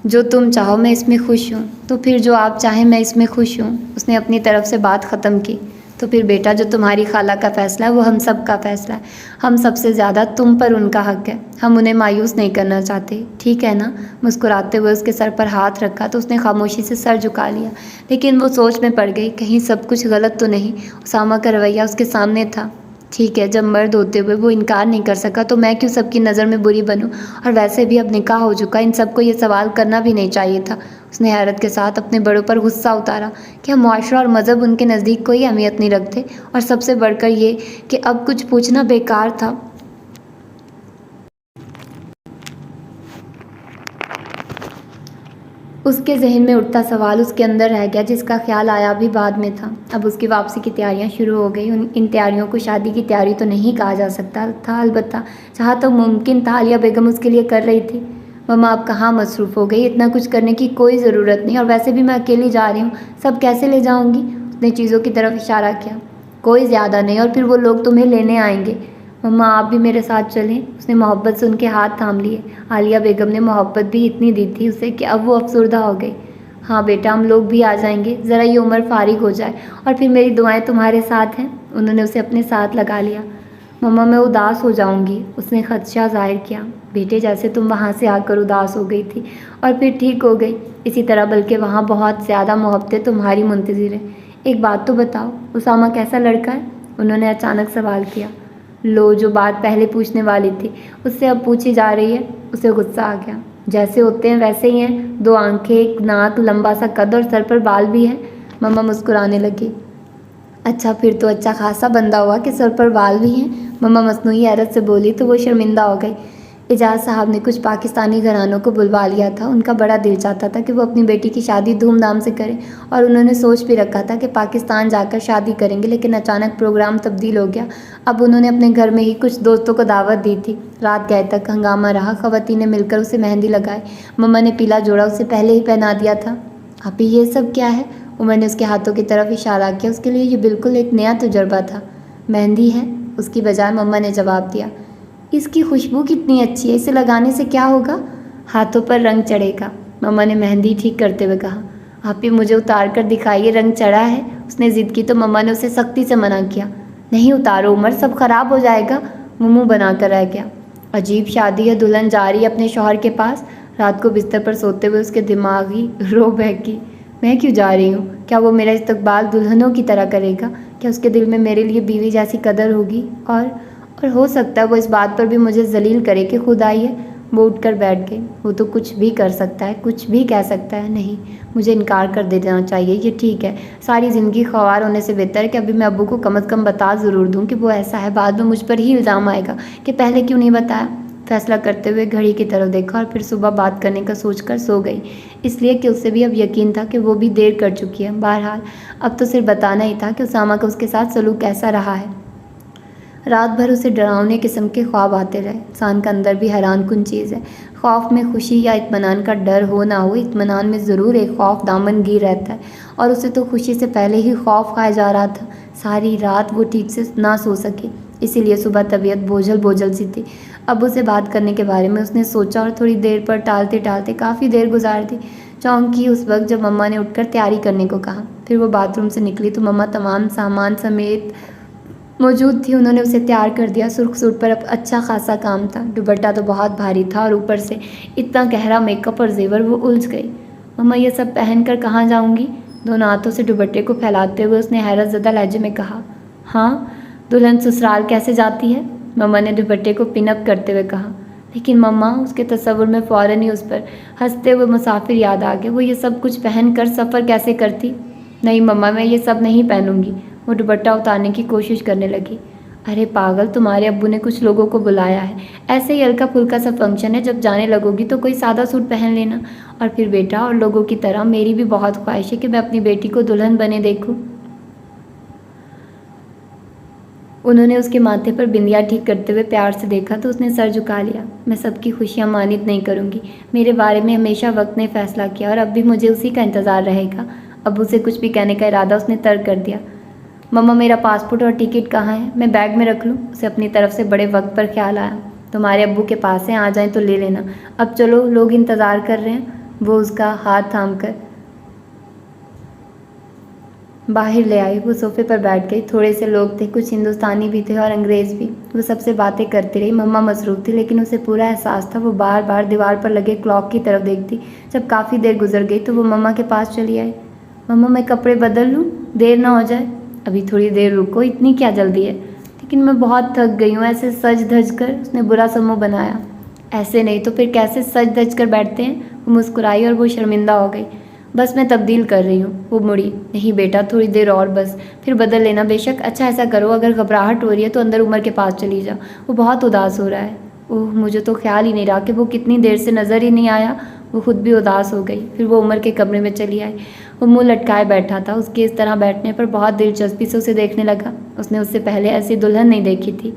جو تم چاہو، میں اس میں خوش ہوں۔ تو پھر جو آپ چاہیں میں اس میں خوش ہوں۔ اس نے اپنی طرف سے بات ختم کی۔ تو پھر بیٹا، جو تمہاری خالہ کا فیصلہ ہے وہ ہم سب کا فیصلہ ہے۔ ہم سب سے زیادہ تم پر ان کا حق ہے۔ ہم انہیں مایوس نہیں کرنا چاہتے، ٹھیک ہے نا؟ مسکراتے ہوئے اس کے سر پر ہاتھ رکھا تو اس نے خاموشی سے سر جھکا لیا، لیکن وہ سوچ میں پڑ گئی، کہیں سب کچھ غلط تو نہیں؟ اسامہ کا رویہ اس کے سامنے تھا۔ ٹھیک ہے، جب مرد ہوتے ہوئے وہ انکار نہیں کر سکا تو میں کیوں سب کی نظر میں بری بنوں؟ اور ویسے بھی اب نکاح ہو چکا، ان سب کو یہ سوال کرنا بھی نہیں چاہیے تھا۔ اس نے حیرت کے ساتھ اپنے بڑوں پر غصہ اتارا۔ کیا معاشرہ اور مذہب ان کے نزدیک کوئی اہمیت نہیں رکھتے؟ اور سب سے بڑھ کر یہ کہ اب کچھ پوچھنا بیکار تھا۔ اس کے ذہن میں اٹھتا سوال اس کے اندر رہ گیا، جس کا خیال آیا بھی بعد میں تھا۔ اب اس کی واپسی کی تیاریاں شروع ہو گئی۔ ان تیاریوں کو شادی کی تیاری تو نہیں کہا جا سکتا تھا، البتہ جہاں تک ممکن تھا عالیہ بیگم اس کے لیے کر رہی تھی۔ مما اب کہاں مصروف ہو گئی، اتنا کچھ کرنے کی کوئی ضرورت نہیں، اور ویسے بھی میں اکیلی جا رہی ہوں، سب کیسے لے جاؤں گی؟ اس نے چیزوں کی طرف اشارہ کیا۔ کوئی زیادہ نہیں، اور پھر وہ لوگ تمہیں لینے آئیں گے۔ مما آپ بھی میرے ساتھ چلیں؟ اس نے محبت سے ان کے ہاتھ تھام لیے۔ عالیہ بیگم نے محبت بھی اتنی دی تھی اسے کہ اب وہ افسردہ ہو گئی۔ ہاں بیٹا، ہم لوگ بھی آ جائیں گے، ذرا یہ عمر فارغ ہو جائے، اور پھر میری دعائیں تمہارے ساتھ ہیں۔ انہوں نے اسے اپنے ساتھ لگا لیا۔ مما میں اداس ہو جاؤں گی، اس نے خدشہ ظاہر کیا۔ بیٹے، جیسے تم وہاں سے آ کر اداس ہو گئی تھی اور پھر ٹھیک ہو گئی، اسی طرح بلکہ وہاں بہت زیادہ محبتیں تمہاری منتظر ہیں۔ ایک بات تو بتاؤ، اسامہ کیسا لڑکا ہے؟ انہوں نے اچانک سوال کیا۔ لو، جو بات پہلے پوچھنے والی تھی اس سے اب پوچھی جا رہی ہے۔ اسے غصہ آ گیا۔ جیسے ہوتے ہیں ویسے ہی ہیں، 2 آنکھیں، ایک ناک، لمبا سا قد اور سر پر بال بھی ہیں۔ مما مسکرانے لگی۔ اچھا، پھر تو اچھا خاصا بندہ ہوا کہ سر پر بال بھی ہیں، مما مصنوعی حیرت سے بولی تو وہ شرمندہ ہو گئی۔ اعجاز صاحب نے کچھ پاکستانی گھرانوں کو بلوا لیا تھا۔ ان کا بڑا دل چاہتا تھا کہ وہ اپنی بیٹی کی شادی دھوم دھام سے کریں، اور انہوں نے سوچ بھی رکھا تھا کہ پاکستان جا کر شادی کریں گے، لیکن اچانک پروگرام تبدیل ہو گیا۔ اب انہوں نے اپنے گھر میں ہی کچھ دوستوں کو دعوت دی تھی۔ رات گئے تک ہنگامہ رہا۔ خواتین نے مل کر اسے مہندی لگائی۔ مما نے پیلا جوڑا اسے پہلے ہی پہنا دیا تھا۔ آپی یہ سب کیا ہے؟ عمر نے اس کے ہاتھوں کی طرف اشارہ کیا۔ اس کے لیے یہ بالکل ایک نیا تجربہ تھا۔ مہندی ہے، اس کی بجائے مما نے جواب دیا۔ اس کی خوشبو کتنی اچھی ہے، اسے لگانے سے کیا ہوگا؟ ہاتھوں پر رنگ چڑھے گا، مما نے مہندی ٹھیک کرتے ہوئے کہا۔ آپی مجھے اتار کر دکھائیے، رنگ چڑھا ہے۔ اس نے ضد کی تو مما نے اسے سختی سے منع کیا۔ نہیں اتارو عمر، سب خراب ہو جائے گا۔ وہ منہ بنا کر رہ گیا۔ عجیب شادی ہے، دلہن جا رہی ہے اپنے شوہر کے پاس۔ رات کو بستر پر سوتے ہوئے اس کے دماغی رو بہکی۔ میں کیوں جا رہی ہوں؟ کیا وہ میرا استقبال دلہنوں کی طرح کرے گا؟ کیا اس کے دل میں میرے لیے بیوی جیسی قدر ہوگی؟ اور ہو سکتا ہے وہ اس بات پر بھی مجھے ذلیل کرے کہ خود آئی ہے۔ وہ اٹھ کر بیٹھ گئی۔ وہ تو کچھ بھی کر سکتا ہے، کچھ بھی کہہ سکتا ہے۔ نہیں، مجھے انکار کر دینا چاہیے، یہ ٹھیک ہے۔ ساری زندگی خوار ہونے سے بہتر ہے کہ ابھی میں ابو کو کم از کم بتا ضرور دوں کہ وہ ایسا ہے، بعد میں مجھ پر ہی الزام آئے گا کہ پہلے کیوں نہیں بتایا۔ فیصلہ کرتے ہوئے گھڑی کی طرف دیکھا اور پھر صبح بات کرنے کا سوچ کر سو گئی، اس لیے کہ اسے بھی اب یقین تھا کہ وہ بھی دیر کر چکی ہے۔ بہرحال اب تو صرف بتانا ہی تھا کہ اسامہ کا اس کے ساتھ سلوک کیسا رہا ہے۔ رات بھر اسے ڈراؤنے قسم کے خواب آتے رہے۔ انسان کا اندر بھی حیران کن چیز ہے۔ خوف میں خوشی یا اطمینان کا ڈر ہو نہ ہو، اطمینان میں ضرور ایک خوف دامن گیر رہتا ہے، اور اسے تو خوشی سے پہلے ہی خوف کھایا جا رہا تھا۔ ساری رات وہ ٹھیک سے نہ سو سکے، اسی لیے صبح طبیعت بوجھل سی تھی۔ ابو سے بات کرنے کے بارے میں اس نے سوچا اور تھوڑی دیر پر ٹالتے ٹالتے کافی دیر گزار دی۔ چونکی اس وقت جب مما نے اٹھ کر تیاری کرنے کو کہا۔ پھر وہ باتھ روم سے نکلی تو مما تمام سامان سمیت موجود تھی۔ انہوں نے اسے تیار کر دیا۔ سرخ سوٹ پر اب اچھا خاصا کام تھا، دوپٹہ تو بہت بھاری تھا، اور اوپر سے اتنا گہرا میک اپ اور زیور۔ وہ الجھ گئی۔ مما یہ سب پہن کر کہاں جاؤں گی؟ دونوں ہاتھوں سے دوپٹے کو پھیلاتے ہوئے اس نے حیرت زدہ لہجے میں کہا۔ ہاں، دلہن سسرال کیسے جاتی ہے؟ مما نے دوپٹے کو پن اپ کرتے ہوئے کہا۔ لیکن مما، اس کے تصور میں فوراً ہی اس پر ہنستے ہوئے مسافر یاد آ گئے۔ وہ یہ سب کچھ پہن کر سفر کیسے کرتی؟ نہیں مما، میں یہ سب نہیں پہنوں گی۔ وہ دوپٹہ اتارنے کی کوشش کرنے لگی۔ ارے پاگل، تمہارے ابو نے کچھ لوگوں کو بلایا ہے، ایسے ہی ہلکا پھلکا سا فنکشن ہے، جب جانے لگو گی تو کوئی سادہ سوٹ پہن لینا۔ اور پھر بیٹا، اور لوگوں کی طرح میری بھی بہت خواہش ہے کہ میں اپنی بیٹی کو دلہن بنے دیکھوں۔ انہوں نے اس کے ماتھے پر بندیا ٹھیک کرتے ہوئے پیار سے دیکھا تو اس نے سر جھکا لیا۔ میں سب کی خوشیاں مانت نہیں کروں گی، میرے بارے میں ہمیشہ وقت نے فیصلہ کیا، اور اب بھی مجھے اسی کا انتظار رہے گا۔ ابو سے کچھ بھی کہنے کا ارادہ اس نے ترک کر دیا۔ مما، میرا پاسپورٹ اور ٹکٹ کہاں ہے؟ میں بیگ میں رکھ لوں؟ اسے اپنی طرف سے بڑے وقت پر خیال آیا۔ تمہارے ابو کے پاس ہیں، آ جائیں تو لے لینا۔ اب چلو، لوگ انتظار کر رہے ہیں۔ وہ اس کا ہاتھ تھام کر باہر لے آئی۔ وہ صوفے پر بیٹھ گئی۔ تھوڑے سے لوگ تھے، کچھ ہندوستانی بھی تھے اور انگریز بھی۔ وہ سب سے باتیں کرتی رہی۔ مما مصروف تھی، لیکن اسے پورا احساس تھا۔ وہ بار بار دیوار پر لگے کلاک کی طرف دیکھتی۔ جب کافی دیر گزر گئی تو وہ مما کے پاس چلی آئی۔ مما، میں کپڑے بدل لوں؟ دیر نہ ہو جائے؟ ابھی تھوڑی دیر رکو، اتنی کیا جلدی ہے؟ لیکن میں بہت تھک گئی ہوں۔ ایسے سج دھج کر، اس نے برا سا منہ بنایا۔ ایسے نہیں تو پھر کیسے سج دھج کر بیٹھتے ہیں؟ وہ مسکرائی اور وہ شرمندہ ہو گئی۔ بس میں تبدیل کر رہی ہوں۔ وہ مڑی۔ نہیں بیٹا، تھوڑی دیر اور بس، پھر بدل لینا بے شک۔ اچھا ایسا کرو، اگر گھبراہٹ ہو رہی ہے تو اندر عمر کے پاس چلی جاؤ، وہ بہت اداس ہو رہا ہے۔ اوہ، مجھے تو خیال ہی نہیں رہا کہ وہ کتنی دیر سے نظر ہی نہیں آیا۔ وہ خود بھی اداس ہو گئی۔ پھر وہ عمر کے کمرے میں چلی آئی۔ وہ منہ لٹکائے بیٹھا تھا۔ اس کے اس طرح بیٹھنے پر بہت دلچسپی سے اسے دیکھنے لگا۔ اس نے اس سے پہلے ایسی دلہن نہیں دیکھی تھی۔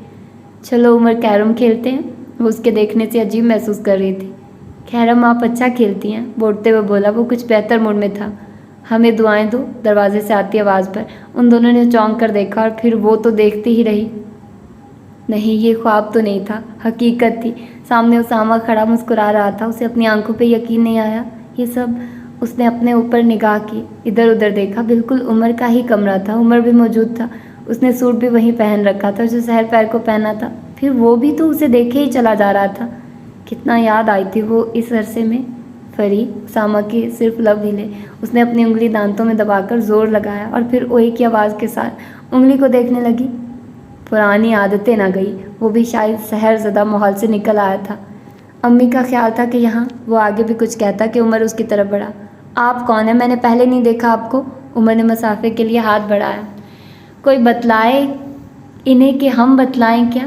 چلو عمر، کیرم کھیلتے ہیں؟ وہ اس کے دیکھنے سے عجیب محسوس کر رہی تھی۔ کیرم آپ اچھا کھیلتی ہیں، بولتے ہوئے بولا۔ وہ کچھ بہتر موڈ میں تھا۔ ہمیں دعائیں دو، دروازے سے آتی آواز پر ان دونوں نے چونک کر دیکھا، اور پھر وہ تو دیکھتی ہی رہی۔ نہیں، یہ خواب تو نہیں تھا، حقیقت تھی۔ سامنے اسامہ کھڑا مسکرا رہا تھا۔ اسے اپنی آنکھوں پہ یقین نہیں آیا۔ یہ سب؟ اس نے اپنے اوپر نگاہ کی، ادھر ادھر دیکھا۔ بالکل عمر کا ہی کمرہ تھا، عمر بھی موجود تھا۔ اس نے سوٹ بھی وہیں پہن رکھا تھا جو سحر پیر کو پہنا تھا۔ پھر وہ بھی تو اسے دیکھے ہی چلا جا رہا تھا۔ کتنا یاد آئی تھی وہ اس عرصے میں۔ فری، اسامہ کی صرف لب ہلے۔ اس نے اپنی انگلی دانتوں میں دبا کر زور لگایا، اور پھر اوئے کی آواز کے ساتھ انگلی کو دیکھنے لگی۔ پرانی عادتیں نہ گئی، وہ بھی شاید سحر زدہ ماحول سے نکل آیا تھا۔ امی کا خیال تھا کہ یہاں، وہ آگے بھی کچھ کہتا کہ عمر اس کی طرف بڑھا۔ آپ کون ہیں؟ میں نے پہلے نہیں دیکھا آپ کو۔ عمر نے مسافر کے لیے ہاتھ بڑھایا۔ کوئی بتلائے انہیں کہ ہم بتلائیں کیا؟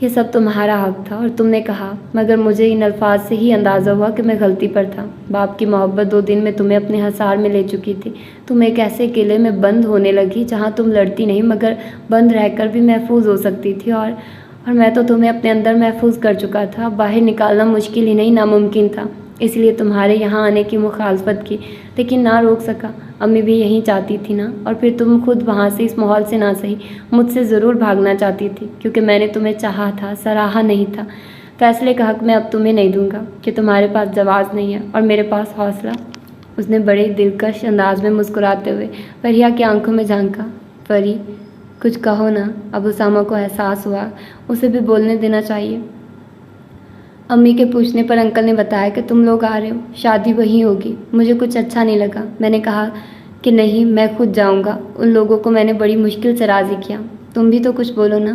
یہ سب تمہارا حق تھا اور تم نے کہا، مگر مجھے ان الفاظ سے ہی اندازہ ہوا کہ میں غلطی پر تھا۔ باپ کی محبت 2 دن میں تمہیں اپنے حصار میں لے چکی تھی۔ تم ایک ایسے قلعے میں بند ہونے لگی جہاں تم لڑتی نہیں مگر بند رہ کر بھی محفوظ ہو سکتی تھی، اور میں تو تمہیں اپنے اندر محفوظ کر چکا تھا۔ باہر نکالنا مشکل ہی نہیں ناممکن تھا، اس لیے تمہارے یہاں آنے کی مخالفت کی، لیکن نہ روک سکا۔ امی بھی یہی چاہتی تھی نا، اور پھر تم خود وہاں سے اس ماحول سے نہ سہی مجھ سے ضرور بھاگنا چاہتی تھی، کیونکہ میں نے تمہیں چاہا تھا، سراہا نہیں تھا۔ فیصلے کا حق میں اب تمہیں نہیں دوں گا کہ تمہارے پاس جواز نہیں ہے اور میرے پاس حوصلہ۔ اس نے بڑے دلکش انداز میں مسکراتے ہوئے فریحہ کی آنکھوں میں جھانکا۔ فری، کچھ کہو نا۔ اب اسامہ کو احساس ہوا اسے بھی بولنے دینا چاہیے۔ امی کے پوچھنے پر انکل نے بتایا کہ تم لوگ آ رہے ہو، شادی وہیں ہوگی۔ مجھے کچھ اچھا نہیں لگا، میں نے کہا کہ نہیں، میں خود جاؤں گا۔ ان لوگوں کو میں نے بڑی مشکل سے راضی کیا۔ تم بھی تو کچھ بولو نا۔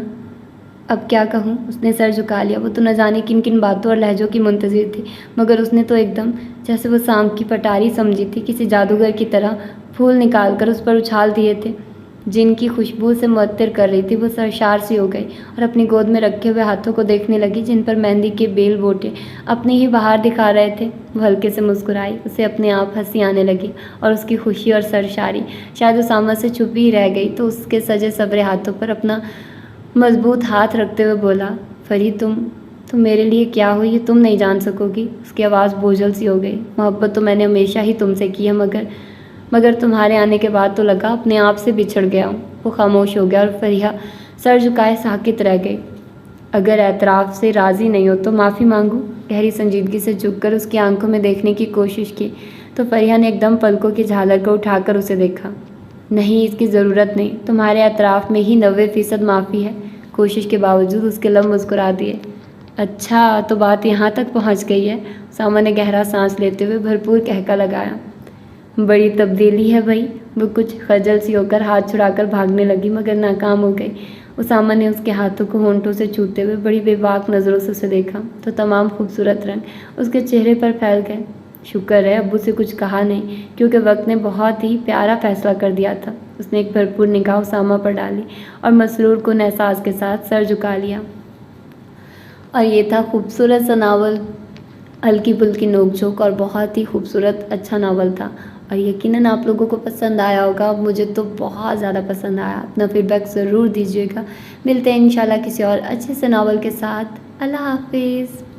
اب کیا کہوں؟ اس نے سر جھکا لیا۔ وہ تو نہ جانے کن کن باتوں اور لہجوں کی منتظر تھی، مگر اس نے تو ایک دم جیسے وہ سانپ کی پٹاری سمجھی تھی، کسی جادوگر کی طرح پھول نکال کر اس پر اچھال دیے تھے جن کی خوشبو سے معطر کر رہی تھی۔ وہ سرشار سی ہو گئی اور اپنی گود میں رکھے ہوئے ہاتھوں کو دیکھنے لگی جن پر مہندی کے بیل بوٹے اپنی ہی بہار دکھا رہے تھے۔ وہ ہلکے سے مسکرائی، اسے اپنے آپ ہنسی آنے لگی اور اس کی خوشی اور سرشاری شاید اسامہ سے چھپی ہی رہ گئی، تو اس کے سجے سبرے ہاتھوں پر اپنا مضبوط ہاتھ رکھتے ہوئے بولا، فری، تم میرے لیے کیا ہو یہ تم نہیں جان سکو گی۔ اس کی آواز بوجھل سی ہو گئی۔ محبت تو میں نے ہمیشہ ہی تم سے کی ہے، مگر تمہارے آنے کے بعد تو لگا اپنے آپ سے بچھڑ گیا ہوں۔ وہ خاموش ہو گیا اور فریحہ سر جھکائے ساکت رہ گئی۔ اگر اعتراف سے راضی نہیں ہو تو معافی مانگو۔ گہری سنجیدگی سے جھک کر اس کی آنکھوں میں دیکھنے کی کوشش کی تو فریحہ نے ایک دم پلکوں کی جھالر کو اٹھا کر اسے دیکھا۔ نہیں، اس کی ضرورت نہیں، تمہارے اعتراف میں ہی 90% معافی ہے۔ کوشش کے باوجود اس کے لب مسکرا دیے۔ اچھا، تو بات یہاں تک پہنچ گئی ہے؟ اسامہ نے گہرا سانس لیتے ہوئے بھرپور قہقہ لگایا۔ بڑی تبدیلی ہے بھائی۔ وہ کچھ خجل سی ہو کر ہاتھ چھڑا کر بھاگنے لگی مگر ناکام ہو گئی۔ اسامہ نے اس کے ہاتھوں کو ہونٹوں سے چھوتے ہوئے بڑی بے باک نظروں سے اسے دیکھا تو تمام خوبصورت رنگ اس کے چہرے پر پھیل گئے۔ شکر ہے ابو سے کچھ کہا نہیں، کیونکہ وقت نے بہت ہی پیارا فیصلہ کر دیا تھا۔ اس نے ایک بھرپور نگاہ اسامہ پر ڈالی اور مسرور کن احساس کے ساتھ سر جھکا لیا۔ اور یہ تھا خوبصورت سا ناول، ہلکی پھلکی نوک جھوک اور بہت ہی خوبصورت اچھا ناول تھا، اور یقیناً آپ لوگوں کو پسند آیا ہوگا۔ مجھے تو بہت زیادہ پسند آیا۔ اپنا فیڈ بیک ضرور دیجیے گا۔ ملتے ہیں انشاءاللہ کسی اور اچھے سے ناول کے ساتھ۔ اللہ حافظ۔